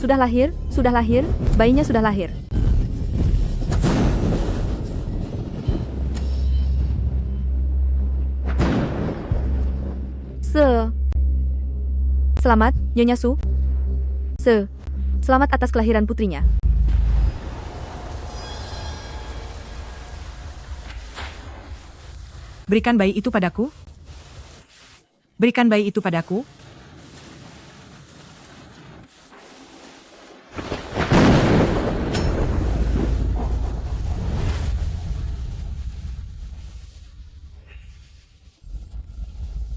Sudah lahir, bayinya sudah lahir. Selamat, Nyonya Su. Selamat atas kelahiran putrinya. Berikan bayi itu padaku. Berikan bayi itu padaku.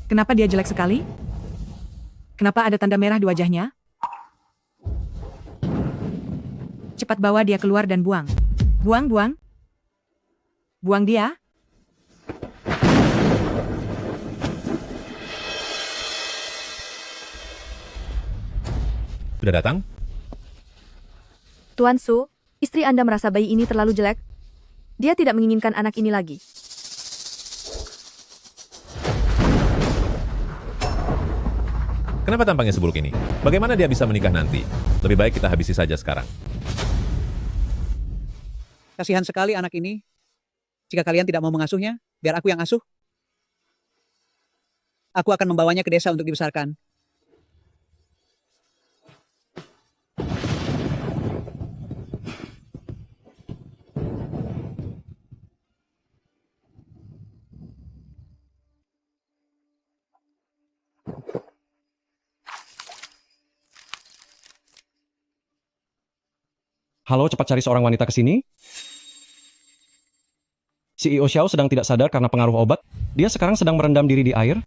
Kenapa dia jelek sekali? Kenapa ada tanda merah di wajahnya? Cepat bawa dia keluar dan buang. Buang, buang. Buang dia. Sudah datang? Tuan Su, istri Anda merasa bayi ini terlalu jelek. Dia tidak menginginkan anak ini lagi. Kenapa tampangnya seburuk ini? Bagaimana dia bisa menikah nanti? Lebih baik kita habisi saja sekarang. Kasihan sekali anak ini. Jika kalian tidak mau mengasuhnya, biar aku yang asuh. Aku akan membawanya ke desa untuk dibesarkan. Halo, cepat cari seorang wanita ke sini. CEO Xiao sedang tidak sadar karena pengaruh obat. Dia sekarang sedang merendam diri di air.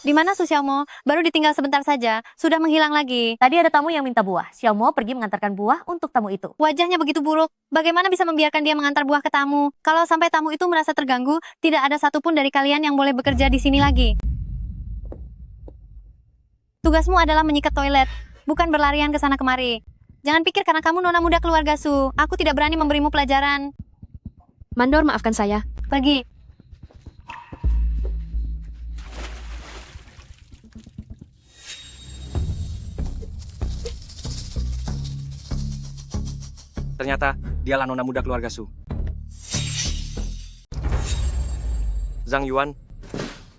Di mana Su Xiaomo? Baru ditinggal sebentar saja, sudah menghilang lagi. Tadi ada tamu yang minta buah. Xiaomo pergi mengantarkan buah untuk tamu itu. Wajahnya begitu buruk, bagaimana bisa membiarkan dia mengantar buah ke tamu? Kalau sampai tamu itu merasa terganggu, tidak ada satupun dari kalian yang boleh bekerja di sini lagi. Tugasmu adalah menyikat toilet, bukan berlarian ke sana kemari. Jangan pikir karena kamu nona muda keluarga Su, aku tidak berani memberimu pelajaran. Mandor, maafkan saya. Pergi. Ternyata dialah nona muda keluarga Su. Zhang Yuan.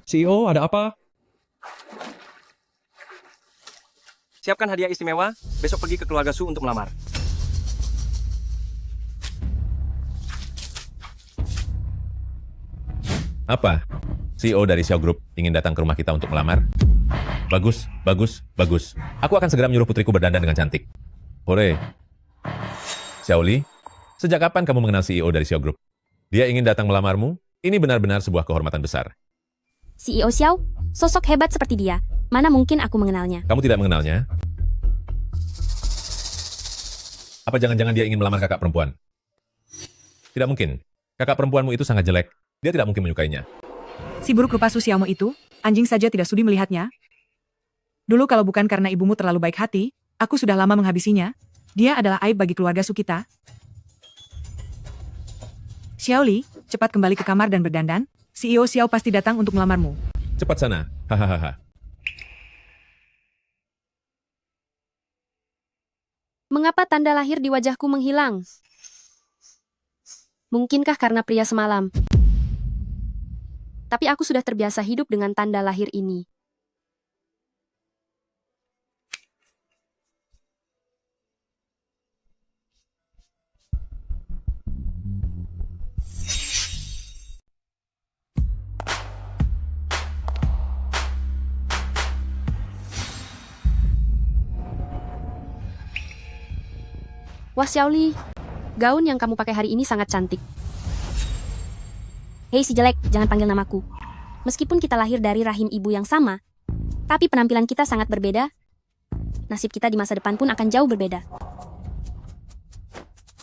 CEO, ada apa? Siapkan hadiah istimewa, besok pergi ke keluarga Su untuk melamar. Apa? CEO dari Xiao Group ingin datang ke rumah kita untuk melamar? Bagus, bagus, bagus. Aku akan segera menyuruh putriku berdandan dengan cantik. Hore. Xiaoli, sejak kapan kamu mengenal CEO dari Xiao Group? Dia ingin datang melamarmu? Ini benar-benar sebuah kehormatan besar. CEO Xiao, sosok hebat seperti dia. Mana mungkin aku mengenalnya? Kamu tidak mengenalnya? Apa jangan-jangan dia ingin melamar kakak perempuan? Tidak mungkin. Kakak perempuanmu itu sangat jelek. Dia tidak mungkin menyukainya. Si buruk rupa Su Xiaomo itu, anjing saja tidak sudi melihatnya. Dulu kalau bukan karena ibumu terlalu baik hati, aku sudah lama menghabisinya. Dia adalah aib bagi keluarga Su kita. Xiaoli, cepat kembali ke kamar dan berdandan. CEO Xiao pasti datang untuk melamarmu. Cepat sana. Hahaha. Mengapa tanda lahir di wajahku menghilang? Mungkinkah karena pria semalam? Tapi aku sudah terbiasa hidup dengan tanda lahir ini. Wah Xiaoli, gaun yang kamu pakai hari ini sangat cantik. Hei si jelek, jangan panggil namaku. Meskipun kita lahir dari rahim ibu yang sama, tapi penampilan kita sangat berbeda. Nasib kita di masa depan pun akan jauh berbeda.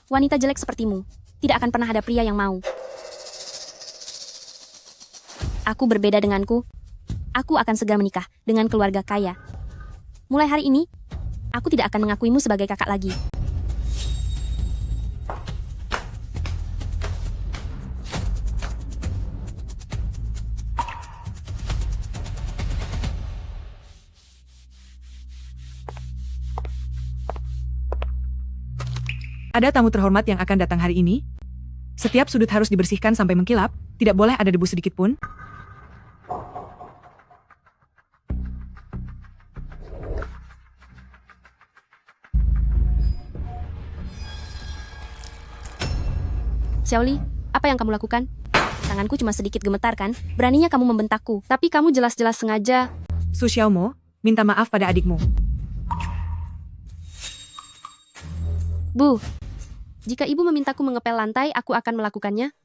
Wanita jelek sepertimu, tidak akan pernah ada pria yang mau. Aku berbeda denganku. Aku akan segera menikah dengan keluarga kaya. Mulai hari ini, aku tidak akan mengakuimu sebagai kakak lagi. Ada tamu terhormat yang akan datang hari ini. Setiap sudut harus dibersihkan sampai mengkilap, tidak boleh ada debu sedikit pun. Xiaoli, apa yang kamu lakukan? Tanganku cuma sedikit gemetar kan? Beraninya kamu membentakku, tapi kamu jelas-jelas sengaja. Su Xiaomo, minta maaf pada adikmu. Bu, jika ibu memintaku mengepel lantai, aku akan melakukannya.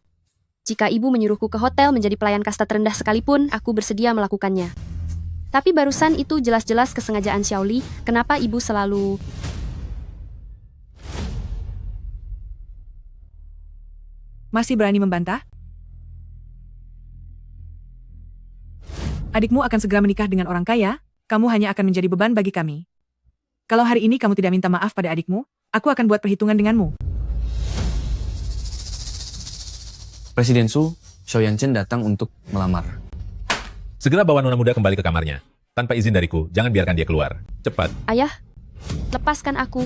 Jika ibu menyuruhku ke hotel menjadi pelayan kasta terendah sekalipun, aku bersedia melakukannya. Tapi barusan itu jelas-jelas kesengajaan Xiaoli, kenapa ibu selalu... Masih berani membantah? Adikmu akan segera menikah dengan orang kaya, kamu hanya akan menjadi beban bagi kami. Kalau hari ini kamu tidak minta maaf pada adikmu, aku akan buat perhitungan denganmu. Presiden Su, Xiao Yanchen datang untuk melamar. Segera bawa nona muda kembali ke kamarnya. Tanpa izin dariku, jangan biarkan dia keluar. Cepat. Ayah, lepaskan aku.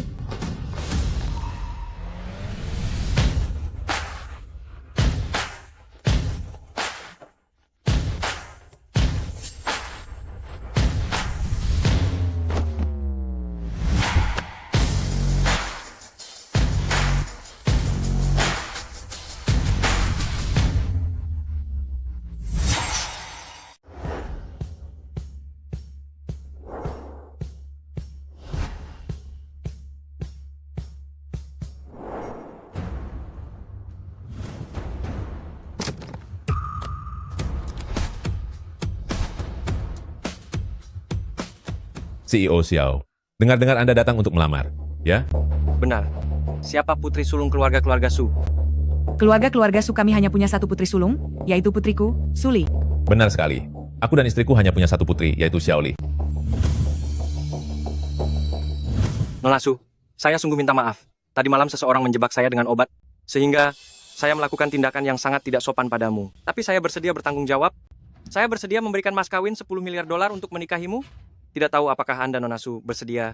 CEO Xiao, dengar-dengar Anda datang untuk melamar, ya? Benar. Siapa putri sulung keluarga-keluarga Su? Keluarga-keluarga Su kami hanya punya satu putri sulung, yaitu putriku, Suli. Benar sekali. Aku dan istriku hanya punya satu putri, yaitu Xiaoli. Nona Su, saya sungguh minta maaf. Tadi malam seseorang menjebak saya dengan obat, sehingga saya melakukan tindakan yang sangat tidak sopan padamu. Tapi saya bersedia bertanggung jawab. Saya bersedia memberikan mas kawin $10 miliar untuk menikahimu. Tidak tahu apakah Anda, Nona Su, bersedia?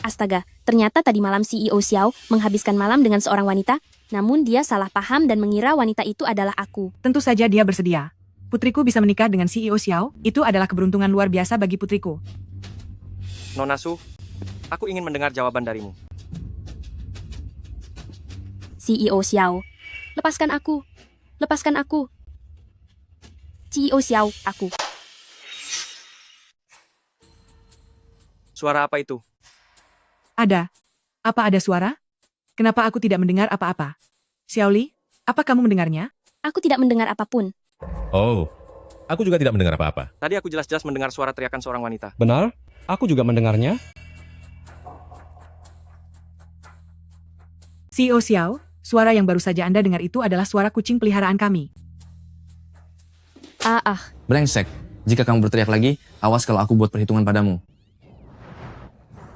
Astaga, ternyata tadi malam CEO Xiao menghabiskan malam dengan seorang wanita, namun dia salah paham dan mengira wanita itu adalah aku. Tentu saja dia bersedia. Putriku bisa menikah dengan CEO Xiao, itu adalah keberuntungan luar biasa bagi putriku. Nona Su, aku ingin mendengar jawaban darimu. CEO Xiao, lepaskan aku. Lepaskan aku. CEO Xiao, aku. Suara apa itu? Ada. Apa ada suara? Kenapa aku tidak mendengar apa-apa? Xiaoli, apa kamu mendengarnya? Aku tidak mendengar apapun. Oh, aku juga tidak mendengar apa-apa. Tadi aku jelas-jelas mendengar suara teriakan seorang wanita. Benar, aku juga mendengarnya. CEO Xiao, suara yang baru saja Anda dengar itu adalah suara kucing peliharaan kami. Brengsek. Jika kamu berteriak lagi, awas kalau aku buat perhitungan padamu.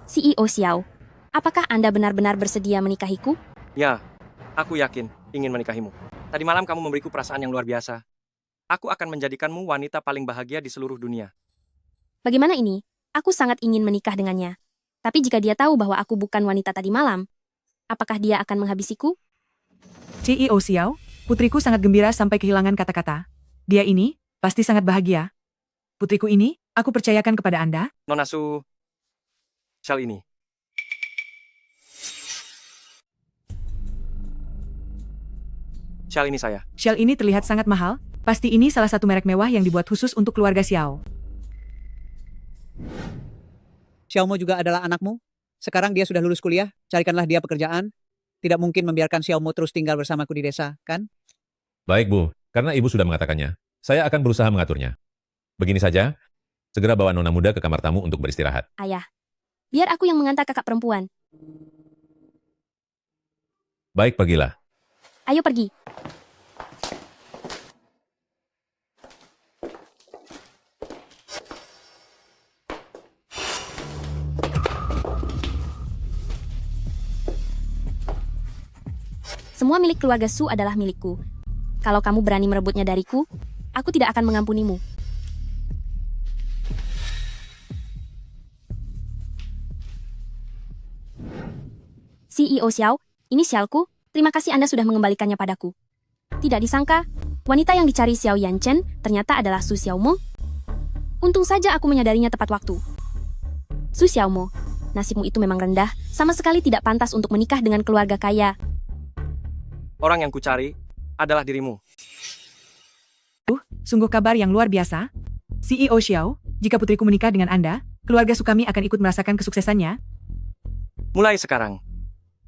CEO Xiao, apakah Anda benar-benar bersedia menikahiku? Ya, aku yakin ingin menikahimu. Tadi malam kamu memberiku perasaan yang luar biasa. Aku akan menjadikanmu wanita paling bahagia di seluruh dunia. Bagaimana ini? Aku sangat ingin menikah dengannya. Tapi jika dia tahu bahwa aku bukan wanita tadi malam, apakah dia akan menghabisiku? CEO Xiao, putriku sangat gembira sampai kehilangan kata-kata. Dia ini pasti sangat bahagia. Putriku ini, aku percayakan kepada Anda. Nona Su, Shell ini. Shell ini saya. Shell ini terlihat sangat mahal. Pasti ini salah satu merek mewah yang dibuat khusus untuk keluarga Xiao. Xiaomo juga adalah anakmu? Sekarang dia sudah lulus kuliah, carikanlah dia pekerjaan. Tidak mungkin membiarkan Xiaomo terus tinggal bersamaku di desa, kan? Baik, Bu. Karena Ibu sudah mengatakannya, saya akan berusaha mengaturnya. Begini saja, segera bawa nona muda ke kamar tamu untuk beristirahat. Ayah, biar aku yang mengantar kakak perempuan. Baik, pergilah. Ayo pergi. Semua milik keluarga Su adalah milikku. Kalau kamu berani merebutnya dariku, aku tidak akan mengampunimu. CEO Xiao, ini Xiaoku, terima kasih Anda sudah mengembalikannya padaku. Tidak disangka, wanita yang dicari Xiao Yanchen ternyata adalah Su Xiaomo. Untung saja aku menyadarinya tepat waktu. Su Xiaomo, nasibmu itu memang rendah, sama sekali tidak pantas untuk menikah dengan keluarga kaya. Orang yang kucari adalah dirimu. Sungguh kabar yang luar biasa. CEO Xiao, jika putriku menikah dengan Anda, keluarga Sukami akan ikut merasakan kesuksesannya. Mulai sekarang,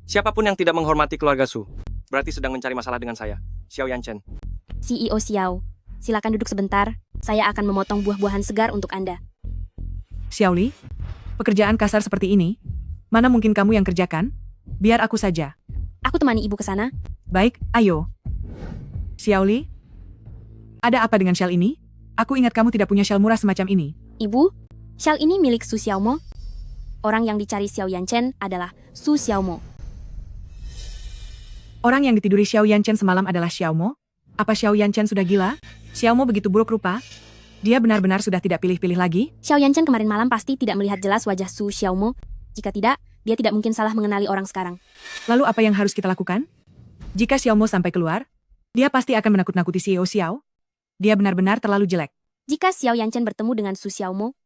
siapapun yang tidak menghormati keluarga Su, berarti sedang mencari masalah dengan saya, Xiao Yanchen. CEO Xiao, silakan duduk sebentar, saya akan memotong buah-buahan segar untuk Anda. Xiaoli, pekerjaan kasar seperti ini, mana mungkin kamu yang kerjakan? Biar aku saja. Aku temani ibu ke sana. Baik, ayo. Xiaoli, ada apa dengan shawl ini? Aku ingat kamu tidak punya shawl murah semacam ini. Ibu, shawl ini milik Su Xiaomo. Orang yang dicari Xiao Yanchen adalah Su Xiaomo. Orang yang ditiduri Xiao Yanchen semalam adalah Xiaomo? Apa Xiao Yanchen sudah gila? Xiaomo begitu buruk rupa? Dia benar-benar sudah tidak pilih-pilih lagi? Xiao Yanchen kemarin malam pasti tidak melihat jelas wajah Su Xiaomo. Jika tidak, dia tidak mungkin salah mengenali orang sekarang. Lalu apa yang harus kita lakukan? Jika Xiaomo sampai keluar, dia pasti akan menakut-nakuti CEO Xiao. Dia benar-benar terlalu jelek. Jika Xiao Yanchen bertemu dengan Su Xiaomo,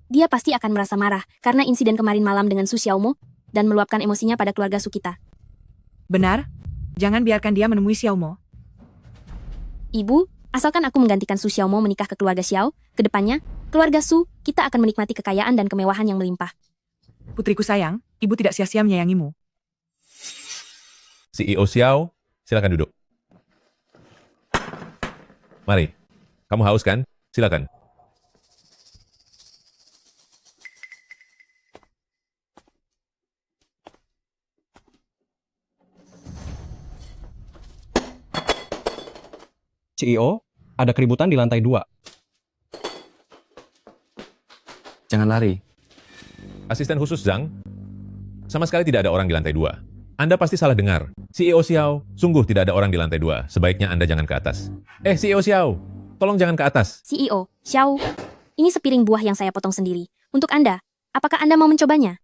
dia pasti akan merasa marah karena insiden kemarin malam dengan Su Xiaomo dan meluapkan emosinya pada keluarga Su kita. Benar? Jangan biarkan dia menemui Xiaomo. Ibu, asalkan aku menggantikan Su Xiaomo menikah ke keluarga Xiao, kedepannya, keluarga Su, kita akan menikmati kekayaan dan kemewahan yang melimpah. Putriku sayang, ibu tidak sia-sia menyayangimu. CEO Xiao, silakan duduk. Mari. Kamu haus kan? Silakan. CEO, ada keributan di lantai 2. Jangan lari. Asisten khusus Zhang, sama sekali tidak ada orang di lantai 2. Anda pasti salah dengar. CEO Xiao, sungguh tidak ada orang di lantai 2. Sebaiknya Anda jangan ke atas. CEO Xiao, tolong jangan ke atas. CEO, Xiao, ini sepiring buah yang saya potong sendiri. Untuk Anda, apakah Anda mau mencobanya?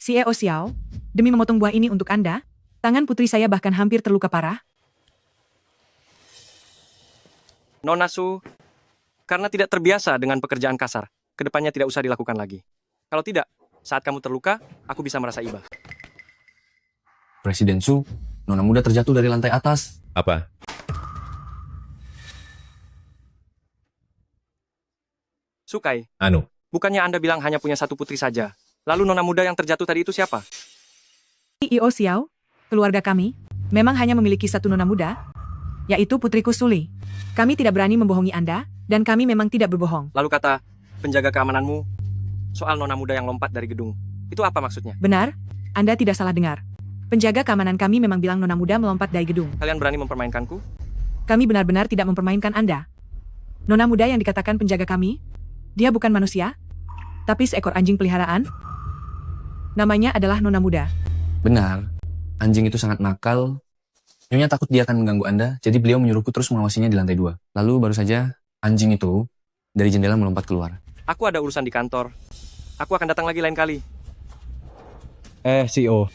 CEO Xiao, demi memotong buah ini untuk Anda, tangan putri saya bahkan hampir terluka parah. Nona Su, karena tidak terbiasa dengan pekerjaan kasar, kedepannya tidak usah dilakukan lagi. Kalau tidak, saat kamu terluka, aku bisa merasa iba. Presiden Su, nona muda terjatuh dari lantai atas. Apa? Sukai, Anu, bukannya Anda bilang hanya punya satu putri saja. Lalu nona muda yang terjatuh tadi itu siapa? CEO Xiao, keluarga kami, memang hanya memiliki satu nona muda, yaitu putriku Suli. Kami tidak berani membohongi Anda, dan kami memang tidak berbohong. Lalu kata, penjaga keamananmu, soal nona muda yang lompat dari gedung. Itu apa maksudnya? Benar, Anda tidak salah dengar. Penjaga keamanan kami memang bilang nona muda melompat dari gedung. Kalian berani mempermainkanku? Kami benar-benar tidak mempermainkan Anda. Nona muda yang dikatakan penjaga kami, dia bukan manusia, tapi seekor anjing peliharaan. Namanya adalah nona muda. Benar, anjing itu sangat nakal. Nyonya takut dia akan mengganggu Anda, jadi beliau menyuruhku terus mengawasinya di lantai 2. Lalu baru saja, anjing itu dari jendela melompat keluar. Aku ada urusan di kantor. Aku akan datang lagi lain kali. CEO,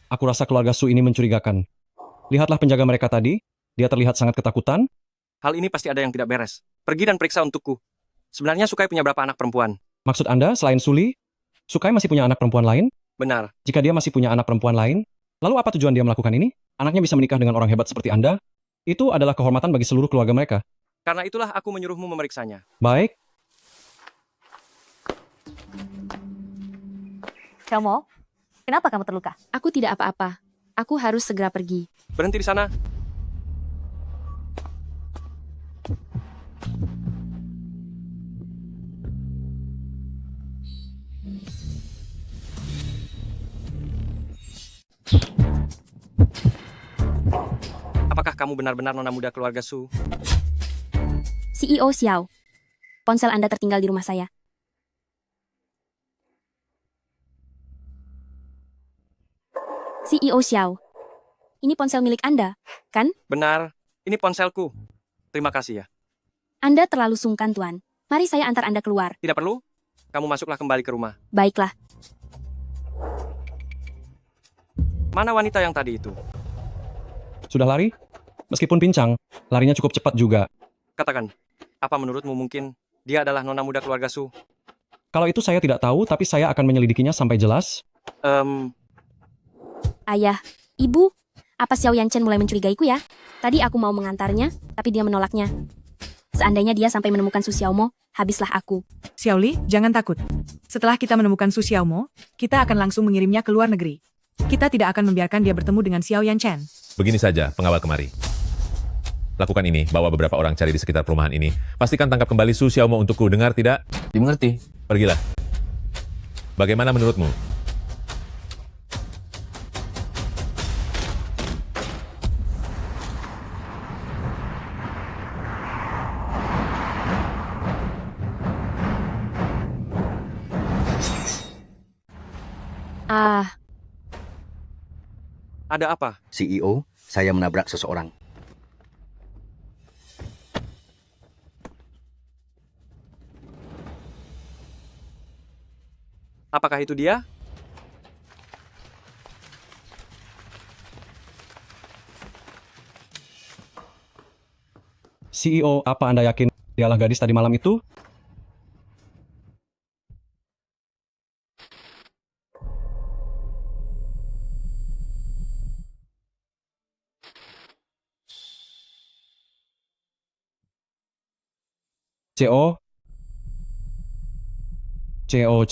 aku rasa keluarga Su ini mencurigakan. Lihatlah penjaga mereka tadi, dia terlihat sangat ketakutan. Hal ini pasti ada yang tidak beres. Pergi dan periksa untukku. Sebenarnya Sukai punya berapa anak perempuan? Maksud Anda, selain Suli, Sukai masih punya anak perempuan lain? Benar. Jika dia masih punya anak perempuan lain, lalu apa tujuan dia melakukan ini? Anaknya bisa menikah dengan orang hebat seperti Anda? Itu adalah kehormatan bagi seluruh keluarga mereka. Karena itulah aku menyuruhmu memeriksanya. Baik, Xiaomo, kenapa kamu terluka? Aku tidak apa-apa. Aku harus segera pergi. Berhenti di sana. Apakah kamu benar-benar nona muda keluarga Su? CEO Xiao. Ponsel Anda tertinggal di rumah saya. CEO Xiao. Ini ponsel milik Anda, kan? Benar, ini ponselku. Terima kasih ya. Anda terlalu sungkan, Tuan. Mari saya antar Anda keluar. Tidak perlu. Kamu masuklah kembali ke rumah. Baiklah. Mana wanita yang tadi itu? Sudah lari? Meskipun pincang, larinya cukup cepat juga. Katakan, apa menurutmu mungkin dia adalah nona muda keluarga Su? Kalau itu saya tidak tahu, tapi saya akan menyelidikinya sampai jelas. Ayah, Ibu, apa Xiao Yanchen mulai mencurigaiku ya? Tadi aku mau mengantarnya, tapi dia menolaknya. Seandainya dia sampai menemukan Su Xiaomo, habislah aku. Xiaoli, jangan takut. Setelah kita menemukan Su Xiaomo, kita akan langsung mengirimnya ke luar negeri. Kita tidak akan membiarkan dia bertemu dengan Xiao Yanchen. Begini saja, pengawal kemari. Lakukan ini, bawa beberapa orang cari di sekitar perumahan ini. Pastikan tangkap kembali Su Xiaomo untukku, dengar tidak? Dimengerti. Pergilah. Bagaimana menurutmu? Ada apa? CEO, saya menabrak seseorang. Apakah itu dia? CEO, apa Anda yakin dialah gadis tadi malam itu? CO? CO?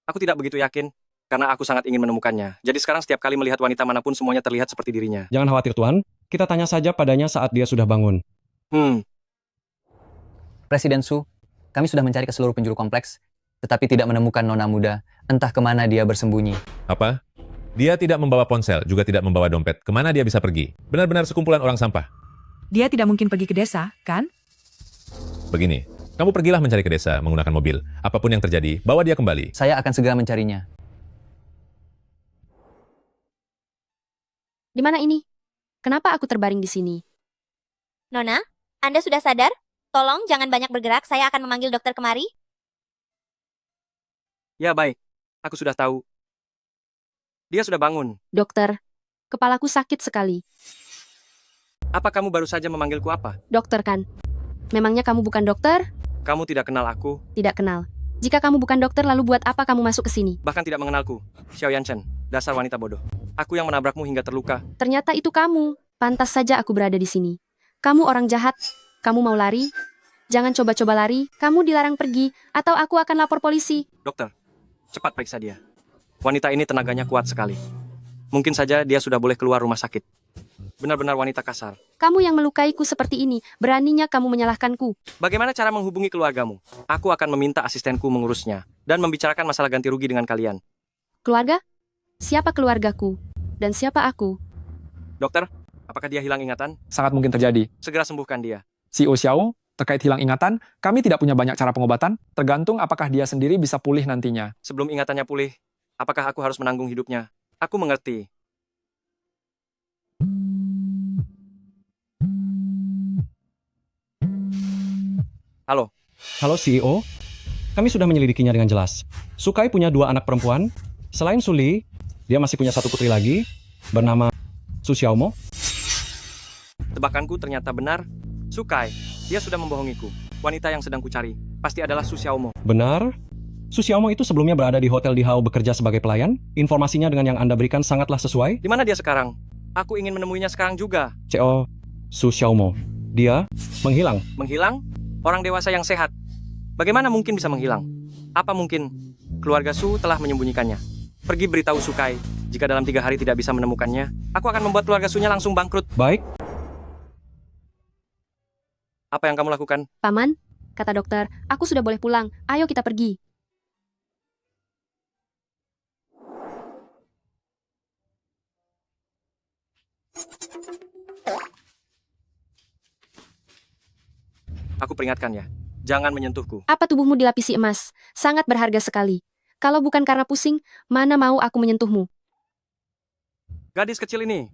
Aku tidak begitu yakin, karena aku sangat ingin menemukannya. Jadi sekarang setiap kali melihat wanita manapun semuanya terlihat seperti dirinya. Jangan khawatir Tuan, kita tanya saja padanya saat dia sudah bangun. Presiden Su, kami sudah mencari ke seluruh penjuru kompleks, tetapi tidak menemukan nona muda. Entah kemana dia bersembunyi. Apa? Dia tidak membawa ponsel, juga tidak membawa dompet. Kemana dia bisa pergi? Benar-benar sekumpulan orang sampah. Dia tidak mungkin pergi ke desa, kan? Begini, kamu pergilah mencari ke desa menggunakan mobil. Apapun yang terjadi, bawa dia kembali. Saya akan segera mencarinya. Di mana ini? Kenapa aku terbaring di sini? Nona, Anda sudah sadar? Tolong jangan banyak bergerak, saya akan memanggil dokter kemari. Ya baik, aku sudah tahu. Dia sudah bangun. Dokter, kepalaku sakit sekali. Apa kamu baru saja memanggilku apa? Dokter kan? Memangnya kamu bukan dokter? Kamu tidak kenal aku, Tidak kenal. Jika kamu bukan dokter, lalu buat apa kamu masuk ke sini? bahkan tidak mengenalku. Xiao Yanchen, dasar wanita bodoh. Aku yang menabrakmu hingga terluka. Ternyata itu kamu. Pantas saja aku berada di sini. Kamu orang jahat. Kamu mau lari? Jangan coba-coba lari. Kamu dilarang pergi, atau aku akan lapor polisi. Dokter, cepat periksa dia. Wanita ini tenaganya kuat sekali. Mungkin saja dia sudah boleh keluar rumah sakit. Benar-benar wanita kasar. Kamu yang melukaiku seperti ini. Beraninya kamu menyalahkanku. Bagaimana cara menghubungi keluargamu? Aku akan meminta asistenku mengurusnya dan membicarakan masalah ganti rugi dengan kalian. Keluarga? Siapa keluargaku? Dan siapa aku? Dokter, apakah dia hilang ingatan? Sangat mungkin terjadi. Segera sembuhkan dia. CEO Xiao, terkait hilang ingatan, kami tidak punya banyak cara pengobatan, tergantung apakah dia sendiri bisa pulih nantinya. Sebelum ingatannya pulih, apakah aku harus menanggung hidupnya? Aku mengerti. Halo. Halo CEO, kami sudah menyelidikinya dengan jelas. Sukai punya 2 anak perempuan. Selain Suli, dia masih punya 1 putri lagi, bernama Su Xiaomo. Tebakanku ternyata benar. Sukai, dia sudah membohongiku. Wanita yang sedang kucari, pasti adalah Su Xiaomo. Benar? Su Xiaomo itu sebelumnya berada di Hotel Dihao bekerja sebagai pelayan. Informasinya dengan yang Anda berikan sangatlah sesuai. Di mana dia sekarang? Aku ingin menemuinya sekarang juga. CO Su Xiaomo. Dia menghilang. Menghilang? Orang dewasa yang sehat. Bagaimana mungkin bisa menghilang? Apa mungkin keluarga Su telah menyembunyikannya? Pergi beritahu Sukai, jika dalam 3 hari tidak bisa menemukannya, aku akan membuat keluarga Su-nya langsung bangkrut. Baik, Apa yang kamu lakukan? Paman, kata dokter, aku sudah boleh pulang. Ayo kita pergi. Aku peringatkan ya, jangan menyentuhku. Apa tubuhmu dilapisi emas? Sangat berharga sekali. Kalau bukan karena pusing, mana mau aku menyentuhmu? Gadis kecil ini,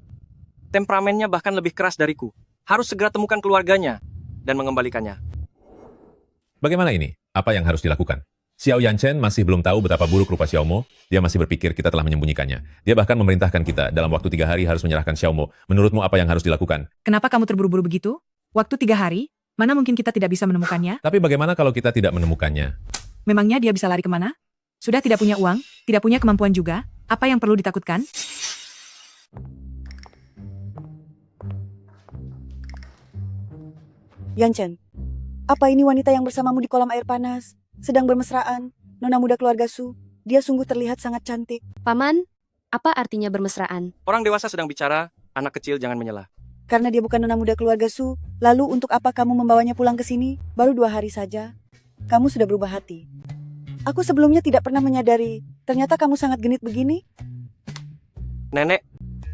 temperamennya bahkan lebih keras dariku. Harus segera temukan keluarganya dan mengembalikannya. Bagaimana ini? Apa yang harus dilakukan? Xiao Yanchen masih belum tahu betapa buruk rupa Xiaomo. Dia masih berpikir kita telah menyembunyikannya. Dia bahkan memerintahkan kita dalam waktu 3 hari harus menyerahkan Xiaomo. Menurutmu apa yang harus dilakukan? Kenapa kamu terburu-buru begitu? Waktu 3 hari? Mana mungkin kita tidak bisa menemukannya? Tapi bagaimana kalau kita tidak menemukannya? Memangnya dia bisa lari kemana? Sudah tidak punya uang, tidak punya kemampuan juga. Apa yang perlu ditakutkan? Yanchen, apa ini wanita yang bersamamu di kolam air panas? Sedang bermesraan, nona muda keluarga Su. Dia sungguh terlihat sangat cantik. Paman, apa artinya bermesraan? Orang dewasa sedang bicara, anak kecil jangan menyela. Karena dia bukan nona muda keluarga Su, lalu untuk apa kamu membawanya pulang ke sini? Baru 2 hari saja. Kamu sudah berubah hati. Aku sebelumnya tidak pernah menyadari, ternyata kamu sangat genit begini. Nenek,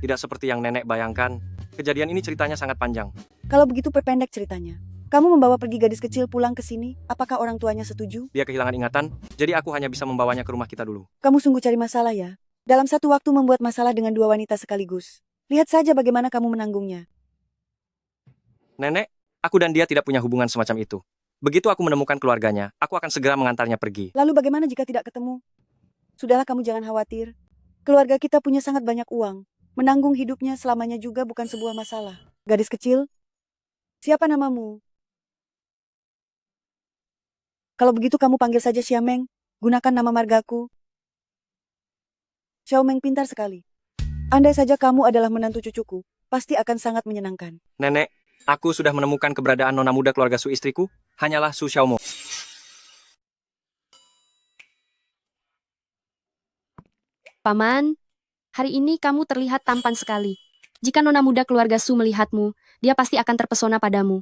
tidak seperti yang nenek bayangkan. Kejadian ini ceritanya sangat panjang. Kalau begitu perpendek ceritanya. Kamu membawa pergi gadis kecil pulang ke sini, apakah orang tuanya setuju? Dia kehilangan ingatan, jadi aku hanya bisa membawanya ke rumah kita dulu. Kamu sungguh cari masalah ya. Dalam satu waktu membuat masalah dengan 2 wanita sekaligus. Lihat saja bagaimana kamu menanggungnya. Nenek, aku dan dia tidak punya hubungan semacam itu. Begitu aku menemukan keluarganya, aku akan segera mengantarnya pergi. Lalu bagaimana jika tidak ketemu? Sudahlah, kamu jangan khawatir. Keluarga kita punya sangat banyak uang. Menanggung hidupnya selamanya juga bukan sebuah masalah. Gadis kecil, siapa namamu? Kalau begitu kamu panggil saja Xiameng. Gunakan nama margaku. Xiaomeng pintar sekali. Andai saja kamu adalah menantu cucuku, pasti akan sangat menyenangkan. Nenek, aku sudah menemukan keberadaan nona muda keluarga Su istriku, hanyalah Su Xiaomo. Paman, hari ini kamu terlihat tampan sekali. Jika nona muda keluarga Su melihatmu, dia pasti akan terpesona padamu.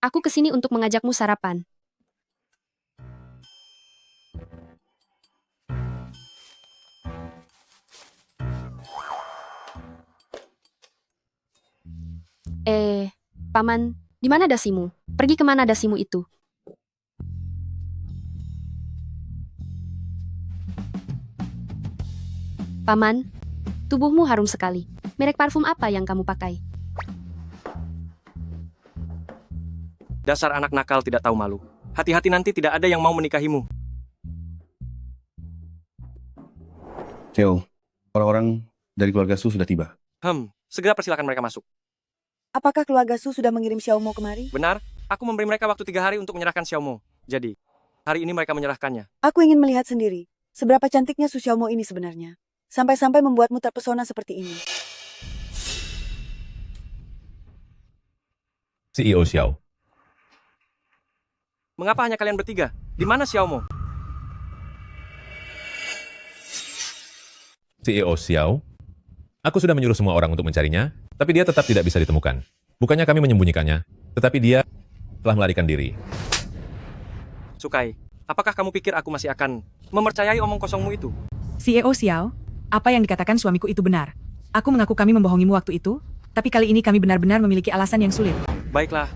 Aku kesini untuk mengajakmu sarapan. Paman, di mana dasimu? Pergi kemana dasimu itu? Paman, tubuhmu harum sekali. Merek parfum apa yang kamu pakai? Dasar anak nakal tidak tahu malu. Hati-hati nanti tidak ada yang mau menikahimu. Theo, orang-orang dari keluarga Su sudah tiba. Segera persilakan mereka masuk. Apakah keluarga Su sudah mengirim Xiaomo kemari? Benar, aku memberi mereka waktu 3 hari untuk menyerahkan Xiaomo. Jadi, hari ini mereka menyerahkannya. Aku ingin melihat sendiri, seberapa cantiknya Su Xiaomo ini sebenarnya. Sampai-sampai membuatmu terpesona seperti ini. CEO Xiao. Mengapa hanya kalian bertiga? Di mana Xiaomo? CEO Xiao. Aku sudah menyuruh semua orang untuk mencarinya, tapi dia tetap tidak bisa ditemukan. Bukannya kami menyembunyikannya, tetapi dia telah melarikan diri. Sukai, apakah kamu pikir aku masih akan mempercayai omong kosongmu itu? CEO Xiao, apa yang dikatakan suamiku itu benar. Aku mengaku kami membohongimu waktu itu, tapi kali ini kami benar-benar memiliki alasan yang sulit. Baiklah.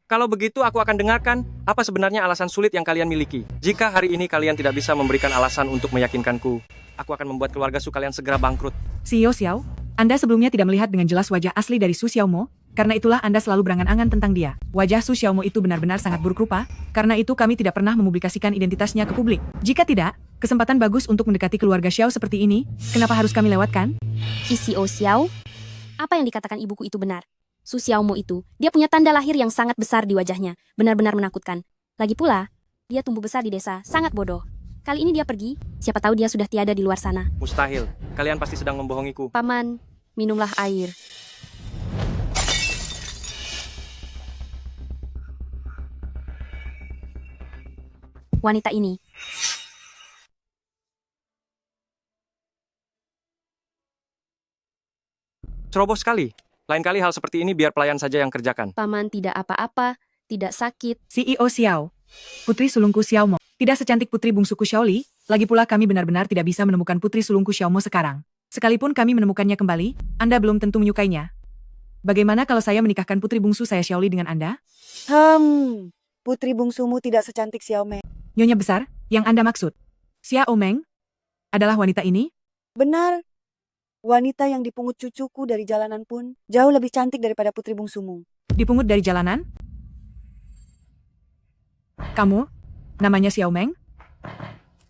Kalau begitu aku akan dengarkan apa sebenarnya alasan sulit yang kalian miliki. Jika hari ini kalian tidak bisa memberikan alasan untuk meyakinkanku, aku akan membuat keluarga Su kalian segera bangkrut. CEO Xiao, Anda sebelumnya tidak melihat dengan jelas wajah asli dari Su Xiaomo, karena itulah Anda selalu berangan-angan tentang dia. Wajah Su Xiaomo itu benar-benar sangat buruk rupa, karena itu kami tidak pernah mempublikasikan identitasnya ke publik. Jika tidak, kesempatan bagus untuk mendekati keluarga Xiao seperti ini, kenapa harus kami lewatkan? CEO Xiao, apa yang dikatakan ibuku itu benar. Su Xiaomo itu, dia punya tanda lahir yang sangat besar di wajahnya, benar-benar menakutkan. Lagi pula, dia tumbuh besar di desa, sangat bodoh. Kali ini dia pergi, siapa tahu dia sudah tiada di luar sana. Mustahil, kalian pasti sedang membohongiku. Paman, minumlah air. wanita ini. Ceroboh sekali. Lain kali hal seperti ini biar pelayan saja yang kerjakan. Paman tidak apa-apa, tidak sakit. CEO Xiao. Putri sulungku Xiaomo. Tidak secantik putri bungsuku Xiaoli, lagi pula kami benar-benar tidak bisa menemukan putri sulungku Xiaomo sekarang. Sekalipun kami menemukannya kembali, Anda belum tentu menyukainya. Bagaimana kalau saya menikahkan putri bungsu saya Xiaoli dengan Anda? Putri bungsumu tidak secantik Xiao Meng. Nyonya besar, yang Anda maksud? Xiao Meng? Adalah wanita ini? Benar. Wanita yang dipungut cucuku dari jalanan pun jauh lebih cantik daripada putri bungsumu. Dipungut dari jalanan? Kamu? Namanya Xiao Meng?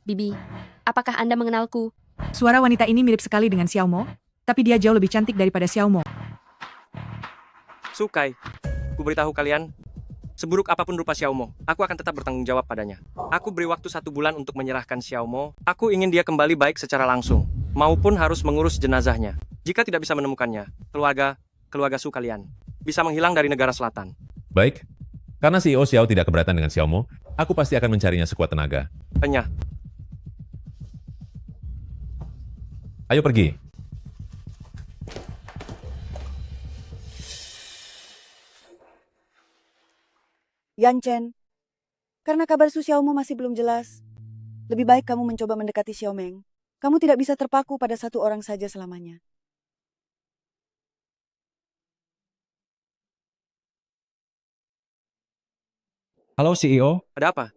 Bibi, apakah Anda mengenalku? Suara wanita ini mirip sekali dengan Xiaomo, tapi dia jauh lebih cantik daripada Xiaomo. Sukai, ku beritahu kalian, seburuk apapun rupa Xiaomo, aku akan tetap bertanggung jawab padanya. Aku beri waktu 1 bulan untuk menyerahkan Xiaomo. Aku ingin dia kembali baik secara langsung, maupun harus mengurus jenazahnya. Jika tidak bisa menemukannya, keluarga Su kalian bisa menghilang dari negara selatan. Baik, karena CEO Xiao tidak keberatan dengan Xiaomo, aku pasti akan mencarinya sekuat tenaga. Enya, Ayo pergi. Yan Chen, karena kabar Su Xiaomo masih belum jelas, lebih baik kamu mencoba mendekati Xiao Meng. Kamu tidak bisa terpaku pada satu orang saja selamanya. Halo CEO, ada apa?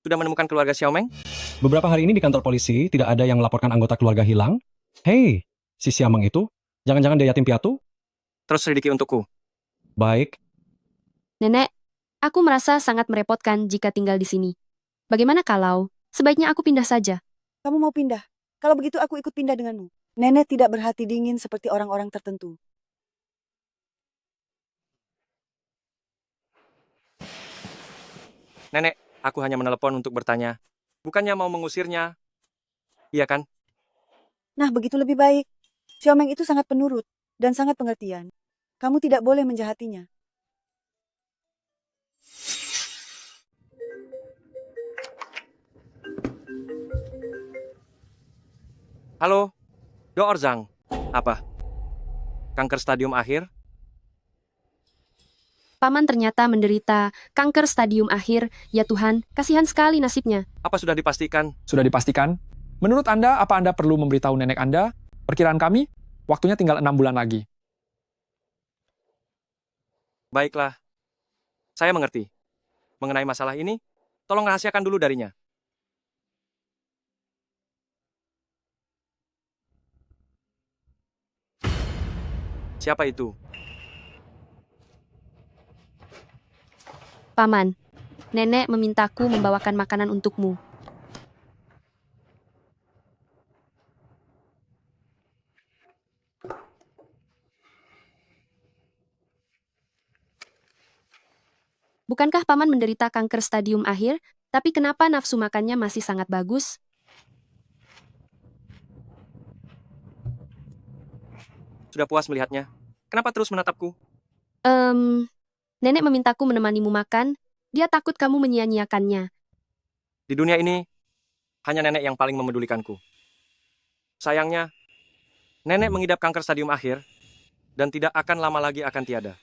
Sudah menemukan keluarga Xiao Meng? beberapa hari ini di kantor polisi tidak ada yang melaporkan anggota keluarga hilang. Hei, si Siamang itu, jangan-jangan dia yatim piatu? Terus selidiki untukku. Baik. Nenek, aku merasa sangat merepotkan jika tinggal di sini. Bagaimana kalau sebaiknya aku pindah saja? Kamu mau pindah? Kalau begitu aku ikut pindah denganmu. Nenek tidak berhati dingin seperti orang-orang tertentu. Nenek, aku hanya menelepon untuk bertanya. Bukannya mau mengusirnya. Iya kan? Nah, begitu lebih baik. Xiao Meng itu sangat penurut dan sangat pengertian. Kamu tidak boleh menjahatinya. Halo, Do Orzang. Apa? Kanker stadium akhir? Paman ternyata menderita kanker stadium akhir. Ya Tuhan, kasihan sekali nasibnya. Apa sudah dipastikan? Sudah dipastikan? Menurut Anda, apa Anda perlu memberitahu nenek Anda? Perkiraan kami, waktunya tinggal 6 bulan lagi. Baiklah. Saya mengerti. Mengenai masalah ini, tolong rahasiakan dulu darinya. Siapa itu? Paman, nenek memintaku membawakan makanan untukmu. Bukankah paman menderita kanker stadium akhir, tapi kenapa nafsu makannya masih sangat bagus? Sudah puas melihatnya? Kenapa terus menatapku? Nenek memintaku menemanimu makan, dia takut kamu menyia-nyiakannya. Di dunia ini, hanya nenek yang paling memedulikanku. Sayangnya, nenek mengidap kanker stadium akhir, dan tidak akan lama lagi akan tiada.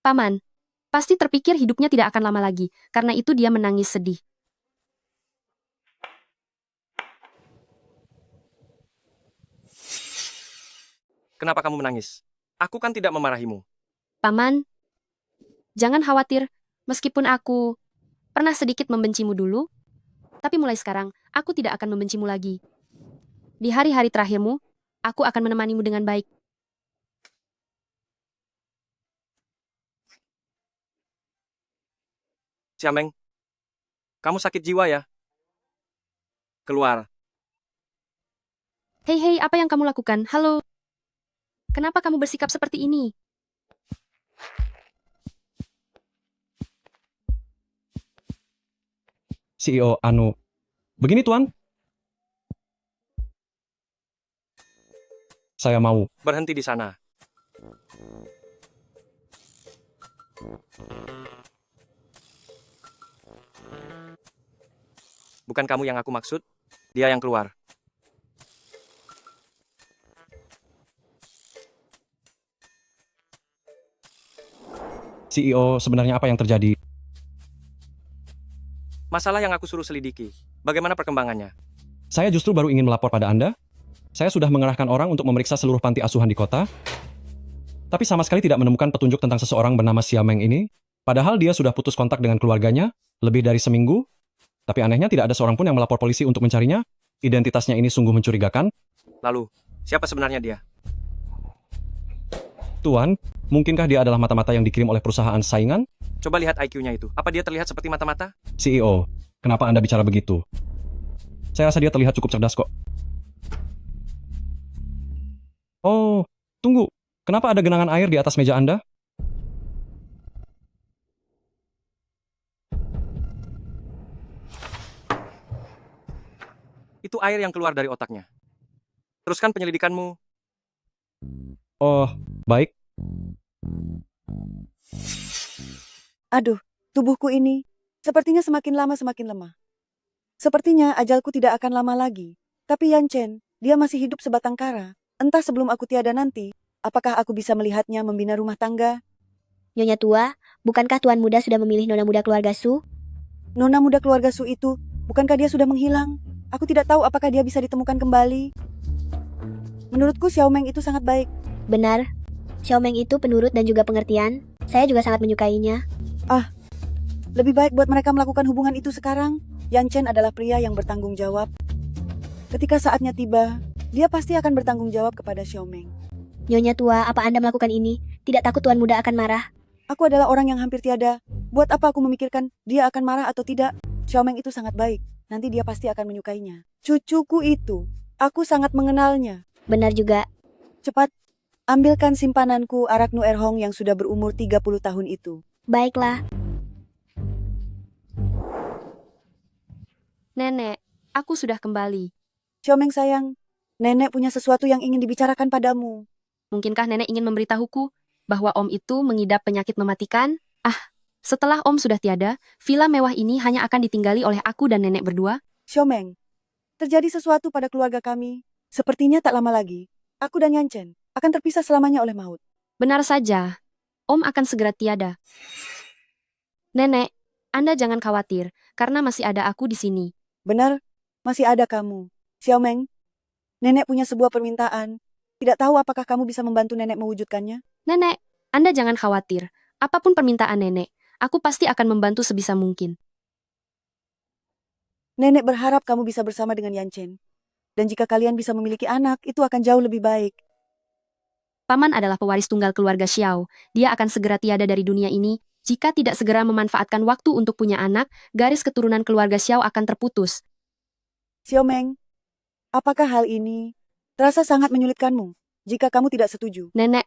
Paman, pasti terpikir hidupnya tidak akan lama lagi, karena itu dia menangis sedih. Kenapa kamu menangis? Aku kan tidak memarahimu. Paman, jangan khawatir, meskipun aku pernah sedikit membencimu dulu, tapi mulai sekarang, aku tidak akan membencimu lagi. Di hari-hari terakhirmu, aku akan menemanimu dengan baik. Xiameng, kamu sakit jiwa ya? Keluar. Hei, apa yang kamu lakukan? Halo? Kenapa kamu bersikap seperti ini? CEO begini Tuan. Saya mau. Berhenti di sana. Bukan kamu yang aku maksud, dia yang keluar. CEO, sebenarnya apa yang terjadi? Masalah yang aku suruh selidiki. Bagaimana perkembangannya? Saya justru baru ingin melapor pada Anda. Saya sudah mengerahkan orang untuk memeriksa seluruh panti asuhan di kota. Tapi sama sekali tidak menemukan petunjuk tentang seseorang bernama Xiaomeng ini. Padahal dia sudah putus kontak dengan keluarganya lebih dari seminggu. Tapi anehnya tidak ada seorang pun yang melapor polisi untuk mencarinya. Identitasnya ini sungguh mencurigakan. Lalu, siapa sebenarnya dia? Tuan, mungkinkah dia adalah mata-mata yang dikirim oleh perusahaan saingan? Coba lihat IQ-nya itu. Apa dia terlihat seperti mata-mata? CEO, kenapa Anda bicara begitu? Saya rasa dia terlihat cukup cerdas kok. Oh, tunggu. Kenapa ada genangan air di atas meja Anda? Itu air yang keluar dari otaknya. Teruskan penyelidikanmu. Oh, baik. Aduh, tubuhku ini sepertinya semakin lama semakin lemah. Sepertinya ajalku tidak akan lama lagi. Tapi Yan Chen, dia masih hidup sebatang kara. Entah sebelum aku tiada nanti, apakah aku bisa melihatnya membina rumah tangga? Nyonya tua, bukankah Tuan Muda sudah memilih Nona Muda keluarga Su? Nona muda keluarga Su itu, bukankah dia sudah menghilang? Aku tidak tahu apakah dia bisa ditemukan kembali. Menurutku Xiaomeng itu sangat baik. Benar. Xiaomeng itu penurut dan juga pengertian. Saya juga sangat menyukainya. Ah, lebih baik buat mereka melakukan hubungan itu sekarang. Yan Chen adalah pria yang bertanggung jawab. Ketika saatnya tiba, dia pasti akan bertanggung jawab kepada Xiaomeng. Nyonya tua, apa Anda melakukan ini? Tidak takut Tuan Muda akan marah? Aku adalah orang yang hampir tiada. Buat apa aku memikirkan dia akan marah atau tidak? Xiaomeng itu sangat baik. Nanti dia pasti akan menyukainya. Cucuku itu, aku sangat mengenalnya. Benar juga. Cepat, ambilkan simpananku arak Nu Erhong yang sudah berumur 30 tahun itu. Baiklah. Nenek, aku sudah kembali. Xiaomeng sayang, nenek punya sesuatu yang ingin dibicarakan padamu. Mungkinkah nenek ingin memberitahuku bahwa Om itu mengidap penyakit mematikan? Setelah Om sudah tiada, villa mewah ini hanya akan ditinggali oleh aku dan nenek berdua. Xiaomeng, terjadi sesuatu pada keluarga kami. Sepertinya tak lama lagi, aku dan Yan Chen akan terpisah selamanya oleh maut. Benar saja, Om akan segera tiada. Nenek, Anda jangan khawatir, karena masih ada aku di sini. Benar, masih ada kamu. Xiaomeng, nenek punya sebuah permintaan. Tidak tahu apakah kamu bisa membantu nenek mewujudkannya? Nenek, Anda jangan khawatir. Apapun permintaan nenek, aku pasti akan membantu sebisa mungkin. Nenek berharap kamu bisa bersama dengan Yan Chen. Dan jika kalian bisa memiliki anak, itu akan jauh lebih baik. Paman adalah pewaris tunggal keluarga Xiao. Dia akan segera tiada dari dunia ini. Jika tidak segera memanfaatkan waktu untuk punya anak, garis keturunan keluarga Xiao akan terputus. Xiaomeng, apakah hal ini terasa sangat menyulitkanmu jika kamu tidak setuju? Nenek,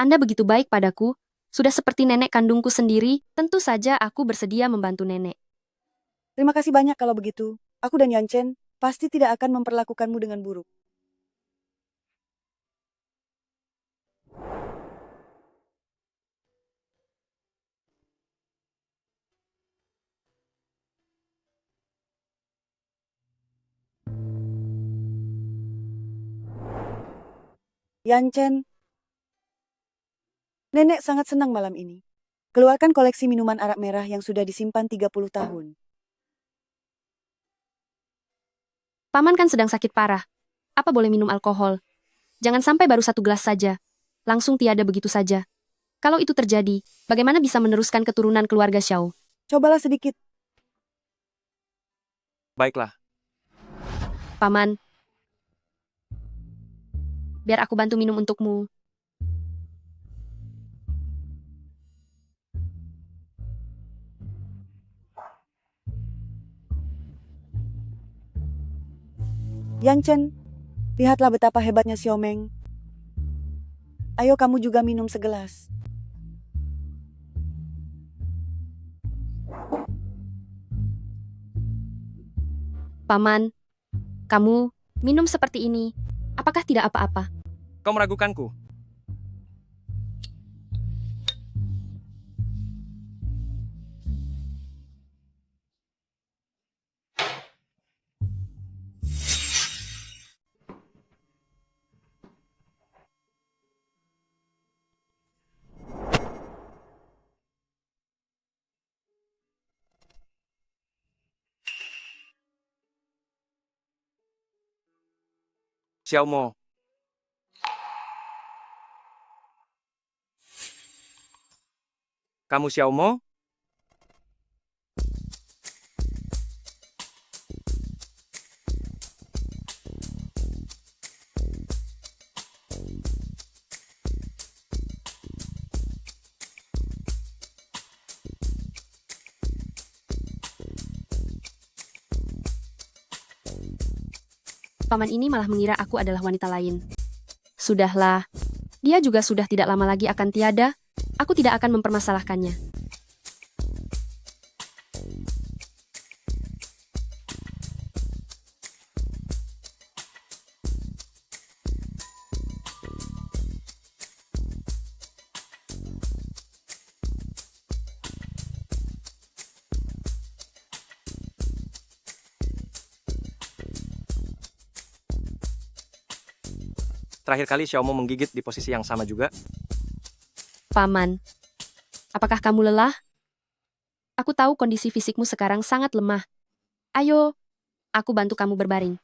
Anda begitu baik padaku. Sudah seperti nenek kandungku sendiri, tentu saja aku bersedia membantu nenek. Terima kasih banyak kalau begitu. Aku dan Yan Chen pasti tidak akan memperlakukanmu dengan buruk. Yan Chen, nenek sangat senang malam ini. Keluarkan koleksi minuman arak merah yang sudah disimpan 30 tahun. Paman kan sedang sakit parah. Apa boleh minum alkohol? Jangan sampai baru 1 gelas saja. Langsung tiada begitu saja. Kalau itu terjadi, bagaimana bisa meneruskan keturunan keluarga Xiao? Cobalah sedikit. Baiklah. Paman, biar aku bantu minum untukmu. Yan Chen, lihatlah betapa hebatnya Xiaomeng. Ayo kamu juga minum segelas. Paman, kamu minum seperti ini. Apakah tidak apa-apa? Kau meragukanku. Xiaomo. Kamu Xiaomo? Paman ini malah mengira aku adalah wanita lain. Sudahlah, dia juga sudah tidak lama lagi akan tiada. Aku tidak akan mempermasalahkannya. Terakhir kali Xiaomo menggigit di posisi yang sama juga. Paman, apakah kamu lelah? Aku tahu kondisi fisikmu sekarang sangat lemah. Ayo, aku bantu kamu berbaring.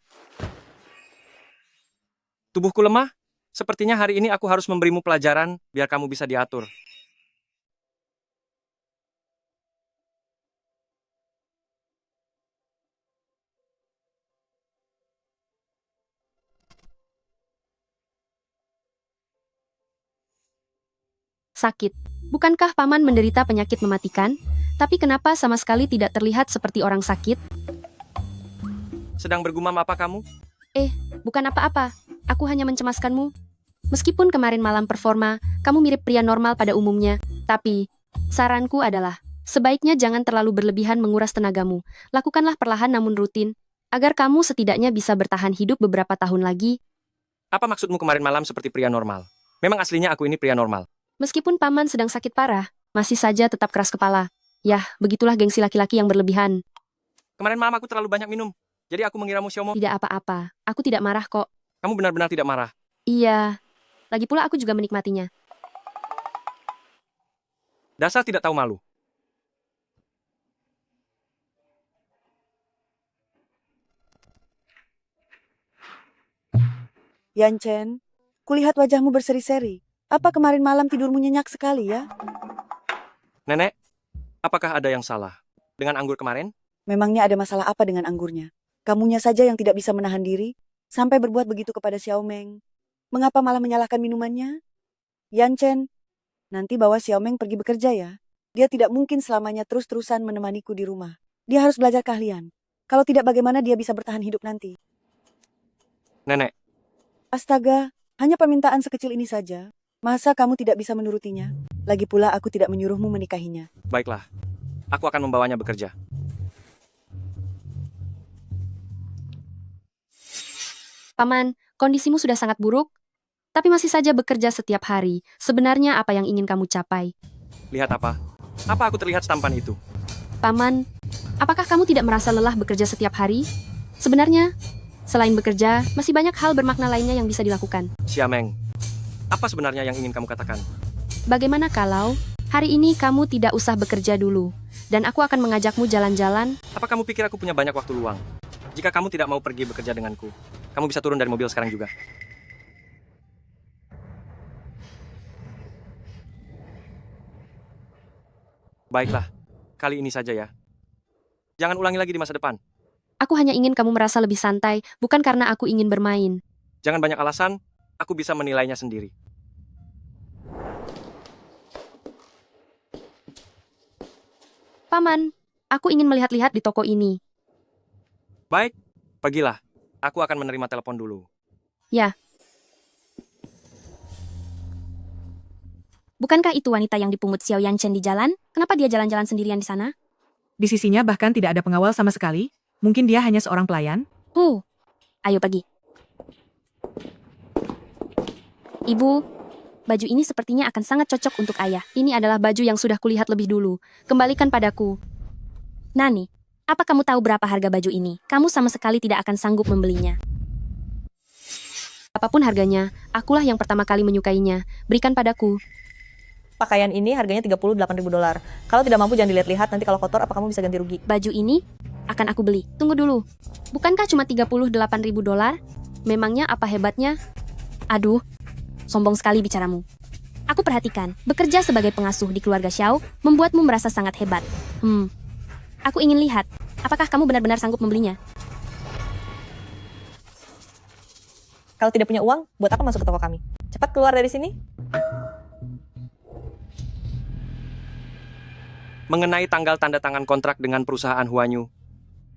Tubuhku lemah? Sepertinya hari ini aku harus memberimu pelajaran biar kamu bisa diatur. Sakit. Bukankah paman menderita penyakit mematikan? Tapi kenapa sama sekali tidak terlihat seperti orang sakit? Sedang bergumam apa kamu? Bukan apa-apa. Aku hanya mencemaskanmu. Meskipun kemarin malam performa, kamu mirip pria normal pada umumnya. Tapi, saranku adalah, sebaiknya jangan terlalu berlebihan menguras tenagamu. Lakukanlah perlahan namun rutin, agar kamu setidaknya bisa bertahan hidup beberapa tahun lagi. Apa maksudmu kemarin malam seperti pria normal? Memang aslinya aku ini pria normal. Meskipun paman sedang sakit parah, masih saja tetap keras kepala. Yah, begitulah gengsi laki-laki yang berlebihan. Kemarin malam aku terlalu banyak minum. Jadi aku mengiramu Xiaomo. Tidak apa-apa, aku tidak marah kok. Kamu benar-benar tidak marah. Iya, lagi pula aku juga menikmatinya. Dasar tidak tahu malu. Yan Chen, kulihat wajahmu berseri-seri. Apa kemarin malam tidurmu nyenyak sekali ya? Nenek, apakah ada yang salah dengan anggur kemarin? Memangnya ada masalah apa dengan anggurnya? Kamunya saja yang tidak bisa menahan diri, sampai berbuat begitu kepada Xiao Meng. Mengapa malah menyalahkan minumannya? Yan Chen, nanti bawa Xiao Meng pergi bekerja ya. Dia tidak mungkin selamanya terus-terusan menemaniku di rumah. Dia harus belajar keahlian. Kalau tidak bagaimana dia bisa bertahan hidup nanti? Nenek. Astaga, hanya permintaan sekecil ini saja. Masa kamu tidak bisa menurutinya? Lagi pula aku tidak menyuruhmu menikahinya. Baiklah, aku akan membawanya bekerja. Paman, kondisimu sudah sangat buruk, tapi masih saja bekerja setiap hari. Sebenarnya apa yang ingin kamu capai? Lihat apa? Apa aku terlihat setampan itu? Paman, apakah kamu tidak merasa lelah bekerja setiap hari? Sebenarnya, selain bekerja, masih banyak hal bermakna lainnya yang bisa dilakukan. Xiameng, apa sebenarnya yang ingin kamu katakan? Bagaimana kalau hari ini kamu tidak usah bekerja dulu, dan aku akan mengajakmu jalan-jalan? Apa kamu pikir aku punya banyak waktu luang? Jika kamu tidak mau pergi bekerja denganku, kamu bisa turun dari mobil sekarang juga. Baiklah, kali ini saja ya. Jangan ulangi lagi di masa depan. Aku hanya ingin kamu merasa lebih santai, bukan karena aku ingin bermain. Jangan banyak alasan, aku bisa menilainya sendiri. Paman, aku ingin melihat-lihat di toko ini. Baik, pergilah. Aku akan menerima telepon dulu. Ya. Bukankah itu wanita yang dipungut Xiao Yanchen di jalan? Kenapa dia jalan-jalan sendirian di sana? Di sisinya bahkan tidak ada pengawal sama sekali. Mungkin dia hanya seorang pelayan. Ayo pergi. Ibu, baju ini sepertinya akan sangat cocok untuk ayah. Ini adalah baju yang sudah kulihat lebih dulu. Kembalikan padaku. Nani, apa kamu tahu berapa harga baju ini? Kamu sama sekali tidak akan sanggup membelinya. Apapun harganya, akulah yang pertama kali menyukainya. Berikan padaku. Pakaian ini harganya $38.000. Kalau tidak mampu jangan dilihat-lihat, nanti kalau kotor apa kamu bisa ganti rugi. Baju ini akan aku beli. Tunggu dulu. Bukankah cuma $38.000? Memangnya apa hebatnya? Aduh, sombong sekali bicaramu. Aku perhatikan, bekerja sebagai pengasuh di keluarga Xiao membuatmu merasa sangat hebat. Aku ingin lihat, apakah kamu benar-benar sanggup membelinya? Kalau tidak punya uang, buat apa masuk ke toko kami? Cepat keluar dari sini. Mengenai tanggal tanda tangan kontrak dengan perusahaan Huanyu.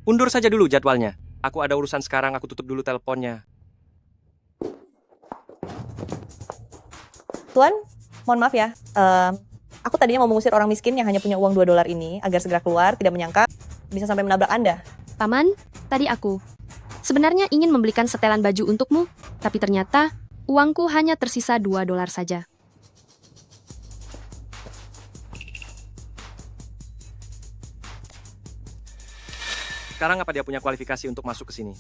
Undur saja dulu jadwalnya. Aku ada urusan sekarang, aku tutup dulu teleponnya. Tuan, mohon maaf ya. Aku tadinya mau mengusir orang miskin yang hanya punya uang $2 ini agar segera keluar, tidak menyangka bisa sampai menabrak Anda. Paman, tadi aku sebenarnya ingin membelikan setelan baju untukmu, tapi ternyata uangku hanya tersisa $2 saja. Sekarang apa dia punya kualifikasi untuk masuk ke sini?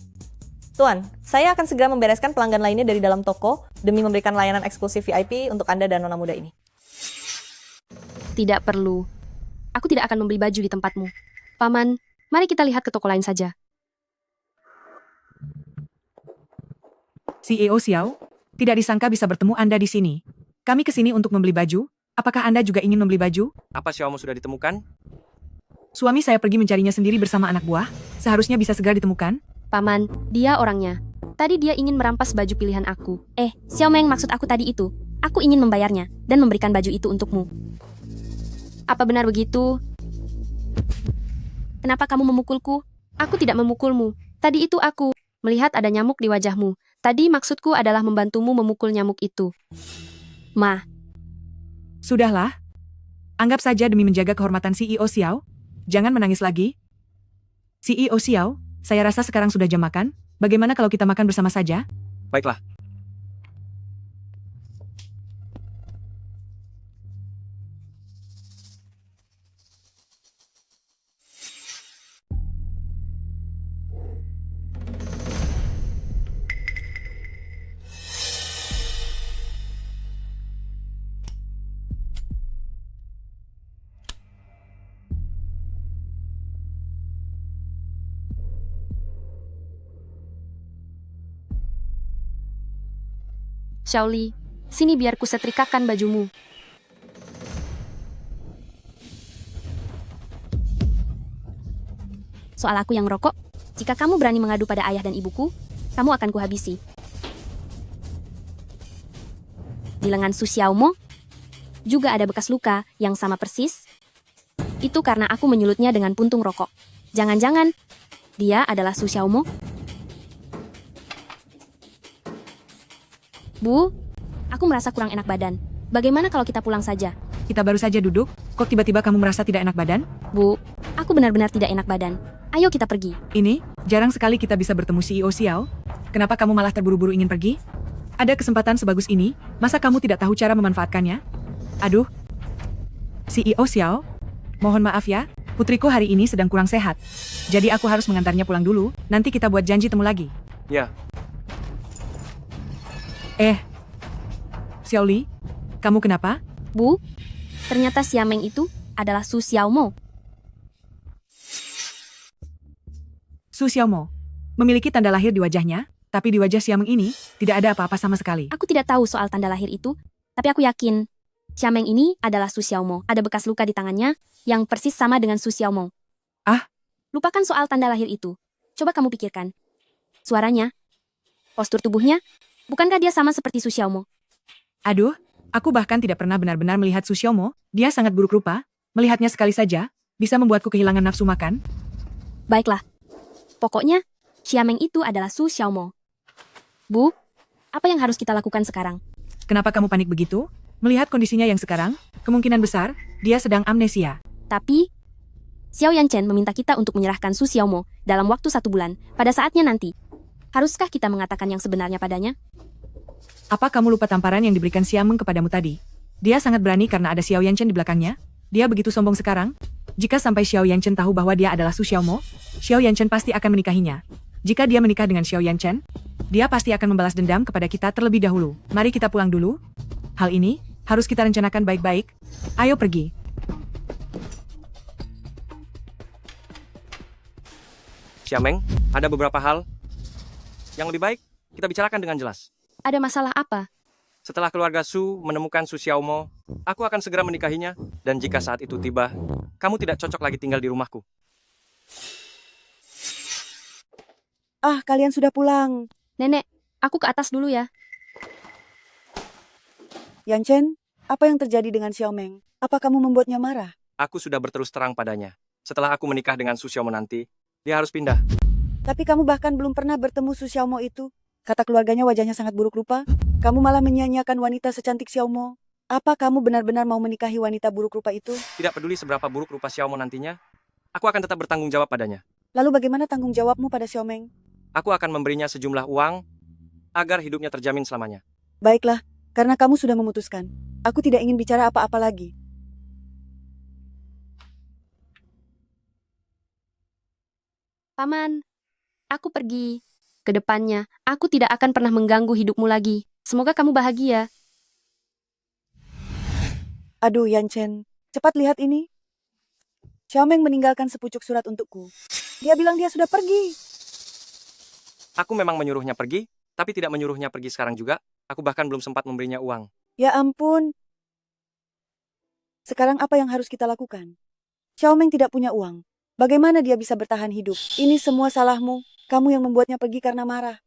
Tuan, saya akan segera membereskan pelanggan lainnya dari dalam toko demi memberikan layanan eksklusif VIP untuk Anda dan nona muda ini. Tidak perlu. Aku tidak akan membeli baju di tempatmu. Paman, mari kita lihat ke toko lain saja. CEO Xiao, tidak disangka bisa bertemu Anda di sini. Kami ke sini untuk membeli baju. Apakah Anda juga ingin membeli baju? Apa Xiaomu sudah ditemukan? Suami saya pergi mencarinya sendiri bersama anak buah. Seharusnya bisa segera ditemukan. Paman, dia orangnya. Tadi dia ingin merampas baju pilihan aku. Xiao Meng, maksud aku tadi itu. Aku ingin membayarnya dan memberikan baju itu untukmu. Apa benar begitu? Kenapa kamu memukulku? Aku tidak memukulmu. Tadi itu aku melihat ada nyamuk di wajahmu. Tadi maksudku adalah membantumu memukul nyamuk itu. Ma. Sudahlah. Anggap saja demi menjaga kehormatan CEO Xiao. Jangan menangis lagi. CEO Xiao, saya rasa sekarang sudah jam makan. Bagaimana kalau kita makan bersama saja? Baiklah. Xiaoli, sini biar ku setrikakan bajumu. Soal aku yang rokok, jika kamu berani mengadu pada ayah dan ibuku, kamu akan kuhabisi. Di lengan Su Xiaomo juga ada bekas luka yang sama persis. Itu karena aku menyulutnya dengan puntung rokok. Jangan-jangan dia adalah Su Xiaomo? Bu, aku merasa kurang enak badan. Bagaimana kalau kita pulang saja? Kita baru saja duduk, kok tiba-tiba kamu merasa tidak enak badan? Bu, aku benar-benar tidak enak badan. Ayo kita pergi. Ini, jarang sekali kita bisa bertemu CEO Xiao. Kenapa kamu malah terburu-buru ingin pergi? Ada kesempatan sebagus ini, masa kamu tidak tahu cara memanfaatkannya? Aduh. CEO Xiao, mohon maaf ya, putriku hari ini sedang kurang sehat. Jadi aku harus mengantarnya pulang dulu, nanti kita buat janji temu lagi. Ya. Xiaoli, kamu kenapa? Bu, ternyata Xiameng itu adalah Su Xiaomo. Su Xiaomo memiliki tanda lahir di wajahnya, tapi di wajah Xiameng ini tidak ada apa-apa sama sekali. Aku tidak tahu soal tanda lahir itu, tapi aku yakin Xiameng ini adalah Su Xiaomo. Ada bekas luka di tangannya yang persis sama dengan Su Xiaomo. Lupakan soal tanda lahir itu. Coba kamu pikirkan. Suaranya, postur tubuhnya, bukankah dia sama seperti Su Xiaomo? Aduh, aku bahkan tidak pernah benar-benar melihat Su Xiaomo. Dia sangat buruk rupa. Melihatnya sekali saja, bisa membuatku kehilangan nafsu makan. Baiklah. Pokoknya, Xiameng itu adalah Su Xiaomo. Bu, apa yang harus kita lakukan sekarang? Kenapa kamu panik begitu? Melihat kondisinya yang sekarang, kemungkinan besar, dia sedang amnesia. Tapi, Xiao Yanchen meminta kita untuk menyerahkan Su Xiaomo dalam waktu 1 bulan, pada saatnya nanti. Haruskah kita mengatakan yang sebenarnya padanya? Apa kamu lupa tamparan yang diberikan Xiameng kepadamu tadi? Dia sangat berani karena ada Xiao Yanchen di belakangnya. Dia begitu sombong sekarang. Jika sampai Xiao Yanchen tahu bahwa dia adalah Su Xiaomo, Xiao Yanchen pasti akan menikahinya. Jika dia menikah dengan Xiao Yanchen, dia pasti akan membalas dendam kepada kita terlebih dahulu. Mari kita pulang dulu. Hal ini harus kita rencanakan baik-baik. Ayo pergi. Xiameng, ada beberapa hal yang lebih baik. Kita bicarakan dengan jelas. Ada masalah apa? Setelah keluarga Su menemukan Su Xiaomo, aku akan segera menikahinya. Dan jika saat itu tiba, kamu tidak cocok lagi tinggal di rumahku. Ah, kalian sudah pulang. Nenek, aku ke atas dulu ya. Yan Chen, apa yang terjadi dengan Xiaomeng? Apa kamu membuatnya marah? Aku sudah berterus terang padanya. Setelah aku menikah dengan Su Xiaomo nanti, dia harus pindah. Tapi kamu bahkan belum pernah bertemu Su Xiaomo itu. Kata keluarganya wajahnya sangat buruk rupa. Kamu malah menyia-nyiakan wanita secantik Xiaomo. Apa kamu benar-benar mau menikahi wanita buruk rupa itu? Tidak peduli seberapa buruk rupa Xiaomo nantinya, aku akan tetap bertanggung jawab padanya. Lalu bagaimana tanggung jawabmu pada Xiaomeng? Aku akan memberinya sejumlah uang agar hidupnya terjamin selamanya. Baiklah, karena kamu sudah memutuskan. Aku tidak ingin bicara apa-apa lagi. Paman, aku pergi. Kedepannya, aku tidak akan pernah mengganggu hidupmu lagi. Semoga kamu bahagia. Aduh, Yan Chen, cepat lihat ini. Xiaomeng meninggalkan sepucuk surat untukku. Dia bilang dia sudah pergi. Aku memang menyuruhnya pergi, tapi tidak menyuruhnya pergi sekarang juga. Aku bahkan belum sempat memberinya uang. Ya ampun. Sekarang apa yang harus kita lakukan? Xiaomeng tidak punya uang. Bagaimana dia bisa bertahan hidup? Ini semua salahmu. Kamu yang membuatnya pergi karena marah.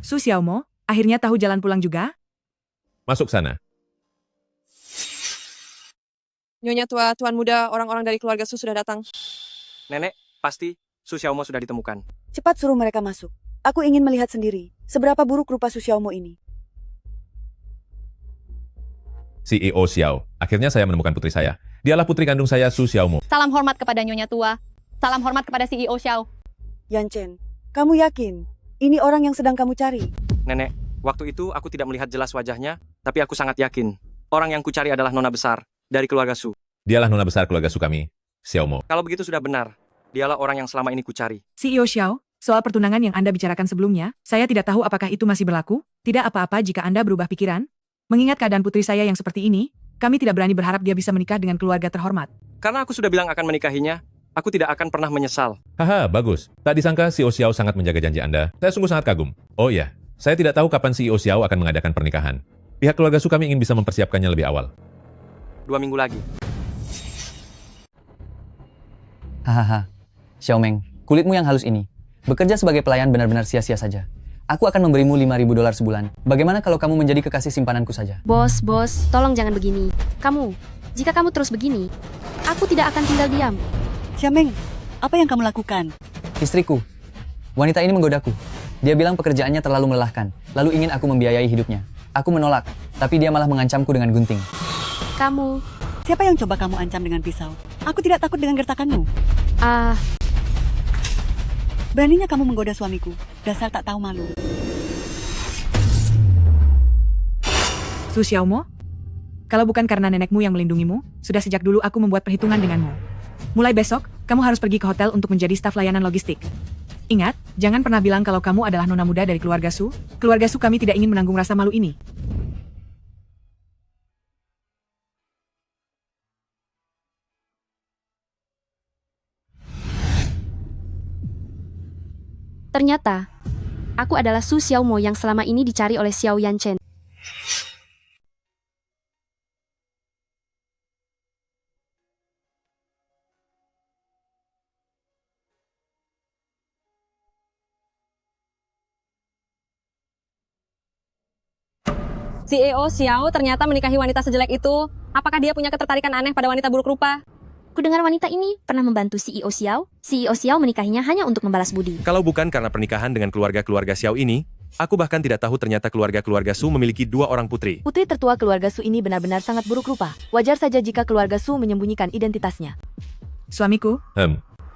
Su Xiaomo, akhirnya tahu jalan pulang juga? Masuk sana. Nyonya tua, tuan muda, orang-orang dari keluarga Su sudah datang. Nenek, pasti Su Xiaomo sudah ditemukan. Cepat suruh mereka masuk. Aku ingin melihat sendiri seberapa buruk rupa Su Xiaomo ini. CEO Xiao, akhirnya saya menemukan putri saya. Dialah putri kandung saya, Su Xiaomo. Salam hormat kepada Nyonya tua. Salam hormat kepada CEO Xiao. Yan Chen, kamu yakin ini orang yang sedang kamu cari? Nenek, waktu itu aku tidak melihat jelas wajahnya, tapi aku sangat yakin. Orang yang kucari adalah nona besar dari keluarga Su. Dialah nona besar keluarga Su kami, Xiaomo. Kalau begitu sudah benar. Dialah orang yang selama ini kucari. CEO Xiao, soal pertunangan yang Anda bicarakan sebelumnya, saya tidak tahu apakah itu masih berlaku. Tidak apa-apa jika Anda berubah pikiran. Mengingat keadaan putri saya yang seperti ini, kami tidak berani berharap dia bisa menikah dengan keluarga terhormat. Karena aku sudah bilang akan menikahinya, aku tidak akan pernah menyesal. Haha, bagus. Tak disangka CEO Xiao sangat menjaga janji Anda. Saya sungguh sangat kagum. Oh iya, saya tidak tahu kapan CEO Xiao akan mengadakan pernikahan. Pihak keluarga Su kami ingin bisa mempersiapkannya lebih awal. 2 minggu lagi. Hahaha, Xiaomeng, kulitmu yang halus ini. Bekerja sebagai pelayan benar-benar sia-sia saja. Aku akan memberimu $5.000 sebulan. Bagaimana kalau kamu menjadi kekasih simpananku saja? Bos, tolong jangan begini. Jika kamu terus begini, aku tidak akan tinggal diam. Xiaomeng, apa yang kamu lakukan? Istriku, wanita ini menggodaku. Dia bilang pekerjaannya terlalu melelahkan, lalu ingin aku membiayai hidupnya. Aku menolak, tapi dia malah mengancamku dengan gunting. Kamu... Siapa yang coba kamu ancam dengan pisau? Aku tidak takut dengan gertakanmu. Beraninya kamu menggoda suamiku. Dasar tak tahu malu. Su Xiaomo, kalau bukan karena nenekmu yang melindungimu, sudah sejak dulu aku membuat perhitungan denganmu. Mulai besok, kamu harus pergi ke hotel untuk menjadi staf layanan logistik. Ingat, jangan pernah bilang kalau kamu adalah nona muda dari keluarga Su. Keluarga Su kami tidak ingin menanggung rasa malu ini. Ternyata, aku adalah Su Xiaomo yang selama ini dicari oleh Xiao Yan Chen. CEO Xiao ternyata menikahi wanita sejelek itu. Apakah dia punya ketertarikan aneh pada wanita buruk rupa? Kudengar wanita ini pernah membantu CEO Xiao. CEO Xiao menikahinya hanya untuk membalas budi. Kalau bukan karena pernikahan dengan keluarga-keluarga Xiao ini, aku bahkan tidak tahu ternyata keluarga-keluarga Su memiliki 2 orang putri. Putri tertua keluarga Su ini benar-benar sangat buruk rupa. Wajar saja jika keluarga Su menyembunyikan identitasnya. Suamiku,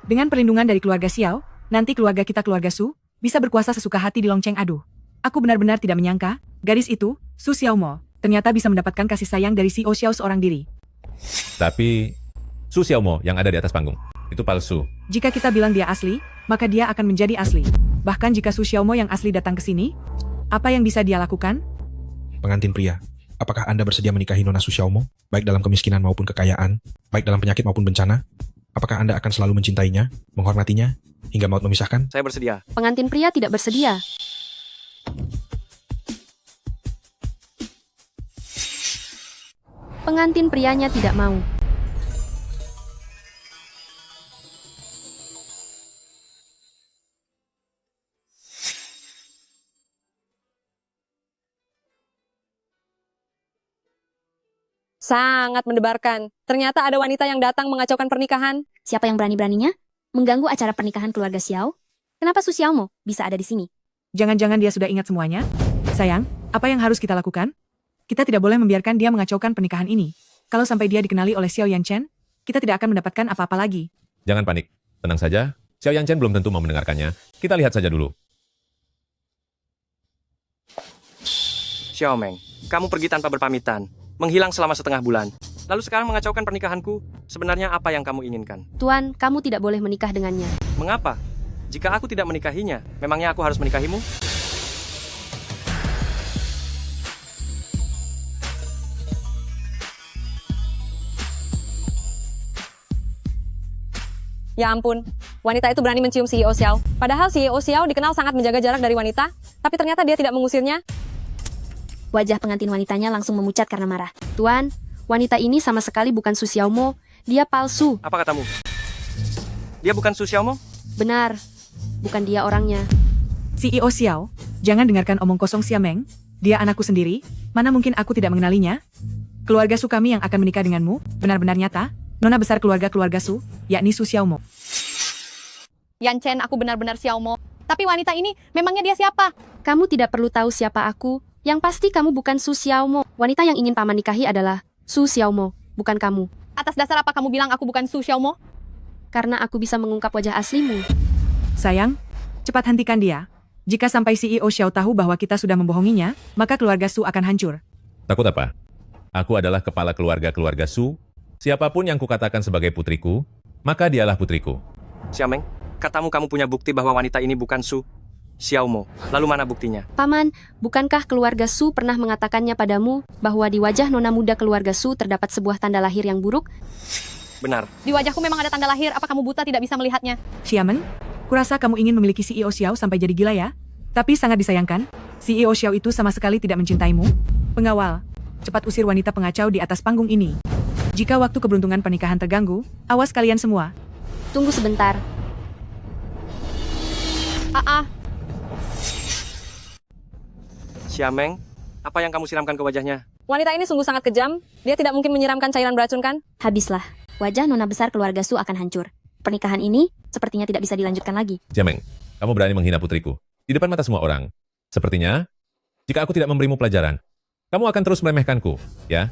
dengan perlindungan dari keluarga Xiao, nanti keluarga kita keluarga Su bisa berkuasa sesuka hati di Longcheng Adu. Aku benar-benar tidak menyangka, gadis itu, Su Xiaomo, ternyata bisa mendapatkan kasih sayang dari CEO Xiao seorang diri. Tapi Su Xiaomo yang ada di atas panggung itu palsu. Jika kita bilang dia asli, maka dia akan menjadi asli. Bahkan jika Su Xiaomo yang asli datang ke sini, apa yang bisa dia lakukan? Pengantin pria, apakah Anda bersedia menikahi Nona Su Xiaomo, baik dalam kemiskinan maupun kekayaan, baik dalam penyakit maupun bencana? Apakah Anda akan selalu mencintainya, menghormatinya, hingga maut memisahkan? Saya bersedia. Pengantin pria tidak bersedia. Pengantin prianya tidak mau. Sangat mendebarkan. Ternyata ada wanita yang datang mengacaukan pernikahan. Siapa yang berani-beraninya mengganggu acara pernikahan keluarga Xiao? Kenapa Su Xiaomo bisa ada di sini? Jangan-jangan dia sudah ingat semuanya? Sayang, apa yang harus kita lakukan? Kita tidak boleh membiarkan dia mengacaukan pernikahan ini. Kalau sampai dia dikenali oleh Xiao Yanchen, kita tidak akan mendapatkan apa-apa lagi. Jangan panik. Tenang saja. Xiao Yanchen belum tentu mau mendengarkannya. Kita lihat saja dulu. Xiao Meng, kamu pergi tanpa berpamitan. Menghilang selama setengah bulan. Lalu sekarang mengacaukan pernikahanku. Sebenarnya apa yang kamu inginkan? Tuan, kamu tidak boleh menikah dengannya. Mengapa? Jika aku tidak menikahinya, memangnya aku harus menikahimu? Ya ampun, wanita itu berani mencium CEO Xiao. Padahal CEO Xiao dikenal sangat menjaga jarak dari wanita, tapi ternyata dia tidak mengusirnya. Wajah pengantin wanitanya langsung memucat karena marah. Tuan, wanita ini sama sekali bukan Su Xiaomo. Dia palsu. Apa katamu? Dia bukan Su Xiaomo? Benar. Bukan dia orangnya. CEO Xiao, jangan dengarkan omong kosong Xiameng. Dia anakku sendiri. Mana mungkin aku tidak mengenalinya? Keluarga Su kami yang akan menikah denganmu, benar-benar nyata. Nona besar keluarga Su, yakni Su Xiaomo. Yan Chen, aku benar-benar Xiaomo. Tapi wanita ini, memangnya dia siapa? Kamu tidak perlu tahu siapa aku. Yang pasti kamu bukan Su Xiaomo. Wanita yang ingin paman nikahi adalah Su Xiaomo, bukan kamu. Atas dasar apa kamu bilang aku bukan Su Xiaomo? Karena aku bisa mengungkap wajah aslimu. Sayang, cepat hentikan dia. Jika sampai CEO Xiao tahu bahwa kita sudah membohonginya, maka keluarga Su akan hancur. Takut apa? Aku adalah kepala keluarga Su. Siapapun yang kukatakan sebagai putriku, maka dialah putriku. Xiameng, katamu kamu punya bukti bahwa wanita ini bukan Su Xiaomo. Lalu mana buktinya? Paman, bukankah keluarga Su pernah mengatakannya padamu bahwa di wajah nona muda keluarga Su terdapat sebuah tanda lahir yang buruk? Benar. Di wajahku memang ada tanda lahir, apa kamu buta tidak bisa melihatnya? Xiamen, kurasa kamu ingin memiliki CEO Xiao sampai jadi gila ya? Tapi sangat disayangkan, CEO Xiao itu sama sekali tidak mencintaimu. Pengawal, cepat usir wanita pengacau di atas panggung ini. Jika waktu keberuntungan pernikahan terganggu, awas kalian semua. Tunggu sebentar. Xiameng, apa yang kamu siramkan ke wajahnya? Wanita ini sungguh sangat kejam. Dia tidak mungkin menyiramkan cairan beracun kan? Habislah. Wajah nona besar keluarga Su akan hancur. Pernikahan ini sepertinya tidak bisa dilanjutkan lagi. Xiameng, kamu berani menghina putriku di depan mata semua orang. Sepertinya, jika aku tidak memberimu pelajaran, kamu akan terus meremehkanku, ya?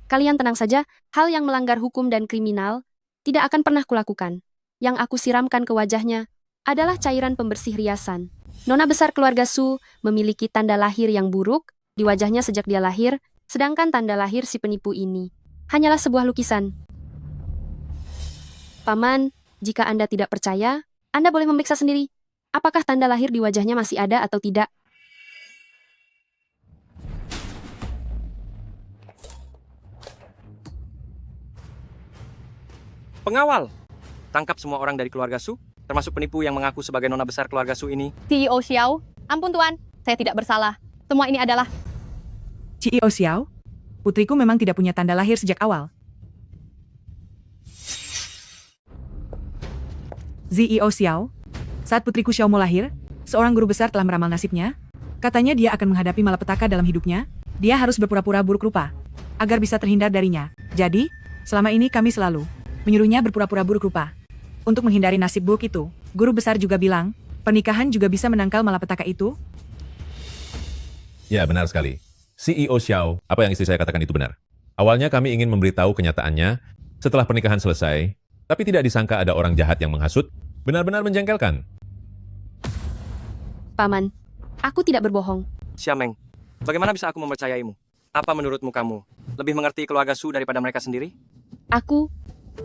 Kalian tenang saja, hal yang melanggar hukum dan kriminal tidak akan pernah kulakukan. Yang aku siramkan ke wajahnya adalah cairan pembersih riasan. Nona besar keluarga Su memiliki tanda lahir yang buruk di wajahnya sejak dia lahir, sedangkan tanda lahir si penipu ini hanyalah sebuah lukisan. Paman, jika Anda tidak percaya, Anda boleh memeriksa sendiri. Apakah tanda lahir di wajahnya masih ada atau tidak? Pengawal, tangkap semua orang dari keluarga Su, termasuk penipu yang mengaku sebagai nona besar keluarga Su ini. CEO Xiao, ampun tuan, saya tidak bersalah. Semua ini adalah... CEO Xiao, putriku memang tidak punya tanda lahir sejak awal. CEO Xiao, saat putriku Xiaomo lahir, seorang guru besar telah meramal nasibnya. Katanya dia akan menghadapi malapetaka dalam hidupnya. Dia harus berpura-pura buruk rupa, agar bisa terhindar darinya. Jadi, selama ini kami selalu menyuruhnya berpura-pura buruk rupa. Untuk menghindari nasib buruk itu, guru besar juga bilang, pernikahan juga bisa menangkal malapetaka itu. Ya, benar sekali. CEO Xiao, apa yang istri saya katakan itu benar. Awalnya kami ingin memberitahu kenyataannya setelah pernikahan selesai, tapi tidak disangka ada orang jahat yang menghasut. Benar-benar menjengkelkan. Paman, aku tidak berbohong. Xiameng, bagaimana bisa aku mempercayaimu? Apa menurutmu kamu lebih mengerti keluarga Su daripada mereka sendiri? Aku...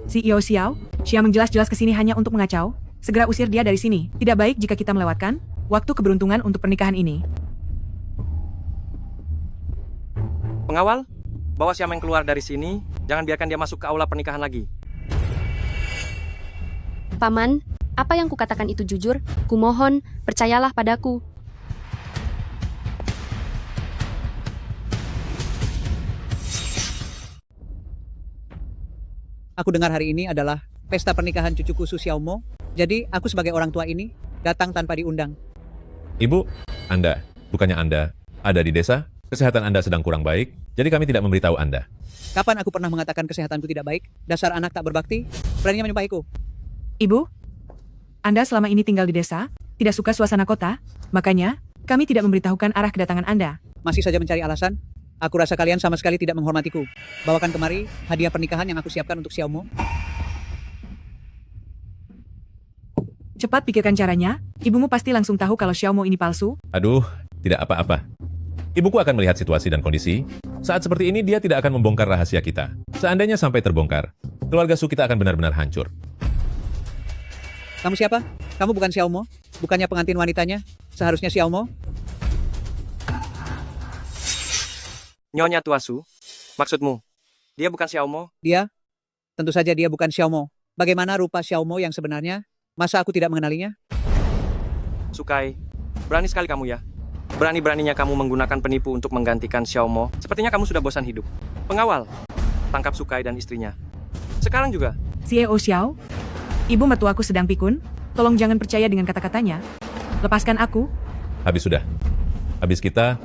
CEO Xiao, Xiameng jelas-jelas kesini hanya untuk mengacau. Segera usir dia dari sini. Tidak baik jika kita melewatkan waktu keberuntungan untuk pernikahan ini. Pengawal, bawa Xiameng keluar dari sini. Jangan biarkan dia masuk ke aula pernikahan lagi. Paman, apa yang kukatakan itu jujur? Kumohon, percayalah padaku. aku dengar hari ini adalah pesta pernikahan cucuku Su Xiaomo. Jadi, aku sebagai orang tua ini datang tanpa diundang. Ibu, Anda, bukannya Anda ada di desa, kesehatan Anda sedang kurang baik, jadi kami tidak memberitahu Anda. Kapan aku pernah mengatakan kesehatanku tidak baik? Dasar anak tak berbakti, beraninya menyumpahiku. Ibu, Anda selama ini tinggal di desa, tidak suka suasana kota, makanya kami tidak memberitahukan arah kedatangan Anda. Masih saja mencari alasan? Aku rasa kalian sama sekali tidak menghormatiku. Bawakan kemari hadiah pernikahan yang aku siapkan untuk Xiaomo. Cepat pikirkan caranya, ibumu pasti langsung tahu kalau Xiaomo ini palsu. Aduh, tidak apa-apa. Ibuku akan melihat situasi dan kondisi. Saat seperti ini dia tidak akan membongkar rahasia kita. Seandainya sampai terbongkar, keluarga Su kita akan benar-benar hancur. Kamu siapa? Kamu bukan Xiaomo? Bukannya pengantin wanitanya? Seharusnya Xiaomo? Nyonya Tua Su, maksudmu, dia bukan Xiaomo? Dia? Tentu saja dia bukan Xiaomo. Bagaimana rupa Xiaomo yang sebenarnya? Masa aku tidak mengenalinya? Sukai, berani sekali kamu ya. Berani-beraninya kamu menggunakan penipu untuk menggantikan Xiaomo. Sepertinya kamu sudah bosan hidup. Pengawal, tangkap Sukai dan istrinya. Sekarang juga. CEO Xiao, ibu mertuaku sedang pikun, tolong jangan percaya dengan kata-katanya. Lepaskan aku. Habis sudah. Habis kita.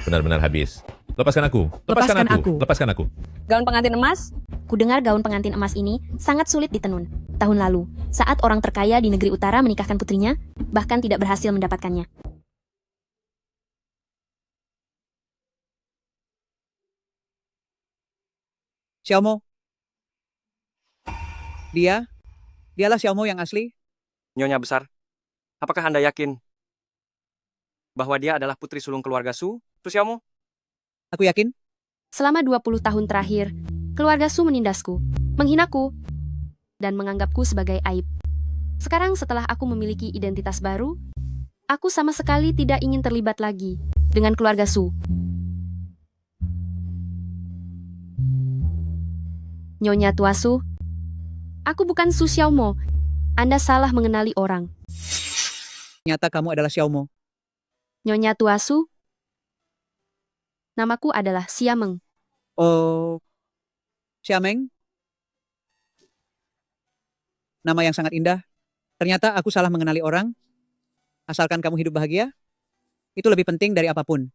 Benar-benar habis. Lepaskan aku. Lepaskan aku. Gaun pengantin emas? Kudengar gaun pengantin emas ini sangat sulit ditenun. Tahun lalu, saat orang terkaya di negeri utara menikahkan putrinya, bahkan tidak berhasil mendapatkannya. Xiaomo? Dialah Xiaomo yang asli? Nyonya besar, apakah Anda yakin bahwa dia adalah putri sulung keluarga Su Xiaomo? Aku yakin. Selama 20 tahun terakhir, keluarga Su menindasku, menghinaku, dan menganggapku sebagai aib. Sekarang setelah aku memiliki identitas baru, aku sama sekali tidak ingin terlibat lagi dengan keluarga Su. Nyonya Tua Su, aku bukan Su Xiaomo. Anda salah mengenali orang. Nyata kamu adalah Xiaomo. Nyonya Tua Su, namaku adalah Xiameng. Oh, Xiameng? Nama yang sangat indah. Ternyata aku salah mengenali orang. Asalkan kamu hidup bahagia, itu lebih penting dari apapun.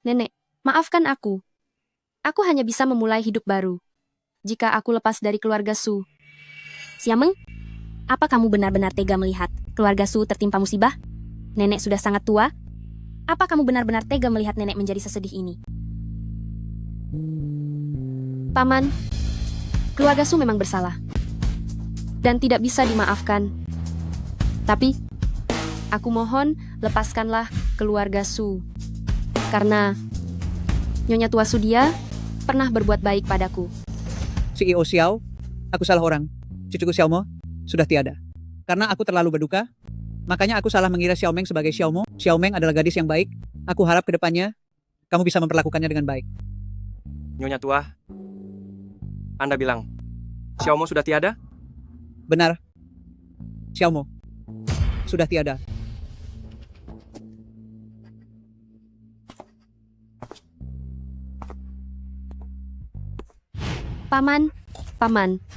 Nenek, maafkan aku. Aku hanya bisa memulai hidup baru jika aku lepas dari keluarga Su. Xiameng, apa kamu benar-benar tega melihat keluarga Su tertimpa musibah? Nenek sudah sangat tua. Apa kamu benar-benar tega melihat nenek menjadi sesedih ini? Paman, keluarga Su memang bersalah dan tidak bisa dimaafkan. Tapi, aku mohon lepaskanlah keluarga Su. Karena Nyonya Tua Su dia pernah berbuat baik padaku. CEO Xiao, aku salah orang. Cucuku Xiaomo sudah tiada. Karena aku terlalu berduka, makanya aku salah mengira Xiaomeng sebagai Xiaomo. Xiaomeng adalah gadis yang baik. Aku harap ke depannya kamu bisa memperlakukannya dengan baik. Nyonya Tua, Anda bilang Xiaomo sudah tiada? Benar. Xiaomo sudah tiada. Paman,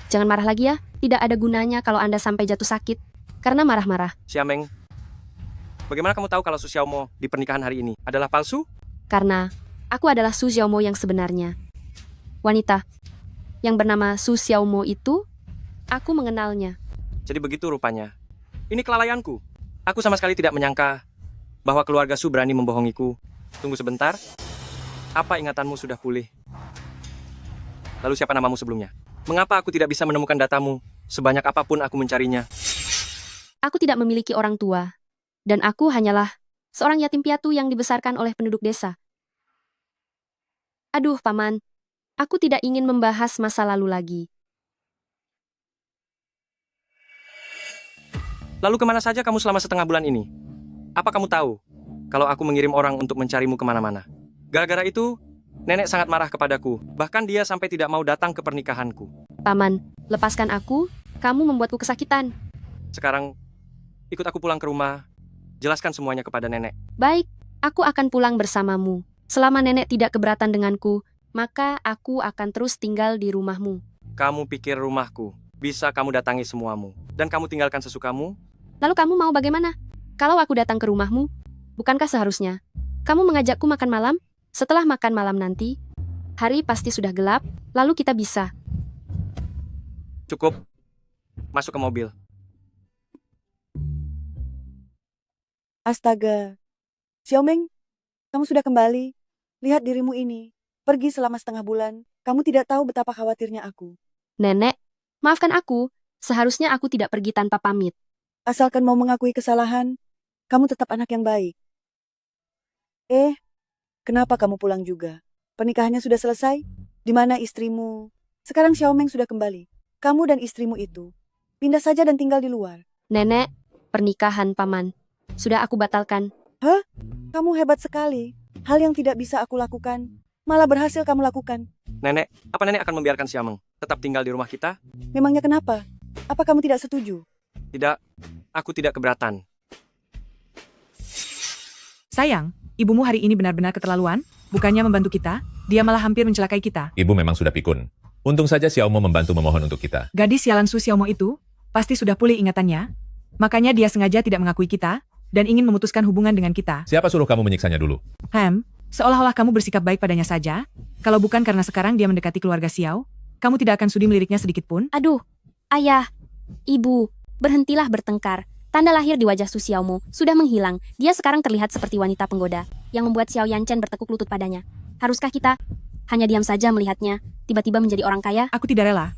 jangan marah lagi ya. Tidak ada gunanya kalau Anda sampai jatuh sakit karena marah-marah. Xiameng, bagaimana kamu tahu kalau Su Xiaomo di pernikahan hari ini adalah palsu? Karena aku adalah Su Xiaomo yang sebenarnya. Wanita yang bernama Su Xiaomo itu, aku mengenalnya. Jadi begitu rupanya. Ini kelalaianku. Aku sama sekali tidak menyangka bahwa keluarga Su berani membohongiku. Tunggu sebentar. Apa ingatanmu sudah pulih? Lalu siapa namamu sebelumnya? Mengapa aku tidak bisa menemukan datamu? Sebanyak apapun aku mencarinya. Aku tidak memiliki orang tua. Dan aku hanyalah seorang yatim piatu yang dibesarkan oleh penduduk desa. Aduh, Paman. Aku tidak ingin membahas masa lalu lagi. Lalu kemana saja kamu selama setengah bulan ini? Apa kamu tahu kalau aku mengirim orang untuk mencarimu kemana-mana? Gara-gara itu, nenek sangat marah kepadaku. Bahkan dia sampai tidak mau datang ke pernikahanku. Paman, lepaskan aku. Kamu membuatku kesakitan. Sekarang, ikut aku pulang ke rumah. Jelaskan semuanya kepada nenek. Baik, aku akan pulang bersamamu. Selama nenek tidak keberatan denganku, maka aku akan terus tinggal di rumahmu. Kamu pikir rumahku bisa kamu datangi semuamu, dan kamu tinggalkan sesukamu? Lalu kamu mau bagaimana? Kalau aku datang ke rumahmu, bukankah seharusnya kamu mengajakku makan malam? Setelah makan malam nanti, hari pasti sudah gelap, lalu kita bisa. Cukup. Masuk ke mobil. Astaga. Xiaomeng, kamu sudah kembali. Lihat dirimu ini. Pergi selama setengah bulan. Kamu tidak tahu betapa khawatirnya aku. Nenek, maafkan aku. Seharusnya aku tidak pergi tanpa pamit. Asalkan mau mengakui kesalahan, kamu tetap anak yang baik. Kenapa kamu pulang juga? Pernikahannya sudah selesai? Di mana istrimu? Sekarang Xiaomeng sudah kembali. Kamu dan istrimu itu pindah saja dan tinggal di luar. Nenek, pernikahan paman sudah aku batalkan. Hah? Kamu hebat sekali. Hal yang tidak bisa aku lakukan, malah berhasil kamu lakukan. Nenek, apa nenek akan membiarkan Xiameng tetap tinggal di rumah kita? Memangnya kenapa? Apa kamu tidak setuju? Tidak, aku tidak keberatan. Sayang, ibumu hari ini benar-benar keterlaluan. Bukannya membantu kita, dia malah hampir mencelakai kita. Ibu memang sudah pikun. Untung saja Xiaomo membantu memohon untuk kita. Gadis sialan Su Xiaomo itu pasti sudah pulih ingatannya. Makanya dia sengaja tidak mengakui kita dan ingin memutuskan hubungan dengan kita. Siapa suruh kamu menyiksanya dulu? Seolah-olah kamu bersikap baik padanya saja. Kalau bukan karena sekarang dia mendekati keluarga Xiao, kamu tidak akan sudi meliriknya sedikit pun. Aduh, ayah, ibu, berhentilah bertengkar. Tanda lahir di wajah Su Xiaomo sudah menghilang. Dia sekarang terlihat seperti wanita penggoda yang membuat Xiao Yanchen bertekuk lutut padanya. Haruskah kita hanya diam saja melihatnya, tiba-tiba menjadi orang kaya? Aku tidak rela.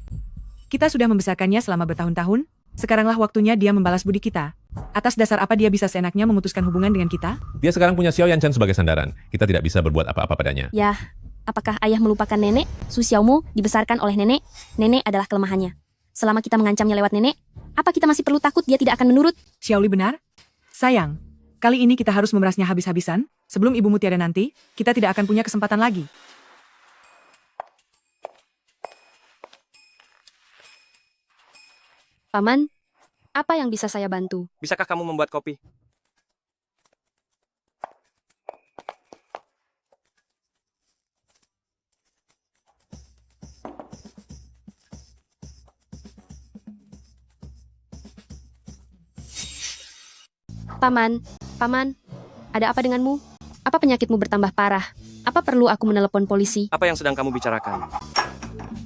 Kita sudah membesarkannya selama bertahun-tahun. Sekaranglah waktunya dia membalas budi kita. Atas dasar apa dia bisa seenaknya memutuskan hubungan dengan kita? Dia sekarang punya Xiao Yanchen sebagai sandaran. Kita tidak bisa berbuat apa-apa padanya. Yah, apakah ayah melupakan nenek? Su Xiaomo dibesarkan oleh nenek. Nenek adalah kelemahannya. Selama kita mengancamnya lewat nenek, apa kita masih perlu takut dia tidak akan menurut? Xiaoli benar? Sayang, kali ini kita harus memerasnya habis-habisan. Sebelum ibumu tiada nanti, kita tidak akan punya kesempatan lagi. Paman, apa yang bisa saya bantu? Bisakah kamu membuat kopi? Paman, ada apa denganmu? Apa penyakitmu bertambah parah? Apa perlu aku menelepon polisi? Apa yang sedang kamu bicarakan?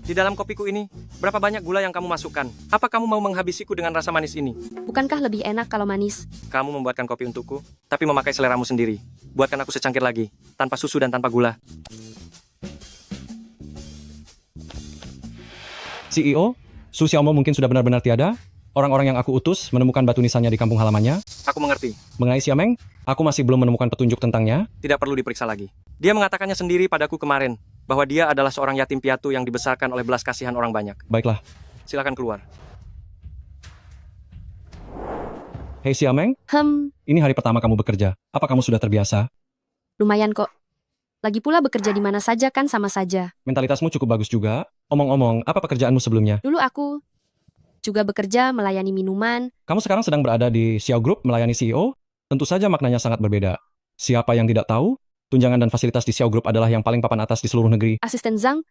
Di dalam kopiku ini, berapa banyak gula yang kamu masukkan? Apa kamu mau menghabisiku dengan rasa manis ini? Bukankah lebih enak kalau manis? Kamu membuatkan kopi untukku, tapi memakai seleramu sendiri. Buatkan aku secangkir lagi, tanpa susu dan tanpa gula. CEO, Su Xiaomo mungkin sudah benar-benar tiada. Orang-orang yang aku utus menemukan batu nisannya di kampung halamannya. Aku mengerti. Mengenai Xiameng, aku masih belum menemukan petunjuk tentangnya. Tidak perlu diperiksa lagi. Dia mengatakannya sendiri padaku kemarin, bahwa dia adalah seorang yatim piatu yang dibesarkan oleh belas kasihan orang banyak. Baiklah. Silakan keluar. Hei Xiameng, ini hari pertama kamu bekerja. Apa kamu sudah terbiasa? Lumayan kok. Lagi pula bekerja di mana saja kan sama saja. Mentalitasmu cukup bagus juga. Omong-omong, apa pekerjaanmu sebelumnya? Dulu aku juga bekerja melayani minuman. Kamu sekarang sedang berada di Xiao Group melayani CEO? Tentu saja maknanya sangat berbeda. Siapa yang tidak tahu, tunjangan dan fasilitas di Xiao Group adalah yang paling papan atas di seluruh negeri. Asisten Zhang,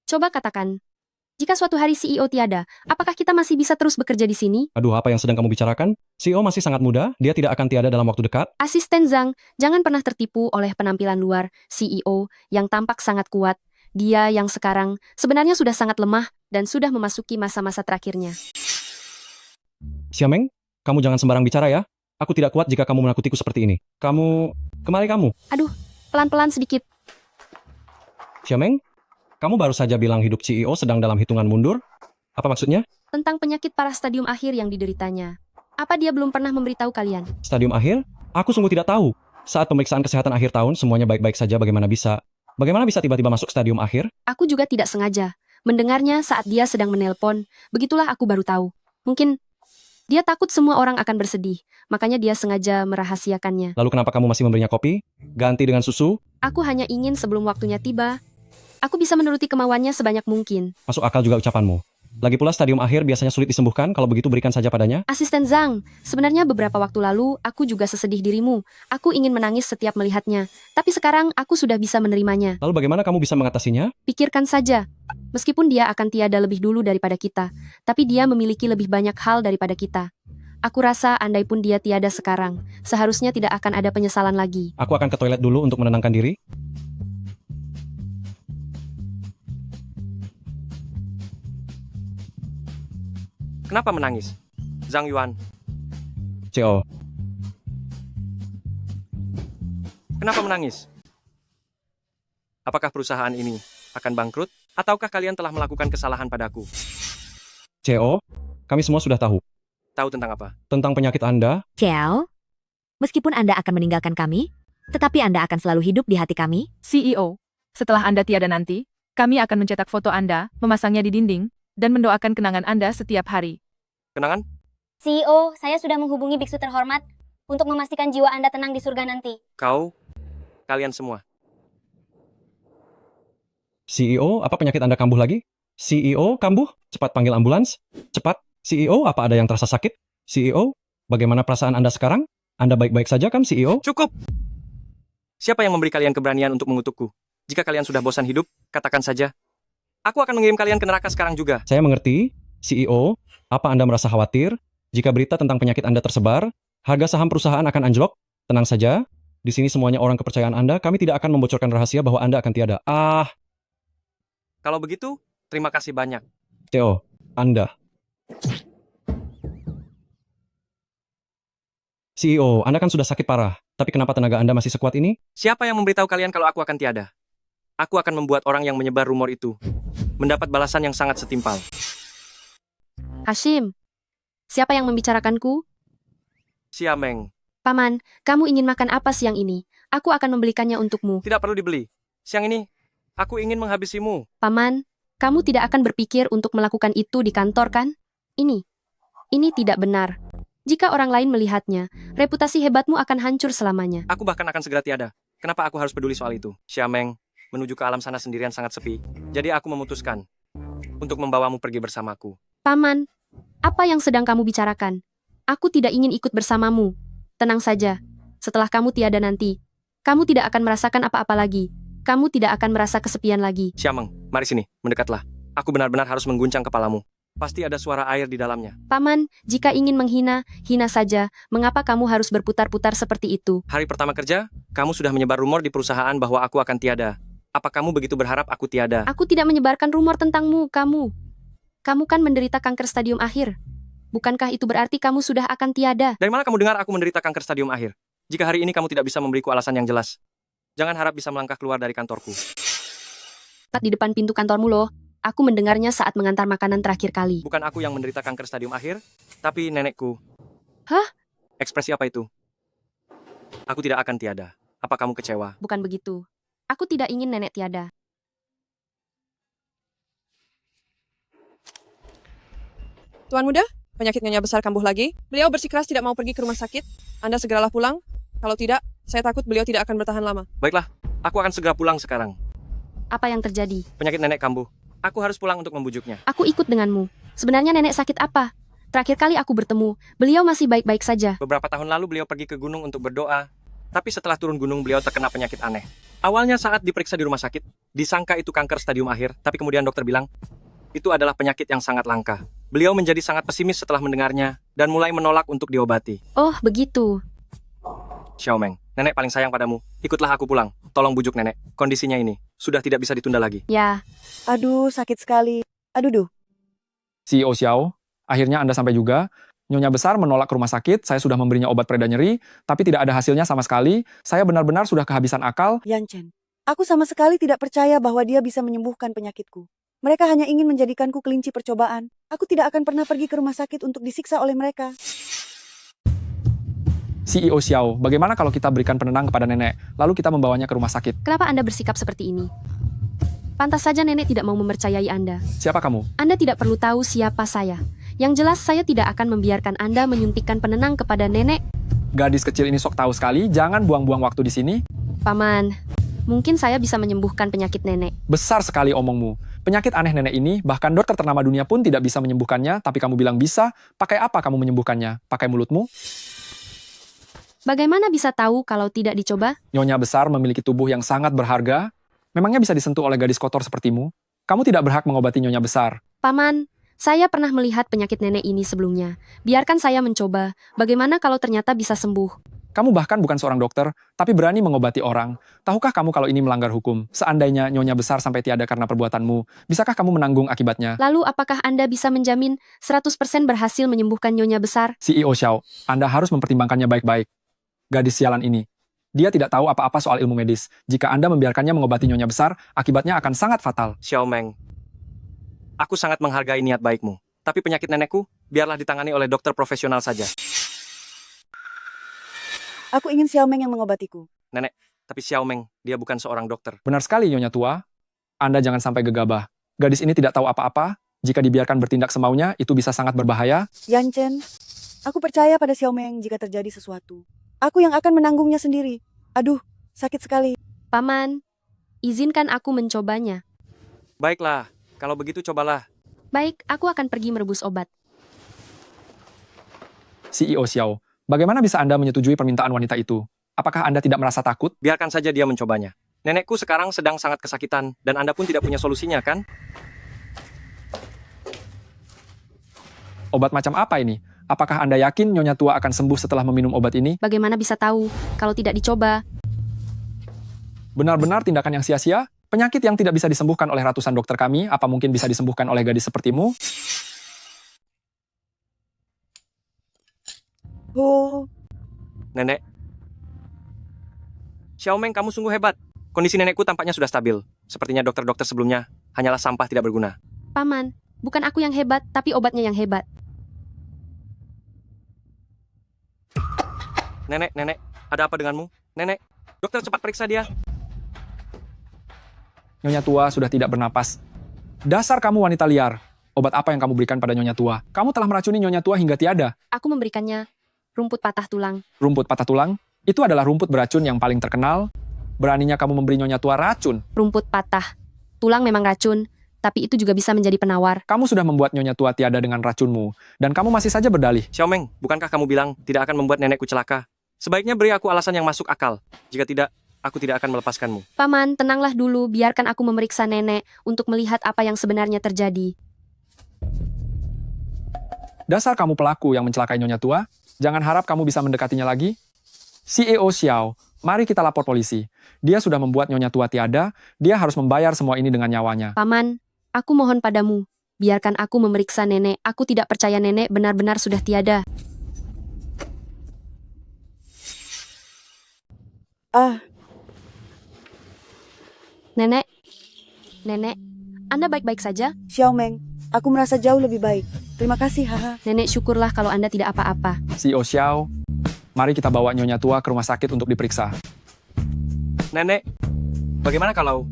coba katakan, jika suatu hari CEO tiada, apakah kita masih bisa terus bekerja di sini? Aduh, apa yang sedang kamu bicarakan? CEO masih sangat muda, dia tidak akan tiada dalam waktu dekat. Asisten Zhang, jangan pernah tertipu oleh penampilan luar CEO yang tampak sangat kuat. Dia yang sekarang sebenarnya sudah sangat lemah dan sudah memasuki masa-masa terakhirnya. Xiameng, kamu jangan sembarang bicara ya. Aku tidak kuat jika kamu menakutiku seperti ini. Kemari kamu. Aduh, pelan-pelan sedikit. Xiameng, kamu baru saja bilang hidup CEO sedang dalam hitungan mundur. Apa maksudnya? Tentang penyakit parah stadium akhir yang dideritanya. Apa dia belum pernah memberitahu kalian? Stadium akhir? Aku sungguh tidak tahu. Saat pemeriksaan kesehatan akhir tahun, semuanya baik-baik saja. Bagaimana bisa tiba-tiba masuk stadium akhir? Aku juga tidak sengaja mendengarnya saat dia sedang menelpon. Begitulah aku baru tahu. Mungkin dia takut semua orang akan bersedih, makanya dia sengaja merahasiakannya. Lalu kenapa kamu masih memberinya kopi? Ganti dengan susu? Aku hanya ingin sebelum waktunya tiba, aku bisa menuruti kemauannya sebanyak mungkin. Masuk akal juga ucapanmu. Lagi pula stadium akhir biasanya sulit disembuhkan, kalau begitu berikan saja padanya. Asisten Zhang, sebenarnya beberapa waktu lalu aku juga sesedih dirimu. Aku ingin menangis setiap melihatnya, tapi sekarang aku sudah bisa menerimanya. Lalu bagaimana kamu bisa mengatasinya? Pikirkan saja, Meskipun dia akan tiada lebih dulu daripada kita, tapi dia memiliki lebih banyak hal daripada kita. Aku rasa andai pun dia tiada sekarang, seharusnya tidak akan ada penyesalan lagi. Aku akan ke toilet dulu untuk menenangkan diri. Kenapa menangis? Zhang Yuan, CO. kenapa menangis? Apakah perusahaan ini akan bangkrut? Ataukah kalian telah melakukan kesalahan padaku? CO, kami semua sudah tahu. Tahu tentang apa? Tentang penyakit Anda. Ciao, meskipun Anda akan meninggalkan kami, tetapi Anda akan selalu hidup di hati kami. CEO, setelah Anda tiada nanti, kami akan mencetak foto Anda, memasangnya di dinding, dan mendoakan kenangan Anda setiap hari. Kenangan? CEO, saya sudah menghubungi biksu terhormat untuk memastikan jiwa Anda tenang di surga nanti. Kalian semua. CEO, apa penyakit Anda kambuh lagi? CEO, kambuh? Cepat panggil ambulans. Cepat. CEO, apa ada yang terasa sakit? CEO, bagaimana perasaan Anda sekarang? Anda baik-baik saja kan, CEO? Cukup! Siapa yang memberi kalian keberanian untuk mengutukku? Jika kalian sudah bosan hidup, katakan saja. Aku akan mengirim kalian ke neraka sekarang juga. Saya mengerti. CEO, apa Anda merasa khawatir? Jika berita tentang penyakit Anda tersebar, harga saham perusahaan akan anjlok? Tenang saja. Di sini semuanya orang kepercayaan Anda, kami tidak akan membocorkan rahasia bahwa Anda akan tiada. Kalau begitu, terima kasih banyak. Theo, Anda. CEO, Anda kan sudah sakit parah, tapi kenapa tenaga Anda masih sekuat ini? Siapa yang memberitahu kalian kalau aku akan tiada? Aku akan membuat orang yang menyebar rumor itu mendapat balasan yang sangat setimpal. Hashim, siapa yang membicarakanku? Xiameng, Paman, kamu ingin makan apa siang ini? Aku akan membelikannya untukmu. tidak perlu dibeli. Siang ini, aku ingin menghabisimu. Paman, kamu tidak akan berpikir untuk melakukan itu di kantor kan? Ini tidak benar. Jika orang lain melihatnya, reputasi hebatmu akan hancur selamanya. Aku bahkan akan segera tiada. Kenapa aku harus peduli soal itu? Xiameng, menuju ke alam sana sendirian sangat sepi. Jadi aku memutuskan untuk membawamu pergi bersamaku. Paman, apa yang sedang kamu bicarakan? Aku tidak ingin ikut bersamamu. Tenang saja. Setelah kamu tiada nanti, kamu tidak akan merasakan apa-apa lagi. Kamu tidak akan merasa kesepian lagi. Xiameng, mari sini, mendekatlah. Aku benar-benar harus mengguncang kepalamu. Pasti ada suara air di dalamnya. Paman, jika ingin menghina, hina saja. Mengapa kamu harus berputar-putar seperti itu? Hari pertama kerja, kamu sudah menyebar rumor di perusahaan bahwa aku akan tiada. Apa kamu begitu berharap aku tiada? Aku tidak menyebarkan rumor tentangmu, Kamu kan menderita kanker stadium akhir. Bukankah itu berarti kamu sudah akan tiada? Dari mana kamu dengar aku menderita kanker stadium akhir? Jika hari ini kamu tidak bisa memberiku alasan yang jelas, jangan harap bisa melangkah keluar dari kantorku. Di depan pintu kantormu loh. Aku mendengarnya saat mengantar makanan terakhir kali. Bukan aku yang menderita kanker stadium akhir, tapi nenekku. Hah? Ekspresi apa itu? Aku tidak akan tiada. Apa kamu kecewa? Bukan begitu. Aku tidak ingin nenek tiada. Tuan muda, penyakit Nyonya besar kambuh lagi. Beliau bersikeras tidak mau pergi ke rumah sakit. Anda segeralah pulang. Kalau tidak, saya takut beliau tidak akan bertahan lama. Baiklah, aku akan segera pulang sekarang. Apa yang terjadi? Penyakit nenek kambuh. Aku harus pulang untuk membujuknya. Aku ikut denganmu. Sebenarnya nenek sakit apa? Terakhir kali aku bertemu, beliau masih baik-baik saja. Beberapa tahun lalu beliau pergi ke gunung untuk berdoa. Tapi setelah turun gunung beliau terkena penyakit aneh. Awalnya saat diperiksa di rumah sakit, disangka itu kanker stadium akhir. Tapi kemudian dokter bilang, itu adalah penyakit yang sangat langka. Beliau menjadi sangat pesimis setelah mendengarnya, dan mulai menolak untuk diobati. Oh, begitu. Xiaomeng, nenek paling sayang padamu. Ikutlah aku pulang. Tolong bujuk nenek. Kondisinya ini sudah tidak bisa ditunda lagi. Ya. Aduh, sakit sekali. Aduh. CEO Xiao, akhirnya Anda sampai juga. Nyonya besar menolak ke rumah sakit, saya sudah memberinya obat pereda nyeri, tapi tidak ada hasilnya sama sekali. Saya benar-benar sudah kehabisan akal. Yan Chen, aku sama sekali tidak percaya bahwa dia bisa menyembuhkan penyakitku. Mereka hanya ingin menjadikanku kelinci percobaan. Aku tidak akan pernah pergi ke rumah sakit untuk disiksa oleh mereka. CEO Xiao, bagaimana kalau kita berikan penenang kepada nenek, lalu kita membawanya ke rumah sakit? Kenapa Anda bersikap seperti ini? Pantas saja nenek tidak mau mempercayai Anda. Siapa kamu? Anda tidak perlu tahu siapa saya. Yang jelas saya tidak akan membiarkan Anda menyuntikkan penenang kepada nenek. Gadis kecil ini sok tahu sekali, jangan buang-buang waktu di sini. Paman, mungkin saya bisa menyembuhkan penyakit nenek. Besar sekali omongmu. Penyakit aneh nenek ini, bahkan dokter ternama dunia pun tidak bisa menyembuhkannya, tapi kamu bilang bisa. Pakai apa kamu menyembuhkannya? Pakai mulutmu? Bagaimana bisa tahu kalau tidak dicoba? Nyonya besar memiliki tubuh yang sangat berharga. Memangnya bisa disentuh oleh gadis kotor sepertimu? Kamu tidak berhak mengobati Nyonya Besar. Paman, saya pernah melihat penyakit nenek ini sebelumnya. Biarkan saya mencoba. Bagaimana kalau ternyata bisa sembuh? Kamu bahkan bukan seorang dokter, tapi berani mengobati orang. Tahukah kamu kalau ini melanggar hukum? Seandainya Nyonya Besar sampai tiada karena perbuatanmu, bisakah kamu menanggung akibatnya? Lalu apakah Anda bisa menjamin 100% berhasil menyembuhkan Nyonya Besar? CEO Xiao, Anda harus mempertimbangkannya baik-baik. Gadis sialan ini. Dia tidak tahu apa-apa soal ilmu medis. Jika Anda membiarkannya mengobati Nyonya Besar, akibatnya akan sangat fatal. Xiao Meng, aku sangat menghargai niat baikmu. Tapi penyakit nenekku, biarlah ditangani oleh dokter profesional saja. Aku ingin Xiao Meng yang mengobatiku. Nenek, tapi Xiao Meng, dia bukan seorang dokter. Benar sekali, Nyonya Tua. Anda jangan sampai gegabah. Gadis ini tidak tahu apa-apa. Jika dibiarkan bertindak semaunya, itu bisa sangat berbahaya. Yan Chen, aku percaya pada Xiao Meng jika terjadi sesuatu. Aku yang akan menanggungnya sendiri. Aduh, sakit sekali. Paman, izinkan aku mencobanya. Baiklah, kalau begitu cobalah. Baik, aku akan pergi merebus obat. CEO Xiao, bagaimana bisa Anda menyetujui permintaan wanita itu? Apakah Anda tidak merasa takut? Biarkan saja dia mencobanya. Nenekku sekarang sedang sangat kesakitan, dan Anda pun tidak punya solusinya, kan? Obat macam apa ini? Apakah Anda yakin Nyonya Tua akan sembuh setelah meminum obat ini? Bagaimana bisa tahu kalau tidak dicoba? Benar-benar tindakan yang sia-sia? Penyakit yang tidak bisa disembuhkan oleh ratusan dokter kami, apa mungkin bisa disembuhkan oleh gadis sepertimu? Oh, Nenek. Xiao Meng, kamu sungguh hebat. Kondisi nenekku tampaknya sudah stabil. Sepertinya dokter-dokter sebelumnya hanyalah sampah tidak berguna. Paman, bukan aku yang hebat, tapi obatnya yang hebat. Nenek, ada apa denganmu? Nenek, dokter cepat periksa dia. Nyonya Tua sudah tidak bernapas. Dasar kamu wanita liar. Obat apa yang kamu berikan pada Nyonya Tua? Kamu telah meracuni Nyonya Tua hingga tiada. Aku memberikannya rumput patah tulang. Rumput patah tulang? Itu adalah rumput beracun yang paling terkenal. Beraninya kamu memberi Nyonya Tua racun. Rumput patah tulang memang racun, tapi itu juga bisa menjadi penawar. Kamu sudah membuat Nyonya Tua tiada dengan racunmu, dan kamu masih saja berdalih. Xiao Meng, bukankah kamu bilang tidak akan membuat nenekku celaka? Sebaiknya beri aku alasan yang masuk akal. Jika tidak, aku tidak akan melepaskanmu. Paman, tenanglah dulu, biarkan aku memeriksa nenek untuk melihat apa yang sebenarnya terjadi. Dasar kamu pelaku yang mencelakai Nyonya Tua, jangan harap kamu bisa mendekatinya lagi. CEO Xiao, mari kita lapor polisi. Dia sudah membuat Nyonya Tua tiada, dia harus membayar semua ini dengan nyawanya. Paman, aku mohon padamu, biarkan aku memeriksa nenek. Aku tidak percaya nenek benar-benar sudah tiada. Nenek, Anda baik-baik saja? Xiao Meng, aku merasa jauh lebih baik. Terima kasih, haha. Nenek, syukurlah kalau Anda tidak apa-apa. CEO Xiao, mari kita bawa Nyonya Tua ke rumah sakit untuk diperiksa. Nenek, bagaimana kalau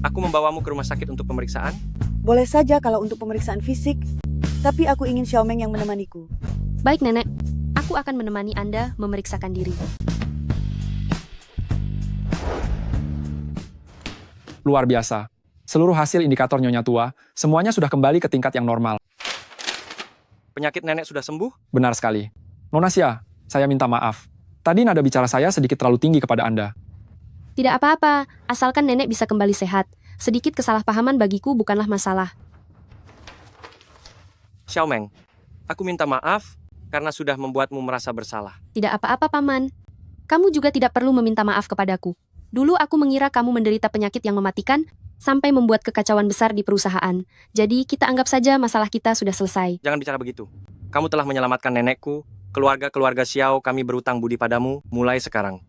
aku membawamu ke rumah sakit untuk pemeriksaan? Boleh saja kalau untuk pemeriksaan fisik, tapi aku ingin Xiao Meng yang menemaniku. Baik, Nenek. Aku akan menemani Anda memeriksakan diri. Luar biasa. Seluruh hasil indikator Nyonya Tua, semuanya sudah kembali ke tingkat yang normal. Penyakit nenek sudah sembuh? Benar sekali. Nona Xia, saya minta maaf. Tadi nada bicara saya sedikit terlalu tinggi kepada Anda. Tidak apa-apa, asalkan nenek bisa kembali sehat. Sedikit kesalahpahaman bagiku bukanlah masalah. Xiao Meng, aku minta maaf karena sudah membuatmu merasa bersalah. Tidak apa-apa, Paman. Kamu juga tidak perlu meminta maaf kepadaku. Dulu aku mengira kamu menderita penyakit yang mematikan, sampai membuat kekacauan besar di perusahaan. Jadi kita anggap saja masalah kita sudah selesai. Jangan bicara begitu. Kamu telah menyelamatkan nenekku, keluarga-keluarga Xiao kami berutang budi padamu mulai sekarang.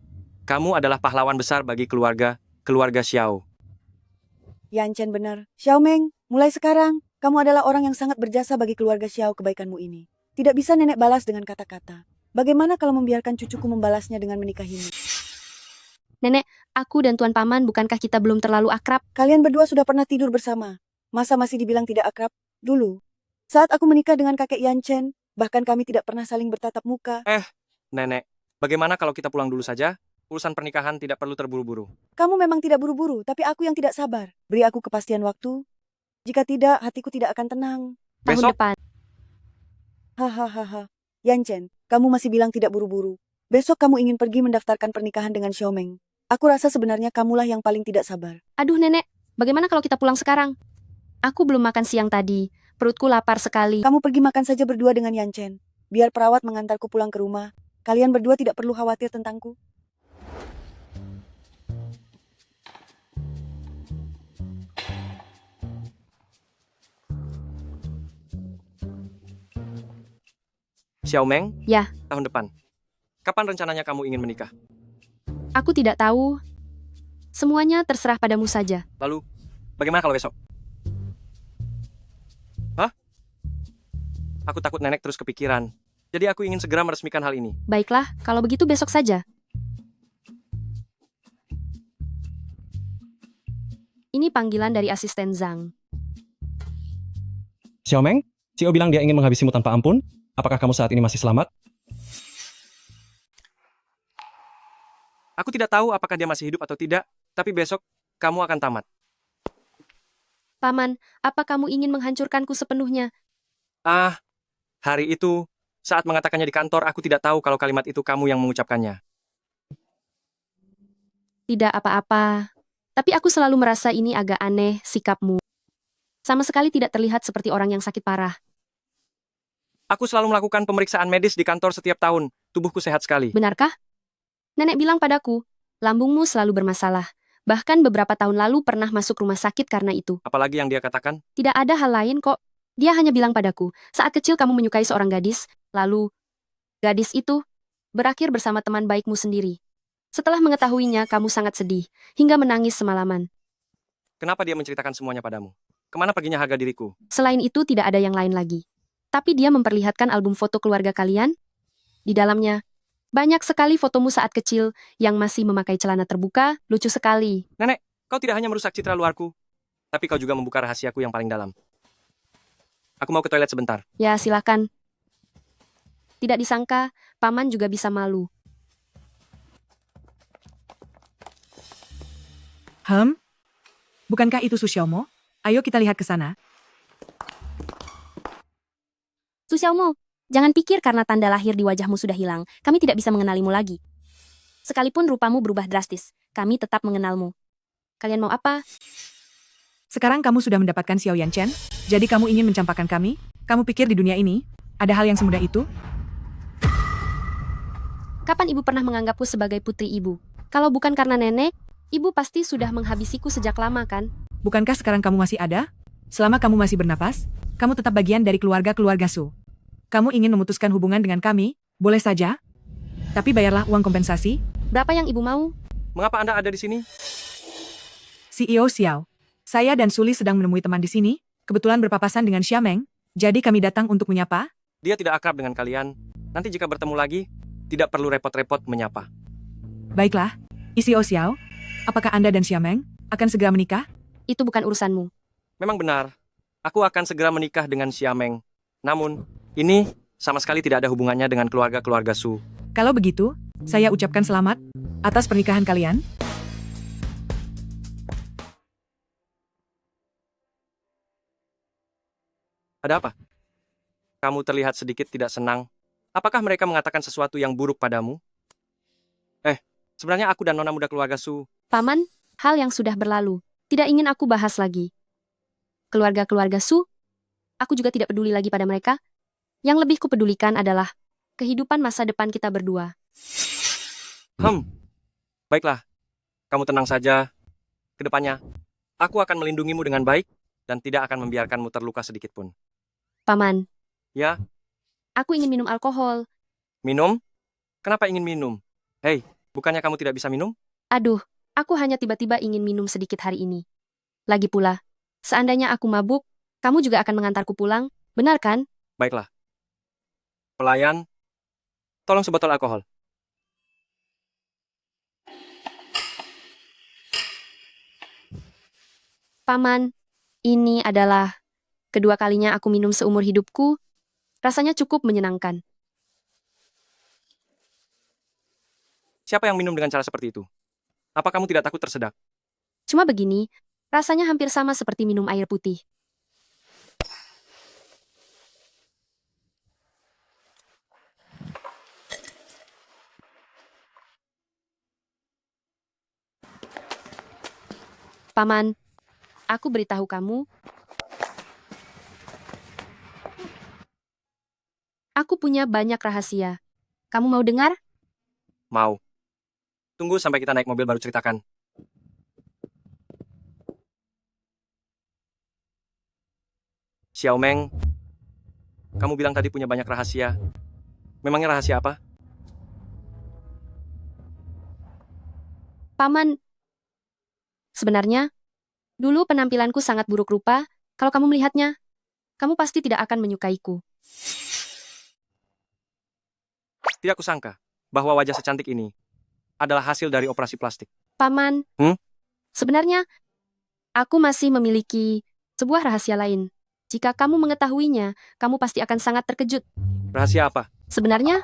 Kamu adalah pahlawan besar bagi keluarga Xiao. Yan Chen benar. Xiao Meng, mulai sekarang, kamu adalah orang yang sangat berjasa bagi keluarga Xiao kebaikanmu ini. Tidak bisa nenek balas dengan kata-kata. Bagaimana kalau membiarkan cucuku membalasnya dengan menikahimu? Nenek, aku dan Tuan Paman bukankah kita belum terlalu akrab? Kalian berdua sudah pernah tidur bersama. Masa masih dibilang tidak akrab? Dulu, saat aku menikah dengan kakek Yan Chen, bahkan kami tidak pernah saling bertatap muka. Nenek, bagaimana kalau kita pulang dulu saja? Urusan pernikahan tidak perlu terburu-buru. Kamu memang tidak buru-buru, tapi aku yang tidak sabar. Beri aku kepastian waktu. Jika tidak, hatiku tidak akan tenang. Tahun depan. Hahaha. Yan Chen, kamu masih bilang tidak buru-buru. Besok kamu ingin pergi mendaftarkan pernikahan dengan Xiao Meng. Aku rasa sebenarnya kamulah yang paling tidak sabar. Aduh, Nenek. Bagaimana kalau kita pulang sekarang? Aku belum makan siang tadi. Perutku lapar sekali. Kamu pergi makan saja berdua dengan Yan Chen. Biar perawat mengantarku pulang ke rumah. Kalian berdua tidak perlu khawatir tentangku. Xiao Meng, Ya, tahun depan. Kapan rencananya kamu ingin menikah? aku tidak tahu. Semuanya terserah padamu saja. Lalu, bagaimana kalau besok? Hah? Aku takut nenek terus kepikiran. Jadi aku ingin segera meresmikan hal ini. Baiklah, kalau begitu besok saja. Ini panggilan dari asisten Zhang. Xiaomeng, CEO bilang dia ingin menghabisimu tanpa ampun. Apakah kamu saat ini masih selamat? Aku tidak tahu apakah dia masih hidup atau tidak, tapi besok kamu akan tamat. Paman, apa kamu ingin menghancurkanku sepenuhnya? Ah, hari itu, saat mengatakannya di kantor, aku tidak tahu kalau kalimat itu kamu yang mengucapkannya. Tidak apa-apa. Tapi aku selalu merasa ini agak aneh, sikapmu. Sama sekali tidak terlihat seperti orang yang sakit parah. Aku selalu melakukan pemeriksaan medis di kantor setiap tahun. Tubuhku sehat sekali. Benarkah? Nenek bilang padaku, lambungmu selalu bermasalah. Bahkan beberapa tahun lalu pernah masuk rumah sakit karena itu. Apalagi yang dia katakan? Tidak ada hal lain kok. Dia hanya bilang padaku, saat kecil kamu menyukai seorang gadis, lalu gadis itu berakhir bersama teman baikmu sendiri. Setelah mengetahuinya, kamu sangat sedih, hingga menangis semalaman. Kenapa dia menceritakan semuanya padamu? Kemana perginya harga diriku? Selain itu tidak ada yang lain lagi. Tapi dia memperlihatkan album foto keluarga kalian. Di dalamnya, banyak sekali fotomu saat kecil yang masih memakai celana terbuka, lucu sekali. Nenek, kau tidak hanya merusak citra luarku, tapi kau juga membuka rahasiaku yang paling dalam. Aku mau ke toilet sebentar. Ya, silakan. Tidak disangka, paman juga bisa malu. Bukankah itu Su Xiaomo? Ayo kita lihat ke sana. Su Xiaomo, jangan pikir karena tanda lahir di wajahmu sudah hilang, kami tidak bisa mengenalimu lagi. Sekalipun rupamu berubah drastis, kami tetap mengenalmu. Kalian mau apa? Sekarang kamu sudah mendapatkan Xiao Yan Chen, jadi kamu ingin mencampakkan kami? Kamu pikir di dunia ini, ada hal yang semudah itu? Kapan ibu pernah menganggapku sebagai putri ibu? Kalau bukan karena nenek, ibu pasti sudah menghabisiku sejak lama kan? Bukankah sekarang kamu masih ada? Selama kamu masih bernapas, kamu tetap bagian dari keluarga-keluarga Su. Kamu ingin memutuskan hubungan dengan kami? Boleh saja. Tapi bayarlah uang kompensasi. Berapa yang ibu mau? Mengapa Anda ada di sini? CEO Xiao. Saya dan Suli sedang menemui teman di sini, kebetulan berpapasan dengan Xiameng, jadi kami datang untuk menyapa. Dia tidak akrab dengan kalian. Nanti jika bertemu lagi, tidak perlu repot-repot menyapa. Baiklah, CEO Xiao. Apakah Anda dan Xiameng akan segera menikah? Itu bukan urusanmu. Memang benar. Aku akan segera menikah dengan Xiameng. Namun, ini sama sekali tidak ada hubungannya dengan keluarga-keluarga Su. Kalau begitu, saya ucapkan selamat atas pernikahan kalian. Ada apa? Kamu terlihat sedikit tidak senang. Apakah mereka mengatakan sesuatu yang buruk padamu? Sebenarnya aku dan nona muda keluarga Su. Paman, hal yang sudah berlalu. Tidak ingin aku bahas lagi. Keluarga-keluarga Su, aku juga tidak peduli lagi pada mereka. Yang lebih kupedulikan adalah kehidupan masa depan kita berdua. Baiklah. Kamu tenang saja. Kedepannya, aku akan melindungimu dengan baik dan tidak akan membiarkanmu terluka sedikit pun. Paman. Ya? Aku ingin minum alkohol. Minum? Kenapa ingin minum? Hei, bukannya kamu tidak bisa minum? Aduh, aku hanya tiba-tiba ingin minum sedikit hari ini. Lagi pula, seandainya aku mabuk, kamu juga akan mengantarku pulang, benar kan? Baiklah. Pelayan, tolong sebotol alkohol. Paman, ini adalah kedua kalinya aku minum seumur hidupku. Rasanya cukup menyenangkan. Siapa yang minum dengan cara seperti itu? Apa kamu tidak takut tersedak? Cuma begini, rasanya hampir sama seperti minum air putih. Paman, aku beritahu kamu, Aku punya banyak rahasia. Kamu mau dengar? Mau. Tunggu sampai kita naik mobil baru ceritakan. Xiaomeng, kamu bilang tadi punya banyak rahasia. Memangnya rahasia apa? Paman, sebenarnya, dulu penampilanku sangat buruk rupa. Kalau kamu melihatnya, kamu pasti tidak akan menyukaiku. Tidak kusangka bahwa wajah secantik ini adalah hasil dari operasi plastik. Paman, sebenarnya, aku masih memiliki sebuah rahasia lain. Jika kamu mengetahuinya, kamu pasti akan sangat terkejut. Rahasia apa? Sebenarnya,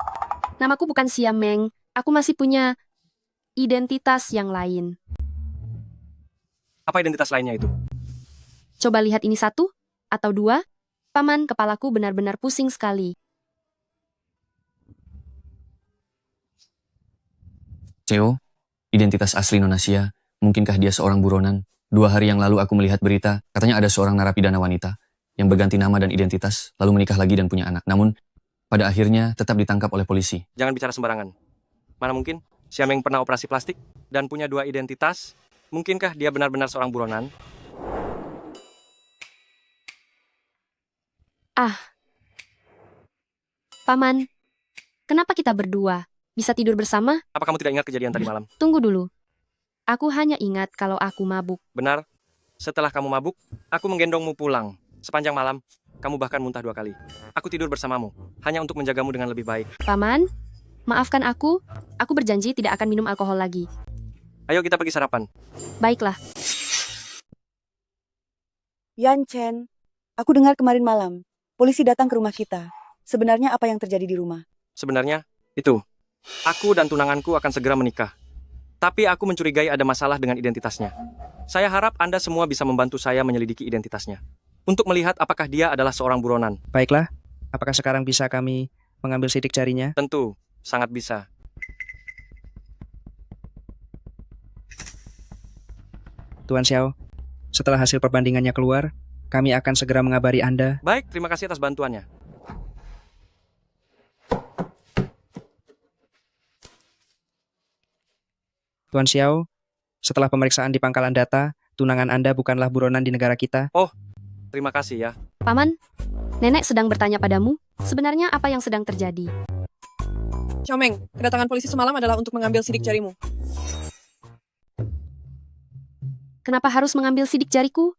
namaku bukan Xiaomeng. Aku masih punya identitas yang lain. Apa identitas lainnya itu? Coba lihat ini 1 atau 2. Paman, kepalaku benar-benar pusing sekali. Ceo, identitas asli Nona Xia, mungkinkah dia seorang buronan? 2 hari yang lalu aku melihat berita, katanya ada seorang narapidana wanita yang berganti nama dan identitas, lalu menikah lagi dan punya anak. Namun, pada akhirnya tetap ditangkap oleh polisi. Jangan bicara sembarangan. Mana mungkin Xiaomeng pernah operasi plastik dan punya 2 identitas? Mungkinkah dia benar-benar seorang buronan? Paman, kenapa kita berdua bisa tidur bersama? Apa kamu tidak ingat kejadian tadi malam? Tunggu dulu. Aku hanya ingat kalau aku mabuk. Benar. Setelah kamu mabuk, aku menggendongmu pulang. Sepanjang malam, kamu bahkan muntah 2 kali. Aku tidur bersamamu, hanya untuk menjagamu dengan lebih baik. Paman, maafkan aku. Aku berjanji tidak akan minum alkohol lagi. Ayo kita pergi sarapan. Baiklah. Yan Chen, aku dengar kemarin malam, polisi datang ke rumah kita. Sebenarnya apa yang terjadi di rumah? Sebenarnya, itu. Aku dan tunanganku akan segera menikah. Tapi aku mencurigai ada masalah dengan identitasnya. Saya harap Anda semua bisa membantu saya menyelidiki identitasnya. Untuk melihat apakah dia adalah seorang buronan. Baiklah, apakah sekarang bisa kami mengambil sidik jarinya? Tentu, sangat bisa. Tuan Xiao, setelah hasil perbandingannya keluar, kami akan segera mengabari Anda. Baik, terima kasih atas bantuannya. Tuan Xiao, setelah pemeriksaan di pangkalan data, tunangan Anda bukanlah buronan di negara kita. Oh, terima kasih ya. Paman, nenek sedang bertanya padamu, sebenarnya apa yang sedang terjadi? Xiaomeng, kedatangan polisi semalam adalah untuk mengambil sidik jarimu. Kenapa harus mengambil sidik jariku?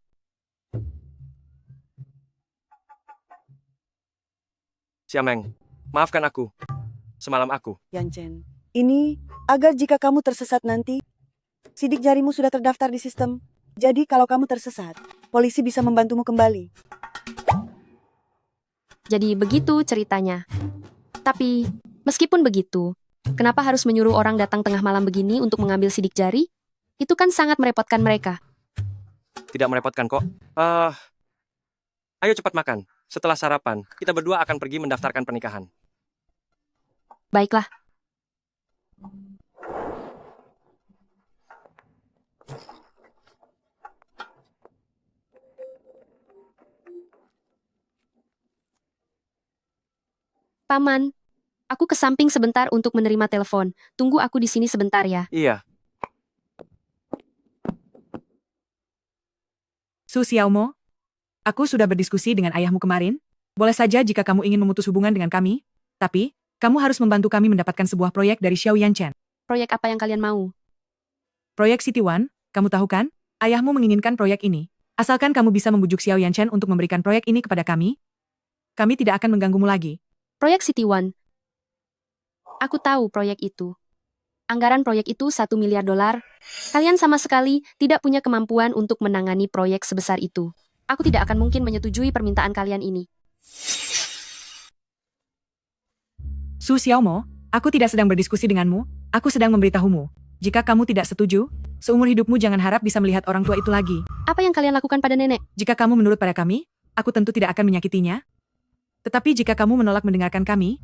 Xiaomeng, maafkan aku. Semalam aku. Yan Chen, ini agar jika kamu tersesat nanti, sidik jarimu sudah terdaftar di sistem. Jadi kalau kamu tersesat, polisi bisa membantumu kembali. Jadi begitu ceritanya. Tapi, meskipun begitu, kenapa harus menyuruh orang datang tengah malam begini untuk mengambil sidik jari? Itu kan sangat merepotkan mereka. Tidak merepotkan kok. Ayo cepat makan. Setelah sarapan, kita berdua akan pergi mendaftarkan pernikahan. Baiklah. Paman, aku ke samping sebentar untuk menerima telepon. Tunggu aku di sini sebentar ya. Iya. Su Xiaomo, aku sudah berdiskusi dengan ayahmu kemarin. Boleh saja jika kamu ingin memutus hubungan dengan kami, tapi kamu harus membantu kami mendapatkan sebuah proyek dari Xiao Yanchen. Proyek apa yang kalian mau? Proyek City One, kamu tahu kan? Ayahmu menginginkan proyek ini. Asalkan kamu bisa membujuk Xiao Yanchen untuk memberikan proyek ini kepada kami tidak akan mengganggumu lagi. Proyek City One. Aku tahu proyek itu. Anggaran proyek itu $1 miliar. Kalian sama sekali tidak punya kemampuan untuk menangani proyek sebesar itu. Aku tidak akan mungkin menyetujui permintaan kalian ini. Su Xiaomo, aku tidak sedang berdiskusi denganmu, aku sedang memberitahumu. Jika kamu tidak setuju, seumur hidupmu jangan harap bisa melihat orang tua itu lagi. Apa yang kalian lakukan pada nenek? Jika kamu menurut pada kami, aku tentu tidak akan menyakitinya. Tetapi jika kamu menolak mendengarkan kami,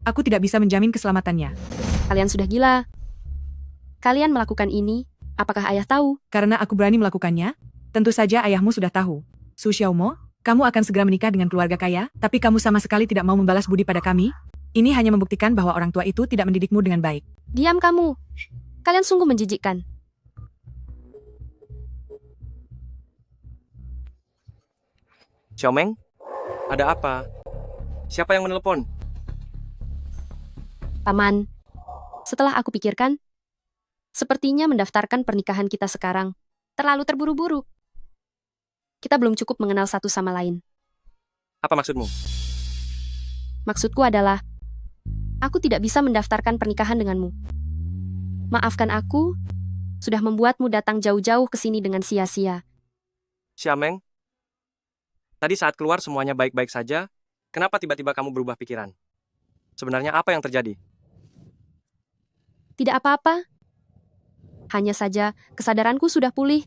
aku tidak bisa menjamin keselamatannya. Kalian sudah gila. Kalian melakukan ini, apakah ayah tahu? Karena aku berani melakukannya, tentu saja ayahmu sudah tahu. Su Xiaomo, Kamu akan segera menikah dengan keluarga kaya, tapi kamu sama sekali tidak mau membalas budi pada kami. Ini hanya membuktikan bahwa orang tua itu tidak mendidikmu dengan baik. Diam kamu. Kalian sungguh menjijikkan. Xiaomeng, ada apa? Siapa yang menelpon? Paman, setelah aku pikirkan, sepertinya mendaftarkan pernikahan kita sekarang terlalu terburu-buru. Kita belum cukup mengenal satu sama lain. Apa maksudmu? Maksudku adalah, aku tidak bisa mendaftarkan pernikahan denganmu. Maafkan aku, sudah membuatmu datang jauh-jauh ke sini dengan sia-sia. Xiaomeng, tadi saat keluar semuanya baik-baik saja, kenapa tiba-tiba kamu berubah pikiran? Sebenarnya apa yang terjadi? Tidak apa-apa. Hanya saja, kesadaranku sudah pulih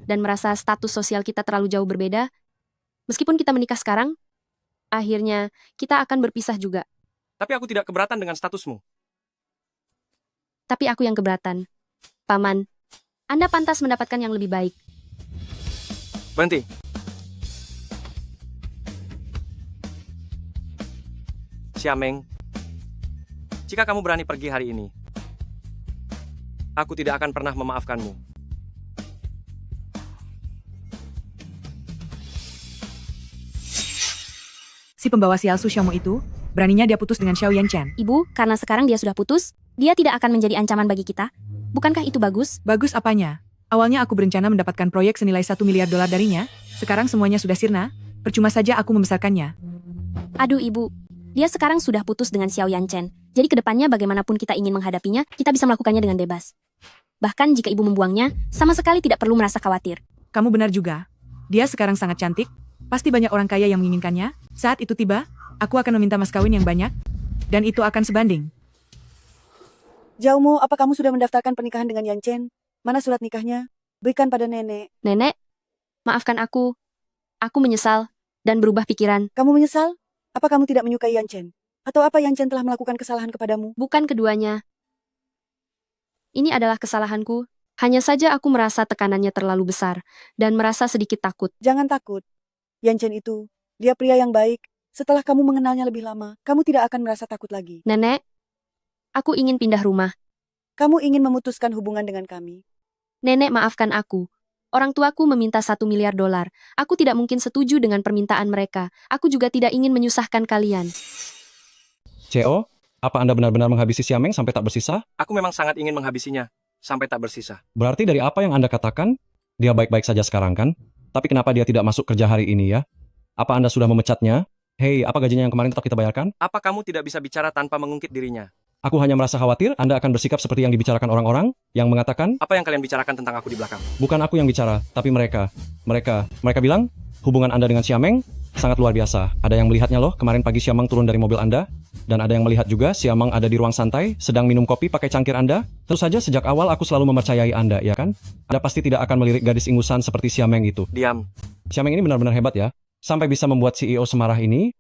dan merasa status sosial kita terlalu jauh berbeda. Meskipun kita menikah sekarang, akhirnya kita akan berpisah juga. Tapi aku tidak keberatan dengan statusmu. Tapi aku yang keberatan. Paman, Anda pantas mendapatkan yang lebih baik. Berhenti. Xiaomeng, jika kamu berani pergi hari ini, aku tidak akan pernah memaafkanmu. Si pembawa sial Su Xiaomo itu, beraninya dia putus dengan Xiao Yanchen. Ibu, karena sekarang dia sudah putus, dia tidak akan menjadi ancaman bagi kita. Bukankah itu bagus? Bagus apanya? Awalnya aku berencana mendapatkan proyek senilai $1 miliar darinya, sekarang semuanya sudah sirna, percuma saja aku membesarkannya. Aduh ibu, dia sekarang sudah putus dengan Xiao Yanchen. Jadi kedepannya bagaimanapun kita ingin menghadapinya, kita bisa melakukannya dengan bebas. Bahkan jika ibu membuangnya, sama sekali tidak perlu merasa khawatir. Kamu benar juga. Dia sekarang sangat cantik, pasti banyak orang kaya yang menginginkannya. Saat itu tiba, aku akan meminta mas kawin yang banyak, dan itu akan sebanding. Jaumo, apa kamu sudah mendaftarkan pernikahan dengan Yanchen? Mana surat nikahnya? Berikan pada nenek. Nenek, maafkan aku. Aku menyesal dan berubah pikiran. Kamu menyesal? Apa kamu tidak menyukai Yanchen? Atau apa Yanchen telah melakukan kesalahan kepadamu? Bukan keduanya. Ini adalah kesalahanku. Hanya saja aku merasa tekanannya terlalu besar dan merasa sedikit takut. Jangan takut. Yanchen itu, dia pria yang baik. Setelah kamu mengenalnya lebih lama, kamu tidak akan merasa takut lagi. Nenek, aku ingin pindah rumah. Kamu ingin memutuskan hubungan dengan kami. Nenek, maafkan aku. Orang tuaku meminta $1 miliar. Aku tidak mungkin setuju dengan permintaan mereka. Aku juga tidak ingin menyusahkan kalian. CO, apa Anda benar-benar menghabisi Xiaomeng sampai tak bersisa? Aku memang sangat ingin menghabisinya, sampai tak bersisa. Berarti dari apa yang Anda katakan, dia baik-baik saja sekarang kan? Tapi kenapa dia tidak masuk kerja hari ini ya? Apa Anda sudah memecatnya? Hei, apa gajinya yang kemarin tetap kita bayarkan? Apa kamu tidak bisa bicara tanpa mengungkit dirinya? Aku hanya merasa khawatir Anda akan bersikap seperti yang dibicarakan orang-orang yang mengatakan, apa yang kalian bicarakan tentang aku di belakang? Bukan aku yang bicara, tapi mereka. Mereka bilang, hubungan Anda dengan Xiaomeng sangat luar biasa. Ada yang melihatnya loh, kemarin pagi Xiaomeng turun dari mobil Anda. Dan ada yang melihat juga Xiaomeng ada di ruang santai, sedang minum kopi pakai cangkir Anda. Terus saja sejak awal aku selalu mempercayai Anda, ya kan? Anda pasti tidak akan melirik gadis ingusan seperti Xiaomeng itu. Diam. Xiaomeng ini benar-benar hebat ya. Sampai bisa membuat CEO semarah ini.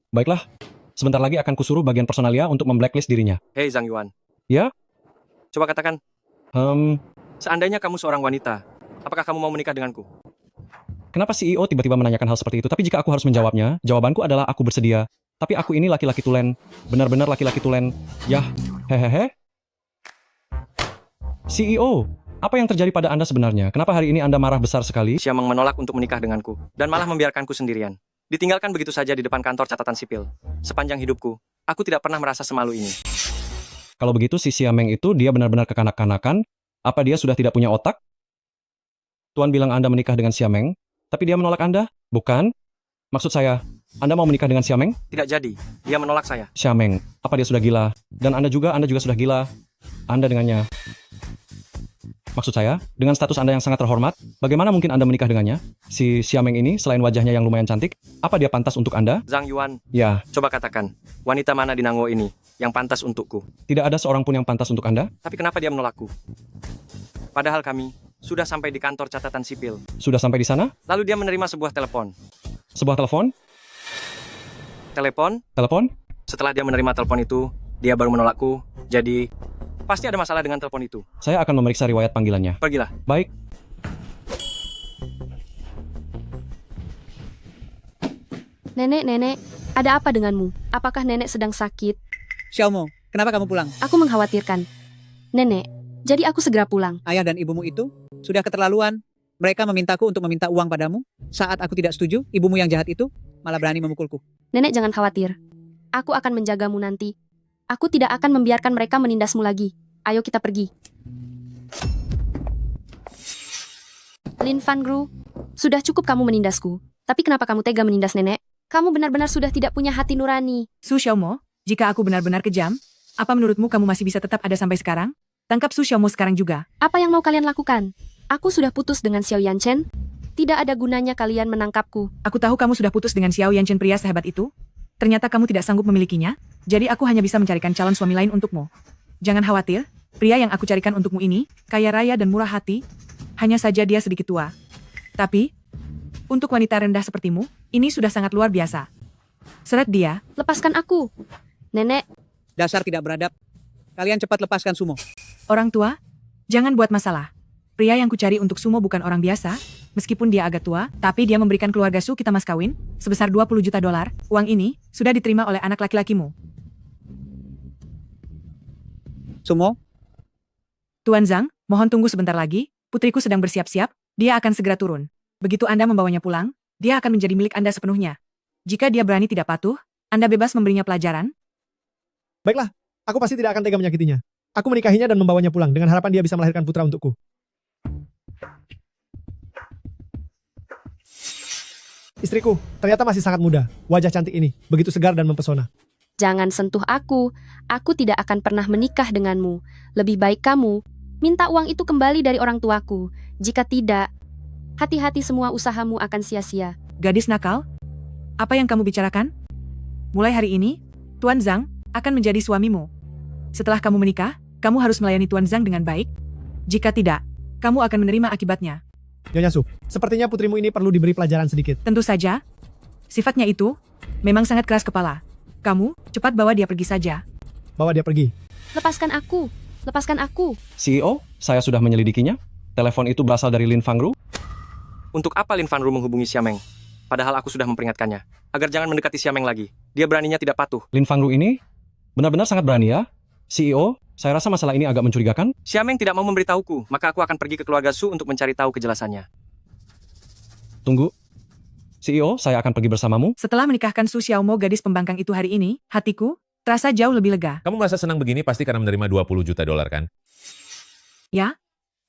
Baiklah, sebentar lagi akan kusuruh bagian personalia untuk memblacklist dirinya. Hei Zhang Yuan. Ya? Coba katakan. Seandainya kamu seorang wanita, apakah kamu mau menikah denganku? Kenapa CEO tiba-tiba menanyakan hal seperti itu? Tapi jika aku harus menjawabnya, jawabanku adalah aku bersedia. Tapi aku ini laki-laki tulen. Benar-benar laki-laki tulen. Yah, hehehe. CEO, apa yang terjadi pada Anda sebenarnya? Kenapa hari ini Anda marah besar sekali? Xiaomeng menolak untuk menikah denganku, dan malah membiarkanku sendirian. Ditinggalkan begitu saja di depan kantor catatan sipil. Sepanjang hidupku, aku tidak pernah merasa semalu ini. Kalau begitu si Xiaomeng itu dia benar-benar kekanak-kanakan. Apa dia sudah tidak punya otak? Tuan bilang Anda menikah dengan Xiaomeng, tapi dia menolak Anda? Bukan? Maksud saya, Anda mau menikah dengan Xiaomeng? Tidak jadi, dia menolak saya. Xiaomeng, apa dia sudah gila? Dan Anda juga sudah gila. Anda dengannya. Maksud saya, dengan status Anda yang sangat terhormat, bagaimana mungkin Anda menikah dengannya? Si Xiaomeng ini, selain wajahnya yang lumayan cantik, apa dia pantas untuk Anda? Zhang Yuan. Ya. Coba katakan, wanita mana di Nangwo ini yang pantas untukku? Tidak ada seorang pun yang pantas untuk Anda? Tapi kenapa dia menolakku? Padahal kami sudah sampai di kantor catatan sipil. Sudah sampai di sana? Lalu dia menerima sebuah telepon. Sebuah telepon? Telepon? Setelah dia menerima telepon itu, dia baru menolakku. Jadi, pasti ada masalah dengan telepon itu. Saya akan memeriksa riwayat panggilannya. Pergilah. Baik. Nenek, ada apa denganmu? Apakah nenek sedang sakit? Xiaomo, kenapa kamu pulang? Aku mengkhawatirkan. Nenek, jadi aku segera pulang. Ayah dan ibumu itu sudah keterlaluan. Mereka memintaku untuk meminta uang padamu. Saat aku tidak setuju, ibumu yang jahat itu malah berani memukulku. Nenek jangan khawatir. Aku akan menjagamu nanti. Aku tidak akan membiarkan mereka menindasmu lagi. Ayo kita pergi. Lin Fangru, sudah cukup kamu menindasku. Tapi kenapa kamu tega menindas nenek? Kamu benar-benar sudah tidak punya hati nurani. Su Xiaomo, jika aku benar-benar kejam, apa menurutmu kamu masih bisa tetap ada sampai sekarang? Tangkap Su Xiaomo sekarang juga. Apa yang mau kalian lakukan? Aku sudah putus dengan Xiao Yanchen. Tidak ada gunanya kalian menangkapku. Aku tahu kamu sudah putus dengan Xiao Yanchen, pria sehebat itu. Ternyata kamu tidak sanggup memilikinya, jadi aku hanya bisa mencarikan calon suami lain untukmu. Jangan khawatir, pria yang aku carikan untukmu ini, kaya raya dan murah hati. Hanya saja dia sedikit tua. Tapi, untuk wanita rendah sepertimu, ini sudah sangat luar biasa. Seret dia. Lepaskan aku. Nenek. Dasar tidak beradab. Kalian cepat lepaskan Sumo. Orang tua, jangan buat masalah. Pria yang kucari untuk Sumo bukan orang biasa, meskipun dia agak tua, tapi dia memberikan keluarga Su kita mas kawin, sebesar $20 juta. Uang ini sudah diterima oleh anak laki-lakimu. Sumo? Tuan Zhang, mohon tunggu sebentar lagi, putriku sedang bersiap-siap, dia akan segera turun. Begitu Anda membawanya pulang, dia akan menjadi milik Anda sepenuhnya. Jika dia berani tidak patuh, Anda bebas memberinya pelajaran. Baiklah, aku pasti tidak akan tega menyakitinya. Aku menikahinya dan membawanya pulang dengan harapan dia bisa melahirkan putra untukku. Istriku, ternyata masih sangat muda. Wajah cantik ini, begitu segar dan mempesona. Jangan sentuh aku. Aku tidak akan pernah menikah denganmu. Lebih baik kamu minta uang itu kembali dari orang tuaku. Jika tidak, hati-hati semua usahamu akan sia-sia. Gadis nakal, apa yang kamu bicarakan? Mulai hari ini, Tuan Zhang akan menjadi suamimu. Setelah kamu menikah, kamu harus melayani Tuan Zhang dengan baik. Jika tidak, kamu akan menerima akibatnya. Nyonya Su, sepertinya putrimu ini perlu diberi pelajaran sedikit. Tentu saja. Sifatnya itu memang sangat keras kepala. Kamu cepat bawa dia pergi saja. Bawa dia pergi. Lepaskan aku. Lepaskan aku. CEO, saya sudah menyelidikinya. Telepon itu berasal dari Lin Fangru. Untuk apa Lin Fangru menghubungi Xiameng? Padahal aku sudah memperingatkannya agar jangan mendekati Xiameng lagi. Dia beraninya tidak patuh. Lin Fangru ini benar-benar sangat berani ya. CEO, saya rasa masalah ini agak mencurigakan. Xiameng tidak mau memberitahuku, maka aku akan pergi ke keluarga Su untuk mencari tahu kejelasannya. Tunggu. CEO, saya akan pergi bersamamu. Setelah menikahkan Su Xiaomo gadis pembangkang itu hari ini, hatiku terasa jauh lebih lega. Kamu merasa senang begini pasti karena menerima $20 juta kan? Ya,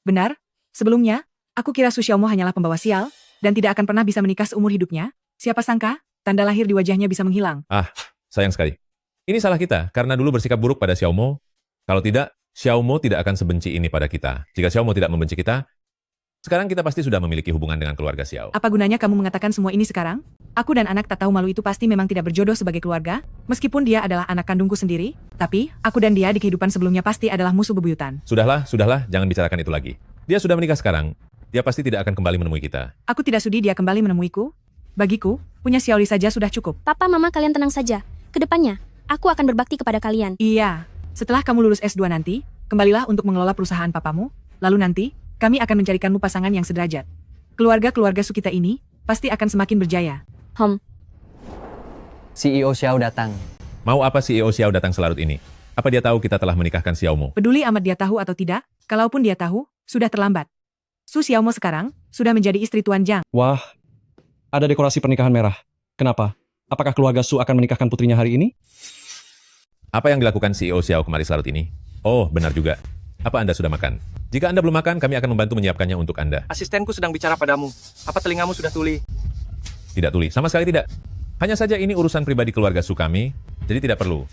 benar. Sebelumnya, aku kira Su Xiaomo hanyalah pembawa sial, dan tidak akan pernah bisa menikah seumur hidupnya. Siapa sangka, tanda lahir di wajahnya bisa menghilang. Ah, sayang sekali. Ini salah kita, karena dulu bersikap buruk pada Xiaomo. Kalau tidak, Xiaomo tidak akan sebenci ini pada kita. Jika Xiaomo tidak membenci kita, sekarang kita pasti sudah memiliki hubungan dengan keluarga Xiao. Apa gunanya kamu mengatakan semua ini sekarang? Aku dan anak tak tahu malu itu pasti memang tidak berjodoh sebagai keluarga, meskipun dia adalah anak kandungku sendiri, tapi aku dan dia di kehidupan sebelumnya pasti adalah musuh bebuyutan. Sudahlah, jangan bicarakan itu lagi. Dia sudah menikah sekarang, dia pasti tidak akan kembali menemui kita. Aku tidak sudi dia kembali menemuiku. Bagiku, punya Xiaoli saja sudah cukup. Papa, Mama, kalian tenang saja. Kedepannya, aku akan berbakti kepada kalian. Iya, setelah kamu lulus S2 nanti, kembalilah untuk mengelola perusahaan papamu, lalu nanti, kami akan mencarikanmu pasangan yang sederajat. Keluarga-keluarga Su kita ini, pasti akan semakin berjaya. CEO Xiao datang. Mau apa CEO Xiao datang selarut ini? Apa dia tahu kita telah menikahkan Xiaomo? Peduli amat dia tahu atau tidak, kalaupun dia tahu, sudah terlambat. Su Xiaomo sekarang, sudah menjadi istri Tuan Zhang. Wah, ada dekorasi pernikahan merah. Kenapa? Apakah keluarga Su akan menikahkan putrinya hari ini? Apa yang dilakukan CEO Xiao kemari selarut ini? Oh, benar juga. Apa Anda sudah makan? Jika Anda belum makan, kami akan membantu menyiapkannya untuk Anda. Asistenku sedang bicara padamu. Apa telingamu sudah tuli? Tidak tuli, sama sekali tidak. Hanya saja ini urusan pribadi keluarga Su kami, jadi tidak perlu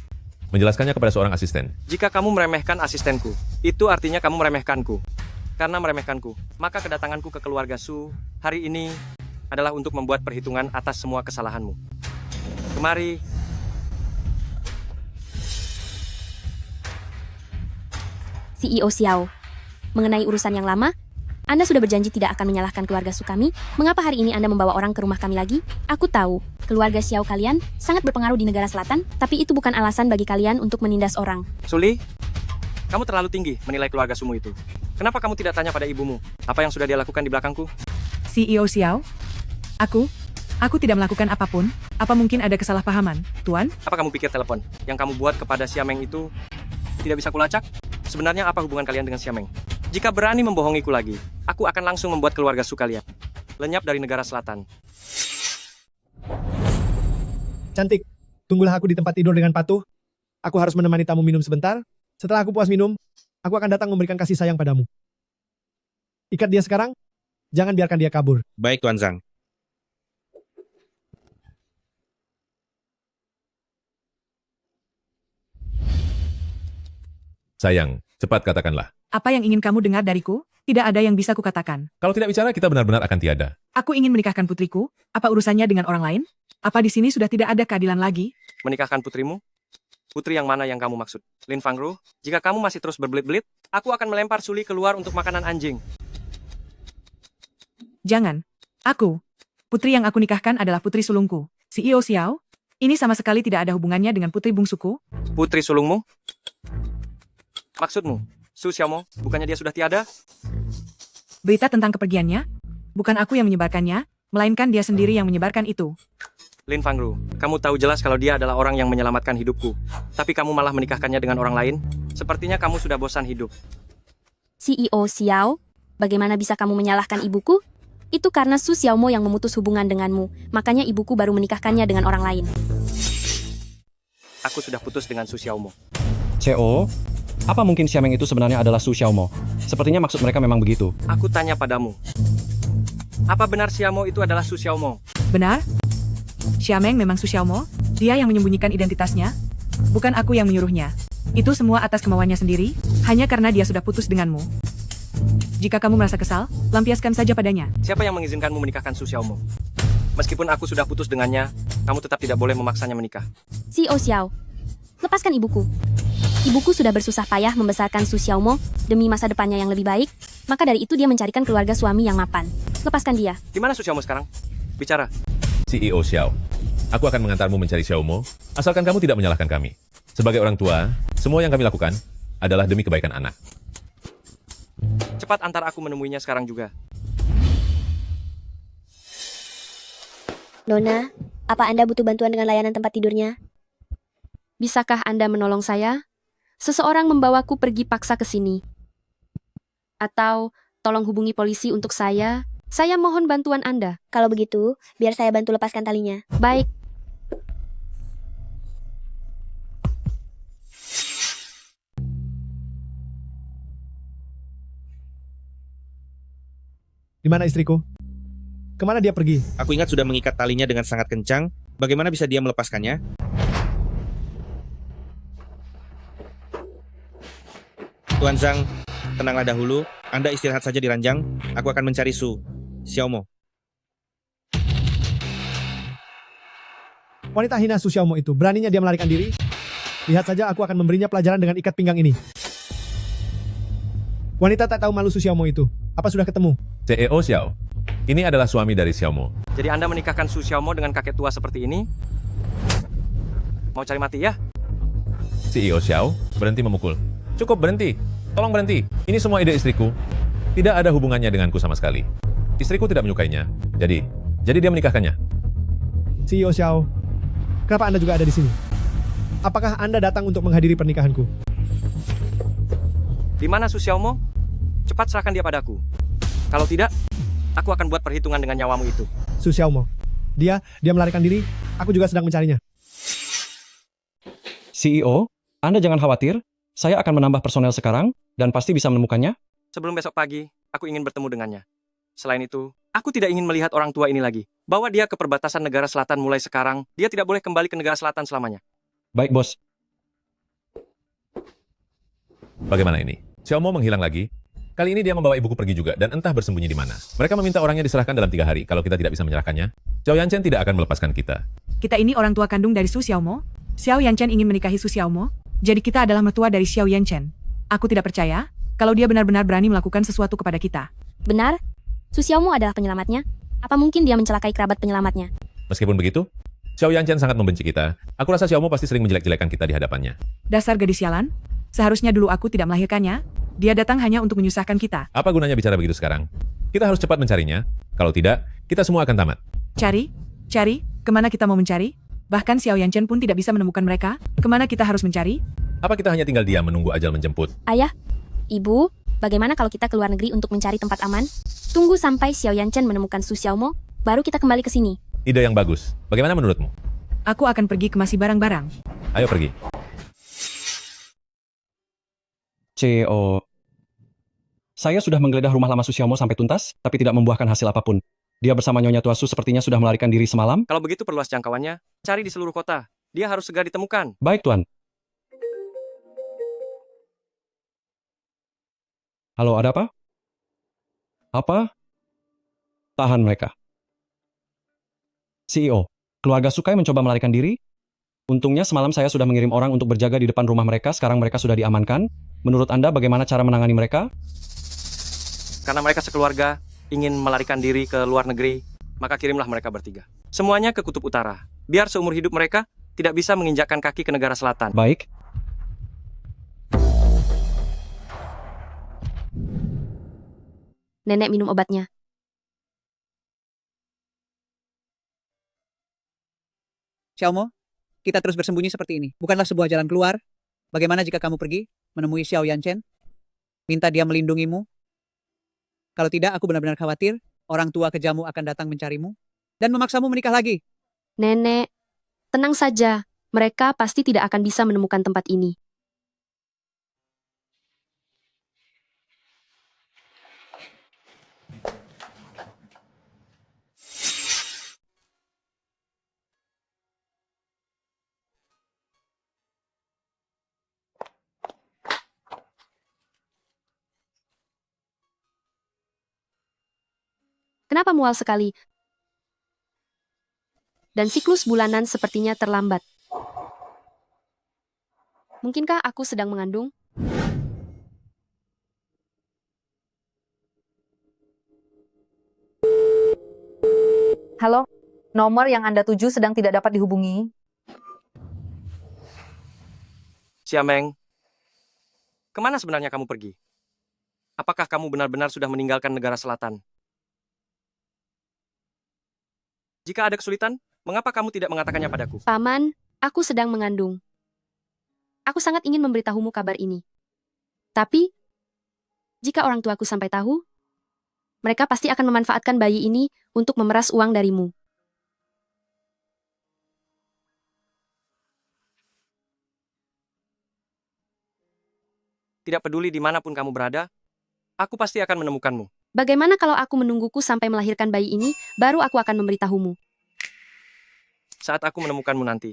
menjelaskannya kepada seorang asisten. Jika kamu meremehkan asistenku, itu artinya kamu meremehkanku. Karena meremehkanku, maka kedatanganku ke keluarga Su hari ini adalah untuk membuat perhitungan atas semua kesalahanmu. Kemari. CEO Xiao, mengenai urusan yang lama, Anda sudah berjanji tidak akan menyalahkan keluarga Su kami. Mengapa hari ini Anda membawa orang ke rumah kami lagi? Aku tahu, keluarga Xiao kalian sangat berpengaruh di negara selatan, tapi itu bukan alasan bagi kalian untuk menindas orang. Suli, kamu terlalu tinggi menilai keluarga Sumu itu. Kenapa kamu tidak tanya pada ibumu? Apa yang sudah dia lakukan di belakangku? CEO Xiao, aku Aku tidak melakukan apapun. Apa mungkin ada kesalahpahaman, Tuan? Apa kamu pikir telepon yang kamu buat kepada Xiameng itu tidak bisa kulacak? Sebenarnya apa hubungan kalian dengan Xiameng? Jika berani membohongiku lagi, aku akan langsung membuat keluarga Su kalian lenyap dari negara selatan. Cantik, tunggulah aku di tempat tidur dengan patuh. Aku harus menemani tamu minum sebentar. Setelah aku puas minum, aku akan datang memberikan kasih sayang padamu. Ikat dia sekarang, jangan biarkan dia kabur. Baik, Tuan Zhang. Sayang, cepat katakanlah. Apa yang ingin kamu dengar dariku? Tidak ada yang bisa kukatakan. Kalau tidak bicara, kita benar-benar akan tiada. Aku ingin menikahkan putriku. Apa urusannya dengan orang lain? Apa di sini sudah tidak ada keadilan lagi? Menikahkan putrimu? Putri yang mana yang kamu maksud? Lin Fangru, jika kamu masih terus berbelit-belit, aku akan melempar Suli keluar untuk makanan anjing. Jangan. Aku. Putri yang aku nikahkan adalah putri sulungku. CEO Xiao. Ini sama sekali tidak ada hubungannya dengan putri bungsuku. Putri sulungmu? Maksudmu, Su Xiaomo, bukannya dia sudah tiada? Berita tentang kepergiannya? Bukan aku yang menyebarkannya, melainkan dia sendiri yang menyebarkan itu. Lin Fangru, kamu tahu jelas kalau dia adalah orang yang menyelamatkan hidupku. Tapi kamu malah menikahkannya dengan orang lain? Sepertinya kamu sudah bosan hidup. CEO Xiao, bagaimana bisa kamu menyalahkan ibuku? Itu karena Su Xiaomo yang memutus hubungan denganmu, makanya ibuku baru menikahkannya dengan orang lain. Aku sudah putus dengan Su Xiaomo. CO, apa mungkin Xiameng itu sebenarnya adalah Su Xiaomo? Sepertinya maksud mereka memang begitu. Aku tanya padamu. Apa benar Xiaomo itu adalah Su Xiaomo? Benar? Xiameng memang Su Xiaomo? Dia yang menyembunyikan identitasnya? Bukan aku yang menyuruhnya. Itu semua atas kemauannya sendiri, hanya karena dia sudah putus denganmu. Jika kamu merasa kesal, lampiaskan saja padanya. Siapa yang mengizinkanmu menikahkan Su Xiaomo? Meskipun aku sudah putus dengannya, kamu tetap tidak boleh memaksanya menikah. CEO Xiao, lepaskan ibuku. Ibuku sudah bersusah payah membesarkan Su Xiaomo demi masa depannya yang lebih baik, maka dari itu dia mencarikan keluarga suami yang mapan. Lepaskan dia. Di mana Su Xiaomo sekarang? Bicara. CEO Xiao, aku akan mengantarmu mencari Xiaomo, asalkan kamu tidak menyalahkan kami. Sebagai orang tua, semua yang kami lakukan adalah demi kebaikan anak. Cepat antar aku menemuinya sekarang juga. Nona, apa Anda butuh bantuan dengan layanan tempat tidurnya? Bisakah Anda menolong saya? Seseorang membawaku pergi paksa ke sini. Atau tolong hubungi polisi untuk saya. Saya mohon bantuan Anda. Kalau begitu, biar saya bantu lepaskan talinya. Baik. Di mana istriku? Kemana dia pergi? Aku ingat sudah mengikat talinya dengan sangat kencang. Bagaimana bisa dia melepaskannya? Tuan Zhang, tenanglah dahulu. Anda istirahat saja di ranjang. Aku akan mencari Su Xiaomo. Wanita hina Su Xiaomo itu, beraninya dia melarikan diri? Lihat saja, aku akan memberinya pelajaran dengan ikat pinggang ini. Wanita tak tahu malu Su Xiaomo itu. Apa sudah ketemu? CEO Xiao, ini adalah suami dari Xiaomo. Jadi Anda menikahkan Su Xiaomo dengan kakek tua seperti ini? Mau cari mati ya? CEO Xiao, berhenti memukul. Cukup, berhenti. Tolong berhenti. Ini semua ide istriku. Tidak ada hubungannya denganku sama sekali. Istriku tidak menyukainya. Jadi dia menikahkannya. CEO Xiao, kenapa Anda juga ada di sini? Apakah Anda datang untuk menghadiri pernikahanku? Di mana Su Xiaomo? Cepat serahkan dia padaku. Kalau tidak, aku akan buat perhitungan dengan nyawamu itu. Su Xiaomo. Dia melarikan diri. Aku juga sedang mencarinya. CEO, Anda jangan khawatir. Saya akan menambah personel sekarang, dan pasti bisa menemukannya. Sebelum besok pagi, aku ingin bertemu dengannya. Selain itu, aku tidak ingin melihat orang tua ini lagi. Bawa dia ke perbatasan negara selatan mulai sekarang. Dia tidak boleh kembali ke negara selatan selamanya. Baik, bos. Bagaimana ini? Xiaomo menghilang lagi. Kali ini dia membawa ibuku pergi juga, dan entah bersembunyi di mana. Mereka meminta orangnya diserahkan dalam 3 hari. Kalau kita tidak bisa menyerahkannya, Xiao Yanchen tidak akan melepaskan kita. Kita ini orang tua kandung dari Su Xiaomo. Xiao Yanchen ingin menikahi Su Xiaomo. Jadi kita adalah mertua dari Xiao Yanchen. Aku tidak percaya kalau dia benar-benar berani melakukan sesuatu kepada kita. Benar? Su Xiaomo adalah penyelamatnya? Apa mungkin dia mencelakai kerabat penyelamatnya? Meskipun begitu, Xiao Yanchen sangat membenci kita. Aku rasa Xiaomo pasti sering menjelek-jelekan kita di hadapannya. Dasar gadis sialan. Seharusnya dulu aku tidak melahirkannya. Dia datang hanya untuk menyusahkan kita. Apa gunanya bicara begitu sekarang? Kita harus cepat mencarinya. Kalau tidak, kita semua akan tamat. Cari? Cari, kemana kita mau mencari? Bahkan Xiao Yanchen pun tidak bisa menemukan mereka. Kemana kita harus mencari? Apa kita hanya tinggal diam menunggu ajal menjemput? Ayah, ibu, bagaimana kalau kita keluar negeri untuk mencari tempat aman? Tunggu sampai Xiao Yanchen menemukan Su Xiaomo, baru kita kembali ke sini. Ide yang bagus. Bagaimana menurutmu? Aku akan pergi kemasi barang-barang. Ayo pergi. CEO. Saya sudah menggeledah rumah lama Su Xiaomo sampai tuntas, tapi tidak membuahkan hasil apapun. Dia bersama Nyonya Tua Su sepertinya sudah melarikan diri semalam. Kalau begitu perluas jangkauannya, cari di seluruh kota. Dia harus segera ditemukan. Baik, Tuan. Halo, ada apa? Apa? Tahan mereka. CEO, keluarga Sukai mencoba melarikan diri. Untungnya semalam saya sudah mengirim orang untuk berjaga di depan rumah mereka, sekarang mereka sudah diamankan. Menurut Anda bagaimana cara menangani mereka? Karena mereka sekeluarga ingin melarikan diri ke luar negeri, maka kirimlah mereka bertiga. Semuanya ke Kutub Utara. Biar seumur hidup mereka tidak bisa menginjakkan kaki ke negara selatan. Baik. Nenek minum obatnya. Xiaomo, kita terus bersembunyi seperti ini. Bukanlah sebuah jalan keluar. Bagaimana jika kamu pergi, menemui Xiao Yanchen, minta dia melindungimu? Kalau tidak, aku benar-benar khawatir orang tua kejamu akan datang mencarimu dan memaksamu menikah lagi. Nenek, tenang saja. Mereka pasti tidak akan bisa menemukan tempat ini. Kenapa mual sekali? Dan siklus bulanan sepertinya terlambat. Mungkinkah aku sedang mengandung? Halo, nomor yang Anda tuju sedang tidak dapat dihubungi. Xiameng, kemana sebenarnya kamu pergi? Apakah kamu benar-benar sudah meninggalkan negara selatan? Jika ada kesulitan, mengapa kamu tidak mengatakannya padaku? Paman, aku sedang mengandung. Aku sangat ingin memberitahumu kabar ini. Tapi, jika orang tuaku sampai tahu, mereka pasti akan memanfaatkan bayi ini untuk memeras uang darimu. Tidak peduli dimanapun kamu berada, aku pasti akan menemukanmu. Bagaimana kalau aku menungguku sampai melahirkan bayi ini, baru aku akan memberitahumu. Saat aku menemukanmu nanti,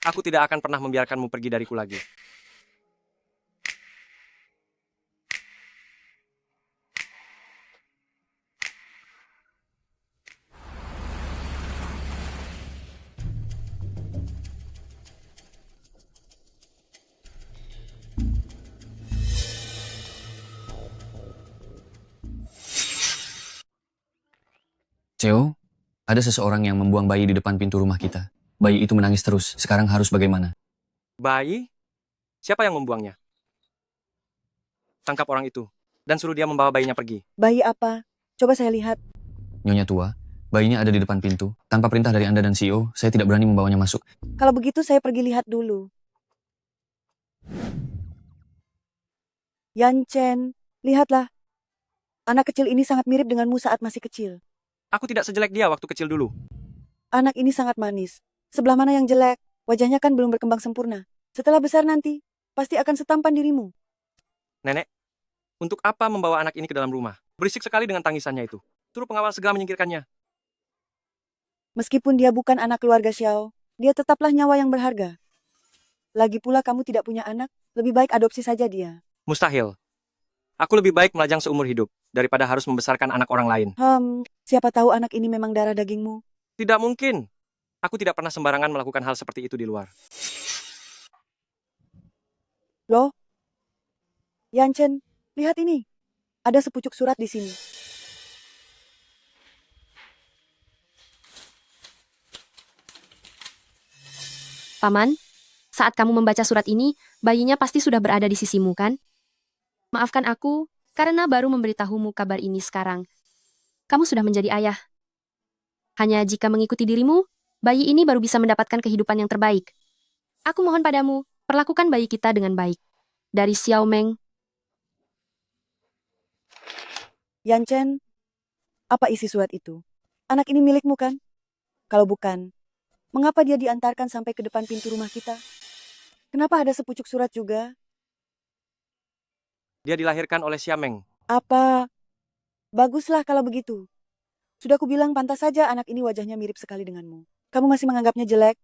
aku tidak akan pernah membiarkanmu pergi dariku lagi. CEO, ada seseorang yang membuang bayi di depan pintu rumah kita. Bayi itu menangis terus. Sekarang harus bagaimana? Bayi? Siapa yang membuangnya? Tangkap orang itu, dan suruh dia membawa bayinya pergi. Bayi apa? Coba saya lihat. Nyonya Tua, bayinya ada di depan pintu. Tanpa perintah dari Anda dan CEO, saya tidak berani membawanya masuk. Kalau begitu saya pergi lihat dulu. Yanchen, lihatlah. Anak kecil ini sangat mirip denganmu saat masih kecil. Aku tidak sejelek dia waktu kecil dulu. Anak ini sangat manis. Sebelah mana yang jelek? Wajahnya kan belum berkembang sempurna. Setelah besar nanti, pasti akan setampan dirimu. Nenek, untuk apa membawa anak ini ke dalam rumah? Berisik sekali dengan tangisannya itu. Suruh pengawal segera menyingkirkannya. Meskipun dia bukan anak keluarga Xiao, dia tetaplah nyawa yang berharga. Lagi pula kamu tidak punya anak, lebih baik adopsi saja dia. Mustahil. Aku lebih baik melajang seumur hidup daripada harus membesarkan anak orang lain. Siapa tahu anak ini memang darah dagingmu. Tidak mungkin. Aku tidak pernah sembarangan melakukan hal seperti itu di luar. Loh? Yanchen, lihat ini. Ada sepucuk surat di sini. Paman, saat kamu membaca surat ini, bayinya pasti sudah berada di sisimu, kan? Maafkan aku, karena baru memberitahumu kabar ini sekarang. Kamu sudah menjadi ayah. Hanya jika mengikuti dirimu, bayi ini baru bisa mendapatkan kehidupan yang terbaik. Aku mohon padamu, perlakukan bayi kita dengan baik. Dari Xiao Meng. Yan Chen, apa isi surat itu? Anak ini milikmu kan? Kalau bukan, mengapa dia diantarkan sampai ke depan pintu rumah kita? Kenapa ada sepucuk surat juga? Dia dilahirkan oleh Xiameng. Apa? Baguslah kalau begitu. Sudah kubilang pantas saja anak ini wajahnya mirip sekali denganmu. Kamu masih menganggapnya jelek?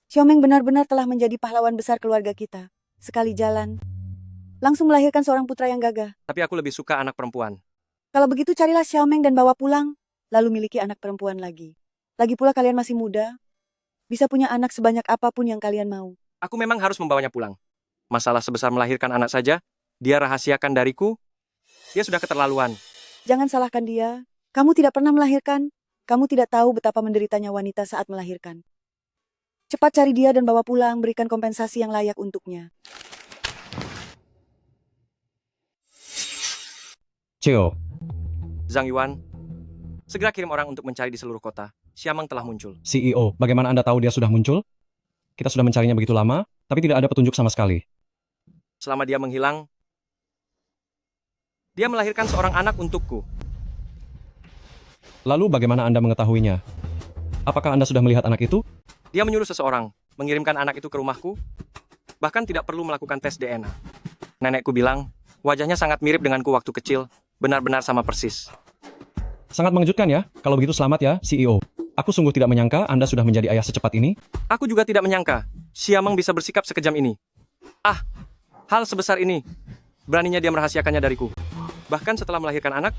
Xiaomeng benar-benar telah menjadi pahlawan besar keluarga kita. Sekali jalan, langsung melahirkan seorang putra yang gagah. Tapi aku lebih suka anak perempuan. Kalau begitu carilah Xiaomeng dan bawa pulang, lalu miliki anak perempuan lagi. Lagi pula kalian masih muda, bisa punya anak sebanyak apapun yang kalian mau. Aku memang harus membawanya pulang. Masalah sebesar melahirkan anak saja, dia rahasiakan dariku. Dia sudah keterlaluan. Jangan salahkan dia. Kamu tidak pernah melahirkan. Kamu tidak tahu betapa menderitanya wanita saat melahirkan. Cepat cari dia dan bawa pulang, berikan kompensasi yang layak untuknya. Cheo, Zhang Yuan, segera kirim orang untuk mencari di seluruh kota. Xiameng telah muncul. CEO, bagaimana Anda tahu dia sudah muncul? Kita sudah mencarinya begitu lama, tapi tidak ada petunjuk sama sekali. Selama dia menghilang, dia melahirkan seorang anak untukku. Lalu bagaimana Anda mengetahuinya? Apakah Anda sudah melihat anak itu? Dia menyuruh seseorang mengirimkan anak itu ke rumahku, bahkan tidak perlu melakukan tes DNA. Nenekku bilang, wajahnya sangat mirip denganku waktu kecil, benar-benar sama persis. Sangat mengejutkan ya. Kalau begitu selamat ya, CEO. Aku sungguh tidak menyangka Anda sudah menjadi ayah secepat ini. Aku juga tidak menyangka Xiameng bisa bersikap sekejam ini. Hal sebesar ini, beraninya dia merahasiakannya dariku. Bahkan setelah melahirkan anak,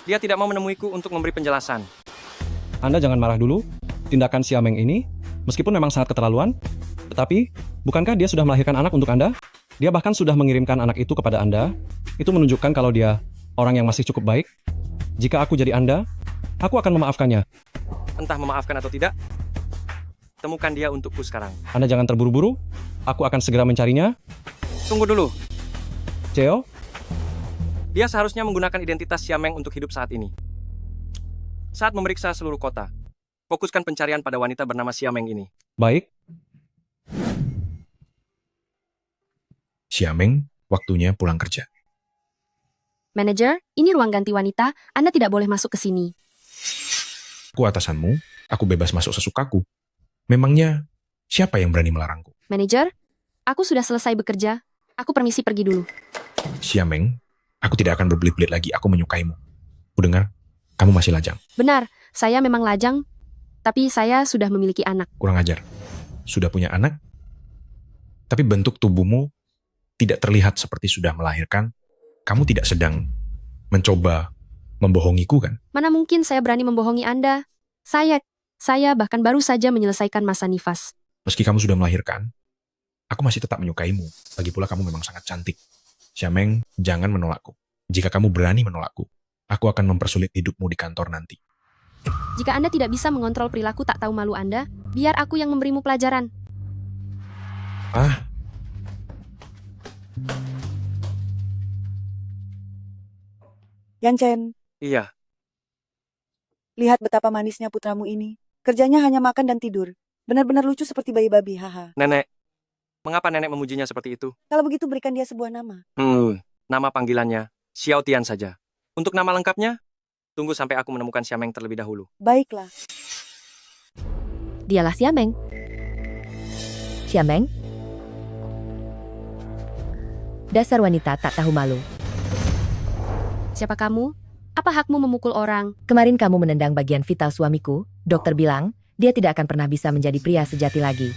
dia tidak mau menemuiku untuk memberi penjelasan. Anda jangan marah dulu. Tindakan Xiameng ini, meskipun memang sangat keterlaluan, tetapi bukankah dia sudah melahirkan anak untuk Anda? Dia bahkan sudah mengirimkan anak itu kepada Anda. Itu menunjukkan kalau dia orang yang masih cukup baik. Jika aku jadi Anda, aku akan memaafkannya. Entah memaafkan atau tidak, temukan dia untukku sekarang. Anda jangan terburu-buru. Aku akan segera mencarinya. Tunggu dulu. Cheo, Dia seharusnya menggunakan identitas Xiameng untuk hidup saat ini. Saat memeriksa seluruh kota, fokuskan pencarian pada wanita bernama Xiameng ini. baik. Xiameng, waktunya pulang kerja. Manajer, ini ruang ganti wanita, Anda tidak boleh masuk ke sini. Aku atasanmu, aku bebas masuk sesukaku. Memangnya, siapa yang berani melarangku? Manajer, aku sudah selesai bekerja. Aku permisi pergi dulu. Xiameng, aku tidak akan berbelit-belit lagi, aku menyukaimu. Ku dengar, kamu masih lajang. Benar, saya memang lajang, tapi saya sudah memiliki anak. Kurang ajar. Sudah punya anak, tapi bentuk tubuhmu tidak terlihat seperti sudah melahirkan. Kamu tidak sedang mencoba membohongiku kan? Mana mungkin saya berani membohongi Anda? Saya bahkan baru saja menyelesaikan masa nifas. Meski kamu sudah melahirkan, aku masih tetap menyukaimu. Lagi pula kamu memang sangat cantik. Xiameng, jangan menolakku. Jika kamu berani menolakku, aku akan mempersulit hidupmu di kantor nanti. Jika Anda tidak bisa mengontrol perilaku tak tahu malu Anda, biar aku yang memberimu pelajaran. Yan Chen, Iya, lihat betapa manisnya putramu ini. Kerjanya hanya makan dan tidur. Benar-benar lucu seperti bayi babi, haha. Nenek. Mengapa nenek memujinya seperti itu? Kalau begitu berikan dia sebuah nama. Nama panggilannya Xiao Tian saja. Untuk nama lengkapnya, tunggu sampai aku menemukan Xiameng terlebih dahulu. Baiklah. Dialah Xiameng. Xiameng? Dasar wanita tak tahu malu. Siapa kamu? Apa hakmu memukul orang? Kemarin kamu menendang bagian vital suamiku. Dokter bilang, dia tidak akan pernah bisa menjadi pria sejati lagi.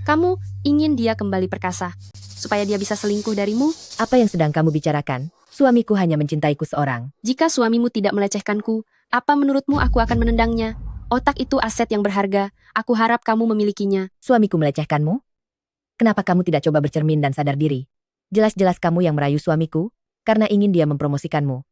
Kamu ingin dia kembali perkasa, supaya dia bisa selingkuh darimu? Apa yang sedang kamu bicarakan? Suamiku hanya mencintaiku seorang. Jika suamimu tidak melecehkanku, apa menurutmu aku akan menendangnya? Otak itu aset yang berharga. Aku harap kamu memilikinya. Suamiku melecehkanmu? Kenapa kamu tidak coba bercermin dan sadar diri? Jelas-jelas kamu yang merayu suamiku, karena ingin dia mempromosikanmu.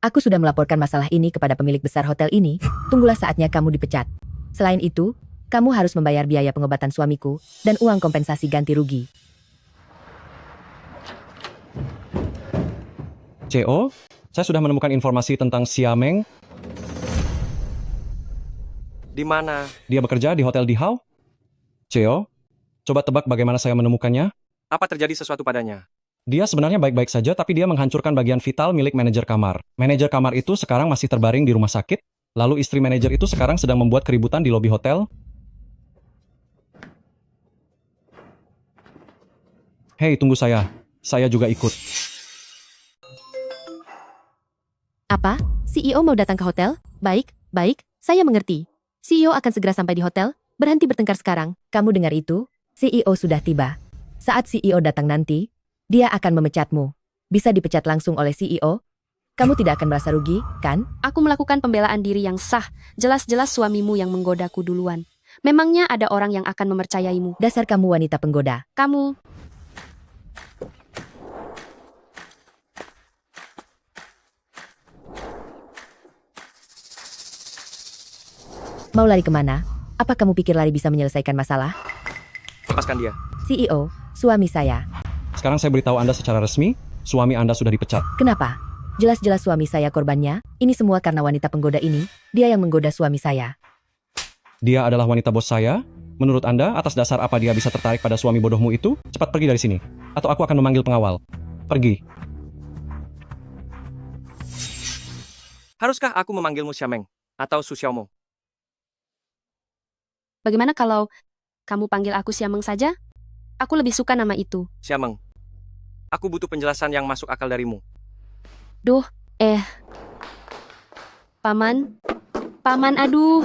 Aku sudah melaporkan masalah ini kepada pemilik besar hotel ini. Tunggulah saatnya kamu dipecat. Selain itu, kamu harus membayar biaya pengobatan suamiku dan uang kompensasi ganti rugi. CEO, saya sudah menemukan informasi tentang Xiameng. Di mana? Dia bekerja di Hotel Dihau. Cheo, coba tebak bagaimana saya menemukannya? Apa terjadi sesuatu padanya? Dia sebenarnya baik-baik saja, tapi dia menghancurkan bagian vital milik manajer kamar. Manajer kamar itu sekarang masih terbaring di rumah sakit, lalu istri manajer itu sekarang sedang membuat keributan di lobi hotel. Hei, tunggu saya. Saya juga ikut. Apa? CEO mau datang ke hotel? Baik, baik, saya mengerti. CEO akan segera sampai di hotel. Berhenti bertengkar sekarang. Kamu dengar itu? CEO sudah tiba. Saat CEO datang nanti, dia akan memecatmu. Bisa dipecat langsung oleh CEO? Kamu tidak akan merasa rugi, kan? Aku melakukan pembelaan diri yang sah. Jelas-jelas suamimu yang menggodaku duluan. Memangnya ada orang yang akan mempercayaimu? Dasar kamu wanita penggoda. Kamu... Mau lari kemana? Apa kamu pikir lari bisa menyelesaikan masalah? Lepaskan dia. CEO, suami saya. Sekarang saya beritahu Anda secara resmi, suami Anda sudah dipecat. Kenapa? Jelas-jelas suami saya korbannya. Ini semua karena wanita penggoda ini. Dia yang menggoda suami saya. Dia adalah wanita bos saya. Menurut Anda, atas dasar apa dia bisa tertarik pada suami bodohmu itu? Cepat pergi dari sini. Atau aku akan memanggil pengawal. Pergi. Haruskah aku memanggilmu Xiameng atau Su Xiaomo? Bagaimana kalau kamu panggil aku Xiameng saja? Aku lebih suka nama itu. Xiameng, aku butuh penjelasan yang masuk akal darimu. Duh, Paman. Paman, aduh.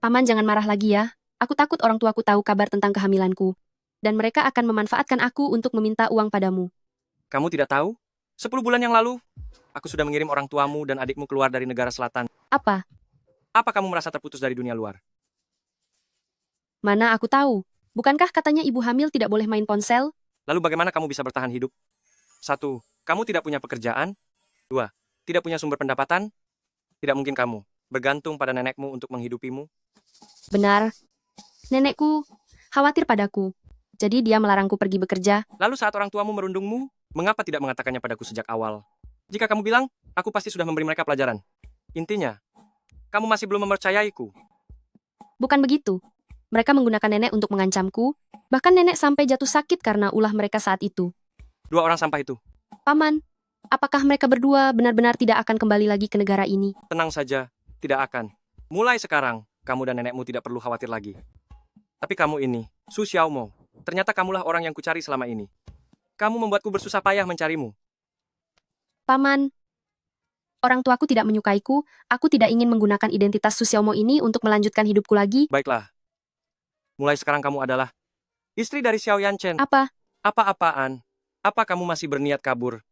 Paman jangan marah lagi ya. Aku takut orang tuaku tahu kabar tentang kehamilanku. Dan mereka akan memanfaatkan aku untuk meminta uang padamu. Kamu tidak tahu? 10 bulan yang lalu, aku sudah mengirim orang tuamu dan adikmu keluar dari negara selatan. Apa? Apa kamu merasa terputus dari dunia luar? Mana aku tahu. Bukankah katanya ibu hamil tidak boleh main ponsel? Lalu bagaimana kamu bisa bertahan hidup? 1. Kamu tidak punya pekerjaan. 2. Tidak punya sumber pendapatan. Tidak mungkin kamu bergantung pada nenekmu untuk menghidupimu. Benar. Nenekku khawatir padaku. Jadi dia melarangku pergi bekerja. Lalu saat orang tuamu merundungmu, mengapa tidak mengatakannya padaku sejak awal? Jika kamu bilang, aku pasti sudah memberi mereka pelajaran. Intinya, kamu masih belum mempercayaiku. Bukan begitu. Mereka menggunakan nenek untuk mengancamku. Bahkan nenek sampai jatuh sakit karena ulah mereka saat itu. 2 orang sampah itu. Paman, apakah mereka berdua benar-benar tidak akan kembali lagi ke negara ini? Tenang saja, tidak akan. Mulai sekarang, kamu dan nenekmu tidak perlu khawatir lagi. Tapi kamu ini, Su Xiaomo, ternyata kamulah orang yang kucari selama ini. Kamu membuatku bersusah payah mencarimu. Paman, orang tuaku tidak menyukaiku. Aku tidak ingin menggunakan identitas Su Xiaomo ini untuk melanjutkan hidupku lagi. Baiklah. Mulai sekarang kamu adalah istri dari Xiao Yanchen. Apa? Apa-apaan? Apa kamu masih berniat kabur